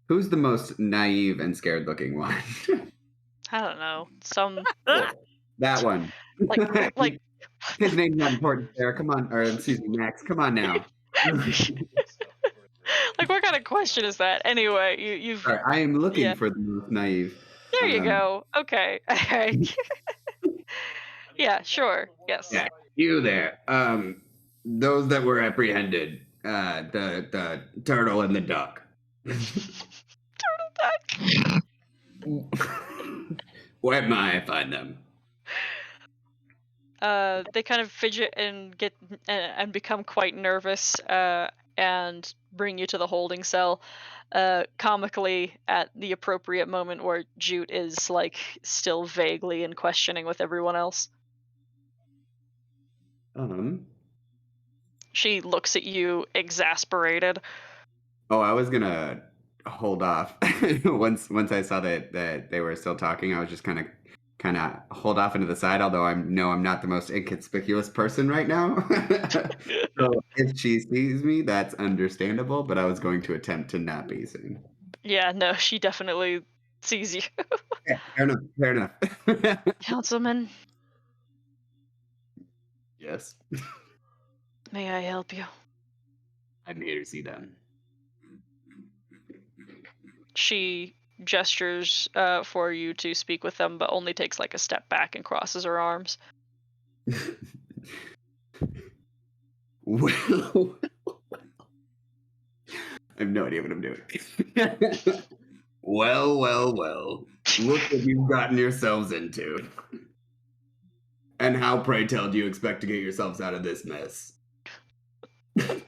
who's the most naive and scared-looking one? I don't know. Some That one. like His name's not important, Sarah. Come on, or excuse me, Max. Come on now. like what kind of question is that? Anyway, you've Sorry, I am looking yeah. for the most naive. There you go. Okay. Yeah, sure. Yes. Yeah, you there. Those that were apprehended. The turtle and the duck. Where might I find them? They kind of fidget and get and become quite nervous and bring you to the holding cell comically at the appropriate moment where Jute is like still vaguely in questioning with everyone else. She looks at you exasperated. Oh, I was gonna hold off. once I saw that they were still talking, I was just kind of hold off into the side, although I'm not the most inconspicuous person right now. So if she sees me, that's understandable, but I was going to attempt to not be seen. Yeah, no, she definitely sees you. Yeah, fair enough. Councilman, Yes. may I help you? I'm here to see them. She gestures for you to speak with them, but only takes like a step back and crosses her arms. Well, I have no idea what I'm doing. Well. Look what you've gotten yourselves into. And how, pray tell, do you expect to get yourselves out of this mess?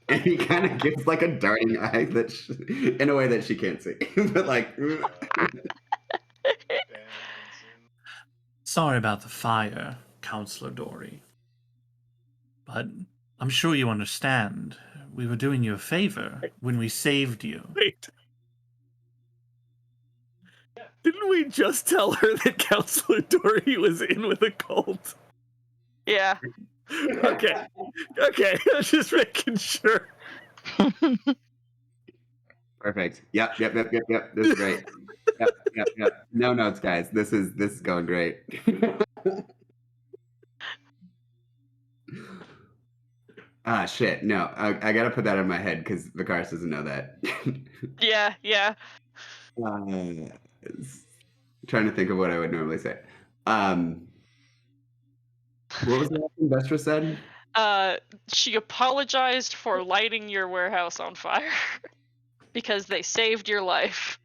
And he kind of gives like a darting eye that in a way that she can't see. But like... Sorry about the fire, Counselor Dory. But I'm sure you understand. We were doing you a favor when we saved you. Wait. Didn't we just tell her that Counselor Dory was in with a cult? Yeah. Okay. I'm just making sure. Perfect. Yep. This is great. Yep. No notes, guys. This is going great. Ah, shit. No, I gotta put that in my head because Vicaris doesn't know that. Yeah. Trying to think of what I would normally say. What was the last thing Vestra said? She apologized for lighting your warehouse on fire because they saved your life.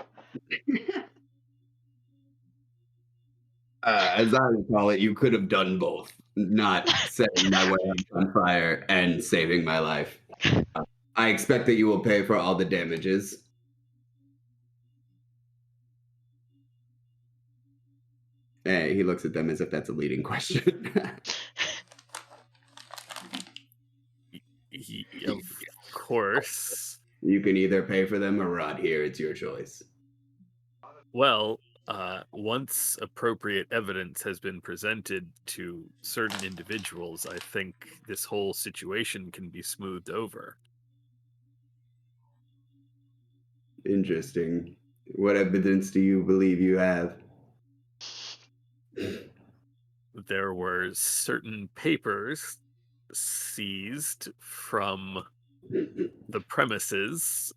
As I recall it, you could have done both. Not setting my warehouse on fire and saving my life. I expect that you will pay for all the damages. He looks at them as if that's a leading question. Of course. You can either pay for them or rot here. It's your choice. Well, once appropriate evidence has been presented to certain individuals, I think this whole situation can be smoothed over. Interesting. What evidence do you believe you have? There were certain papers seized from the premises.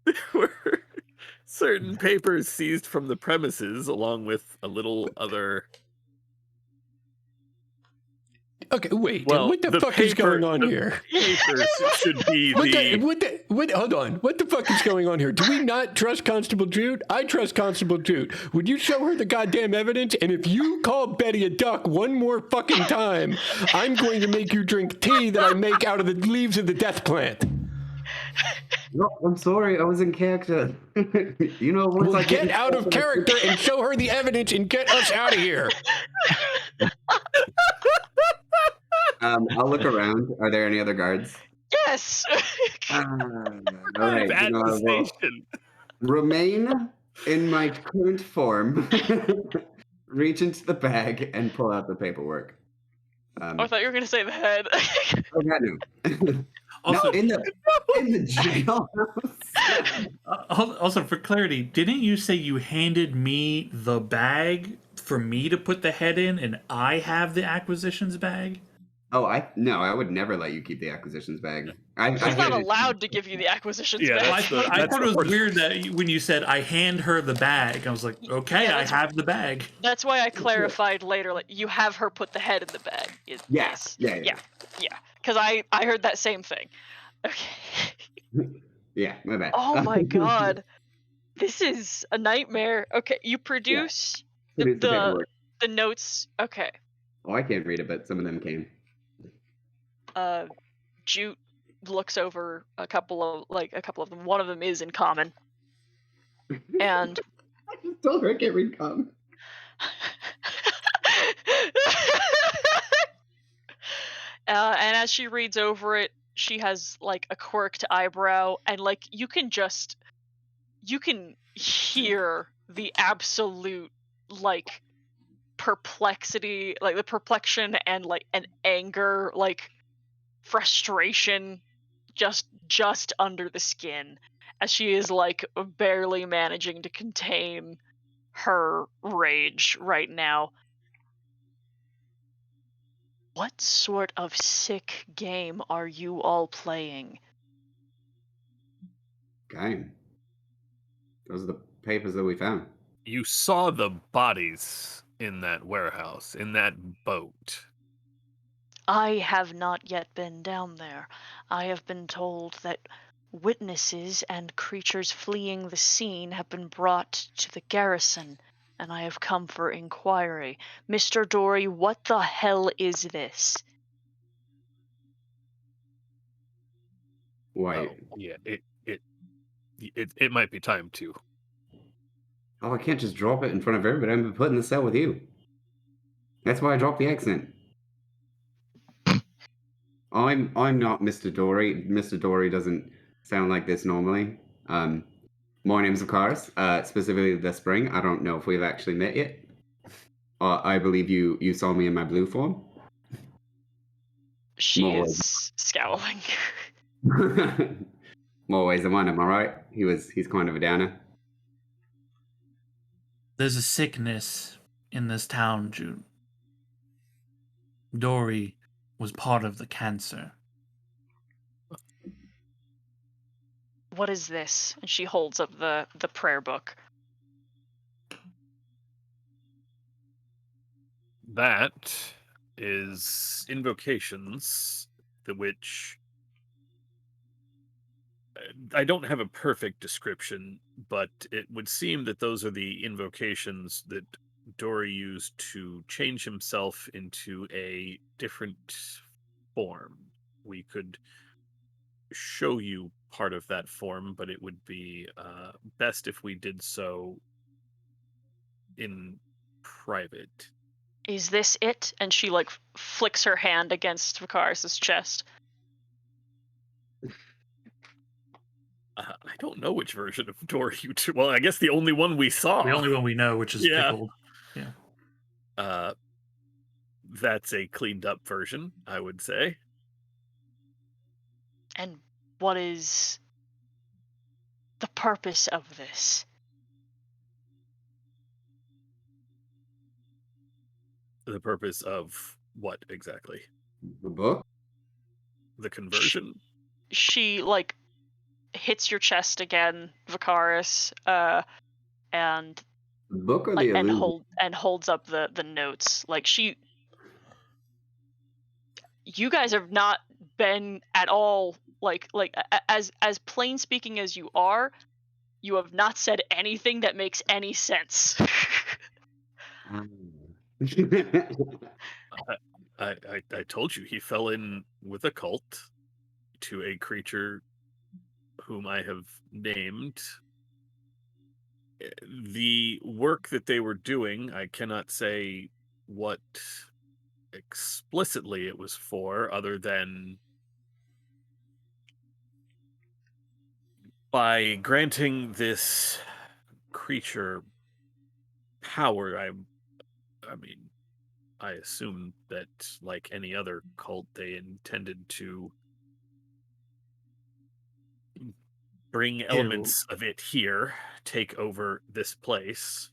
There were certain papers seized from the premises along with a little other Okay, wait. Well, what the fuck is going on here? Papers should be Hold on. What the fuck is going on here? Do we not trust Constable Jude? I trust Constable Jude. Would you show her the goddamn evidence? And if you call Betty a duck one more fucking time, I'm going to make you drink tea that I make out of the leaves of the death plant. No, I'm sorry. I was in character. You know, once I Get out of character and show her the evidence and get us out of here. I'll look around. Are there any other guards? Yes. All right. at the station. Remain in my current form. Reach into the bag and pull out the paperwork. I thought you were gonna say the head. Oh, no. Also, No, in the jail also, for clarity, didn't you say you handed me the bag for me to put the head in, and I have the acquisitions bag? Oh, I would never let you keep the acquisitions bag. He's not allowed to give you the acquisitions Yeah, bag. I thought it was weird that when you said I hand her the bag, I was like, okay, Yeah, I have the bag. That's why I clarified later, like, you have her put the head in the bag. Yes. Yeah. Because I heard that same thing. Okay. Yeah, my bad. Oh my god. This is a nightmare. Okay, you produce Produce the paperwork. the notes. Okay. Oh, I can't read it, but some of them can. Jute looks over a couple of them. One of them is in common. And I just told her I can't read common. And as she reads over it, she has like a quirked eyebrow, and like you can hear the absolute like perplexity, like the perplexion and like an anger, like frustration just under the skin, as she is like barely managing to contain her rage right now. What sort of sick game are you all playing? Game. Those are the papers that we found. You saw the bodies in that warehouse, in that boat. I have not yet been down there. I have been told that witnesses and creatures fleeing the scene have been brought to the garrison, and I have come for inquiry. Mr. Dory, what the hell is this? Why? Oh, yeah, it might be time to. Oh, I can't just drop it in front of everybody. I'm gonna put in the cell with you. That's why I dropped the accent. I'm not Mr. Dory. Mr. Dory doesn't sound like this normally. My name's Akaris, specifically the Spring. I don't know if we've actually met yet. I believe you saw me in my blue form. She More is scowling. More ways than one, am I right? He's kind of a downer. There's a sickness in this town, Jude. Dory was part of the cancer. What is this? And she holds up the prayer book. That is invocations, which I don't have a perfect description, but it would seem that those are the invocations that Dory used to change himself into a different form. We could show you part of that form, but it would be best if we did so in private. Is this it? And she like flicks her hand against Vakaris' chest. I don't know which version of Dory you two. Well, I guess the only one we saw. The only one we know, which is pickled. Yeah. That's a cleaned up version, I would say. And what is the purpose of this? The purpose of what exactly? The book? The conversion? She like hits your chest again, Vakaris, and The book or like the illusion? and holds up the notes. Like she you guys have not been at all as plain speaking as you are. You have not said anything that makes any sense. I told you he fell in with a cult to a creature whom I have named. The work that they were doing, I cannot say what explicitly it was for, other than by granting this creature power. I mean, I assume that, like any other cult, they intended to bring elements of it here, take over this place.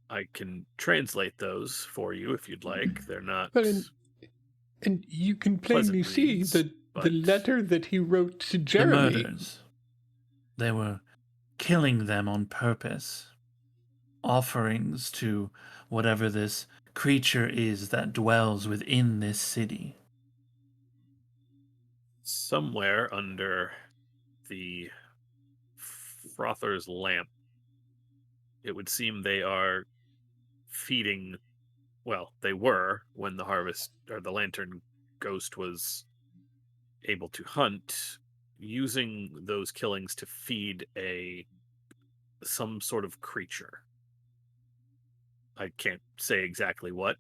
I can translate those for you if you'd like. They're not and you can plainly pleasant see reads, the but letter that he wrote to The Jeremy. murders. They were killing them on purpose. Offerings to whatever this creature is that dwells within this city. somewhere under the frother's lamp, it would seem they are feeding. Well, they were when the harvest or the lantern ghost was able to hunt, using those killings to feed some sort of creature. I can't say exactly what.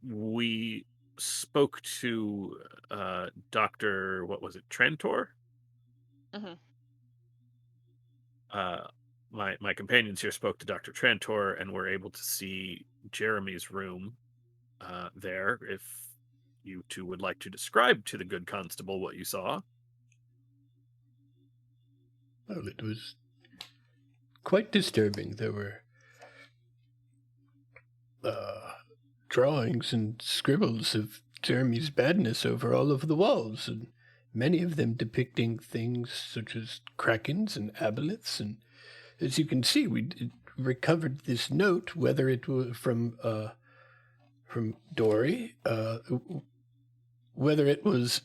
We spoke to Dr. What was it, Trantor? Hmm. My companions here spoke to Dr. Trantor and were able to see Jeremy's room there. If you two would like to describe to the good constable what you saw. Well, it was quite disturbing. There were drawings and scribbles of Jeremy's badness over all of the walls, and many of them depicting things such as krakens and aboleths. And as you can see, we recovered this note, whether it was from Dory, whether it was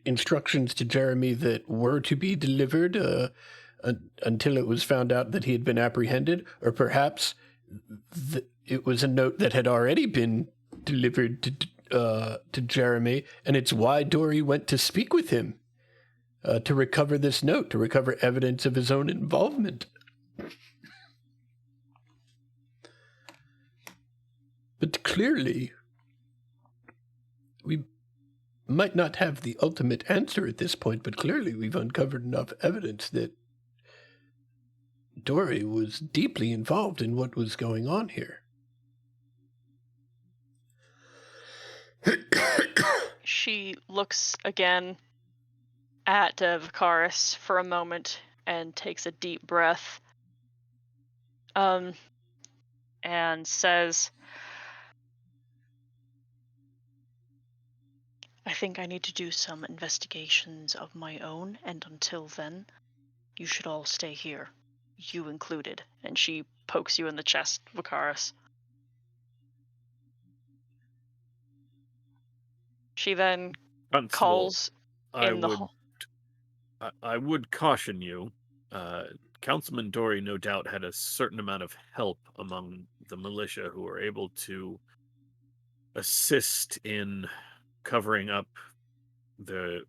instructions to Jeremy that were to be delivered until it was found out that he had been apprehended, or perhaps it was a note that had already been delivered to Jeremy, and it's why Dory went to speak with him to recover this note, to recover evidence of his own involvement. But clearly, we might not have the ultimate answer at this point, but clearly we've uncovered enough evidence that Dory was deeply involved in what was going on here. She looks again at Vicaris for a moment and takes a deep breath. And says, I think I need to do some investigations of my own, and until then, you should all stay here. You included. And she pokes you in the chest, Vicaris. She then Constable, calls I in the would hall. I would caution you. Councilman Dory no doubt had a certain amount of help among the militia who were able to assist in covering up the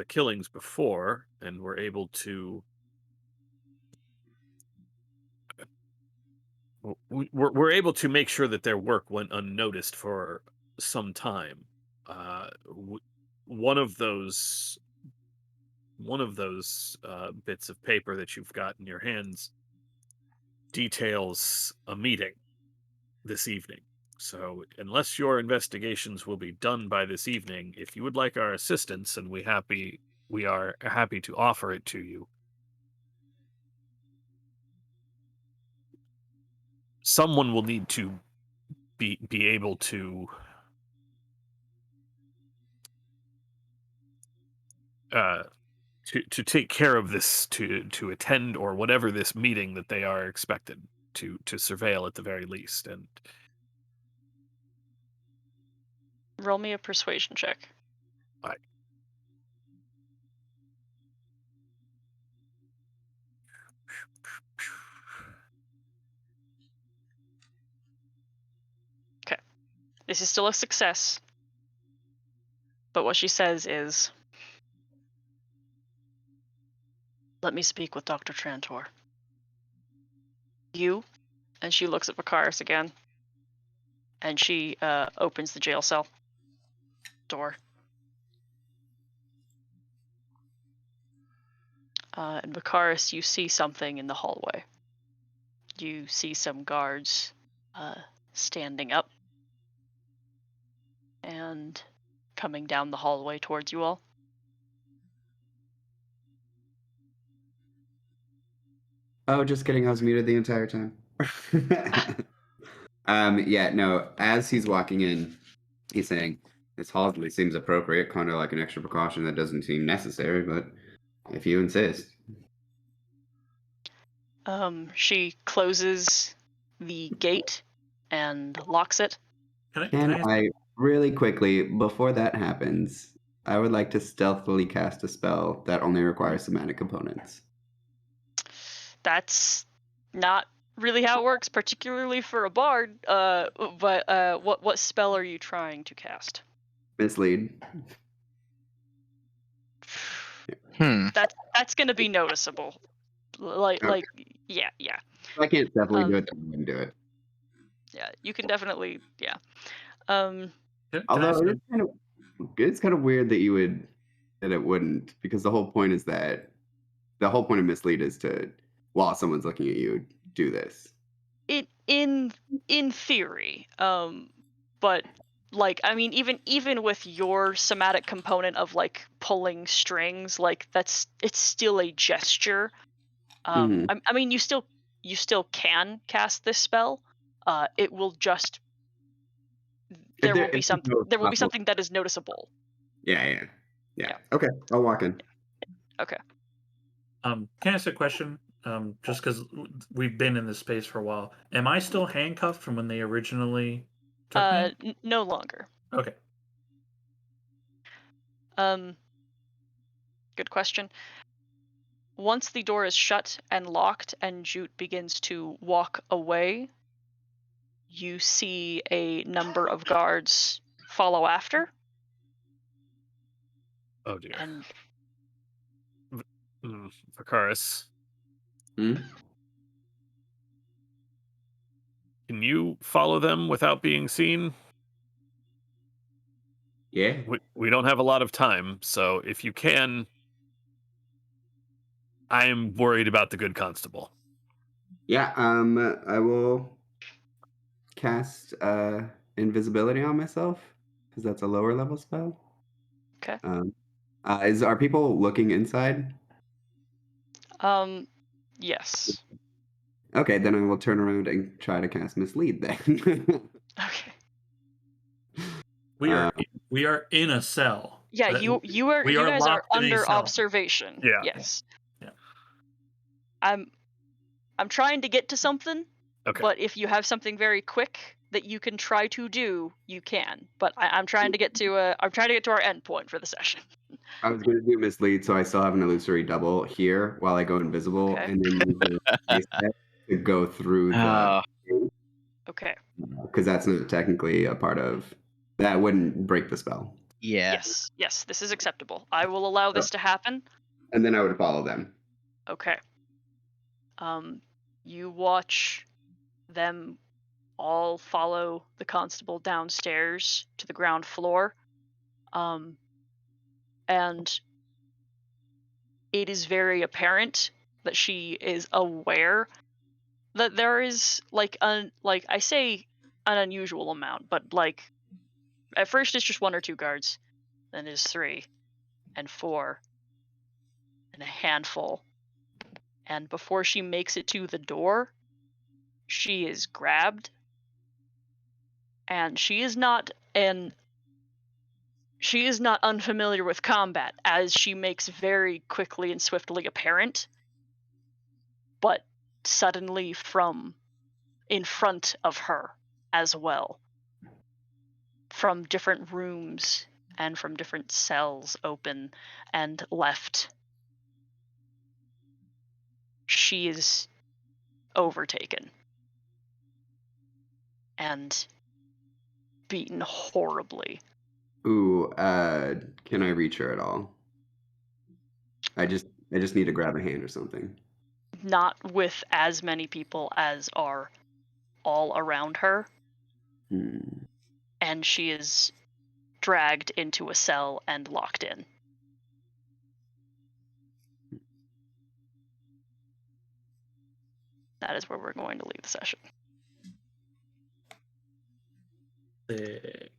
killings before, and were able to we're able to make sure that their work went unnoticed for some time. One of those bits of paper that you've got in your hands details a meeting this evening. So unless your investigations will be done by this evening, if you would like our assistance, and we are happy to offer it to you, someone will need to be able to to take care of this, to attend or whatever this meeting that they are expected. to surveil at the very least. And Roll me a persuasion check. I This is still a success. But what she says is, "Let me speak with Dr. Trantor." You? And she looks at Vicaris again. And she opens the jail cell door. And Vicaris, you see something in the hallway. You see some guards standing up and coming down the hallway towards you all. Oh, just kidding. I was muted the entire time. Yeah, no. As he's walking in, he's saying, "This hardly seems appropriate, kind of like an extra precaution that doesn't seem necessary, but if you insist." She closes the gate and locks it. Can Can I I, really quickly, before that happens, I would like to stealthily cast a spell that only requires somatic components. That's not really how it works, particularly for a bard. But what spell are you trying to cast? Mislead. That's gonna be noticeable. Okay. Yeah. If I can't definitely do Um, it, then I wouldn't do it. Yeah, you can definitely, yeah. can I Although ask it's kind of weird that it wouldn't, because the whole point of mislead is to, while someone's looking at you, do this. In theory, but like, I mean, even with your somatic component of like pulling strings, like it's still a gesture. Mhm. I mean, you still can cast this spell. It will just there will be If there's something no there will be possible, something that is noticeable. yeah. Yeah. Okay, I'll walk in. Okay. can I ask a question? Just because we've been in this space for a while, am I still handcuffed from when they originally took me? No longer. Okay. Good question. Once the door is shut and locked and Jute begins to walk away, you see a number of guards follow after. oh dear, And Vicaris, Hmm? can you follow them without being seen? Yeah. We don't have a lot of time, so if you can, I am worried about the good constable. Yeah, I will cast invisibility on myself, because that's a lower level spell. okay. Are people looking inside? Yes. Okay, then I will turn around and try to cast mislead then. Okay. Uh, We are in a cell. Yeah, you we are guys are locked in a under cell. observation. Yeah. Yes. Yeah. I'm trying to get to something, Okay. but if you have something very quick that you can try to do, you can. But I'm trying to get to our end point for the session. I was going to do mislead, so I still have an illusory double here while I go invisible, Okay. and then use the space step to go through Oh, Okay. because that's not technically a part of that. Wouldn't break the spell, yeah. Yes, this is acceptable. I will allow this to happen. and then I would follow them. Okay. You watch them all follow the constable downstairs to the ground floor. And it is very apparent that she is aware that there is I say an unusual amount, but like at first it's just 1 or 2 guards, then it's 3 and 4 and a handful. And before she makes it to the door, she is grabbed, and she is not unfamiliar with combat, as she makes very quickly and swiftly apparent. But suddenly, from in front of her as well, from different rooms and from different cells open and left. She is overtaken and beaten horribly. Ooh, can I reach her at all? I just need to grab a hand or something. Not with as many people as are all around her, Hmm. and she is dragged into a cell and locked in. That is where we're going to leave the session. Sick.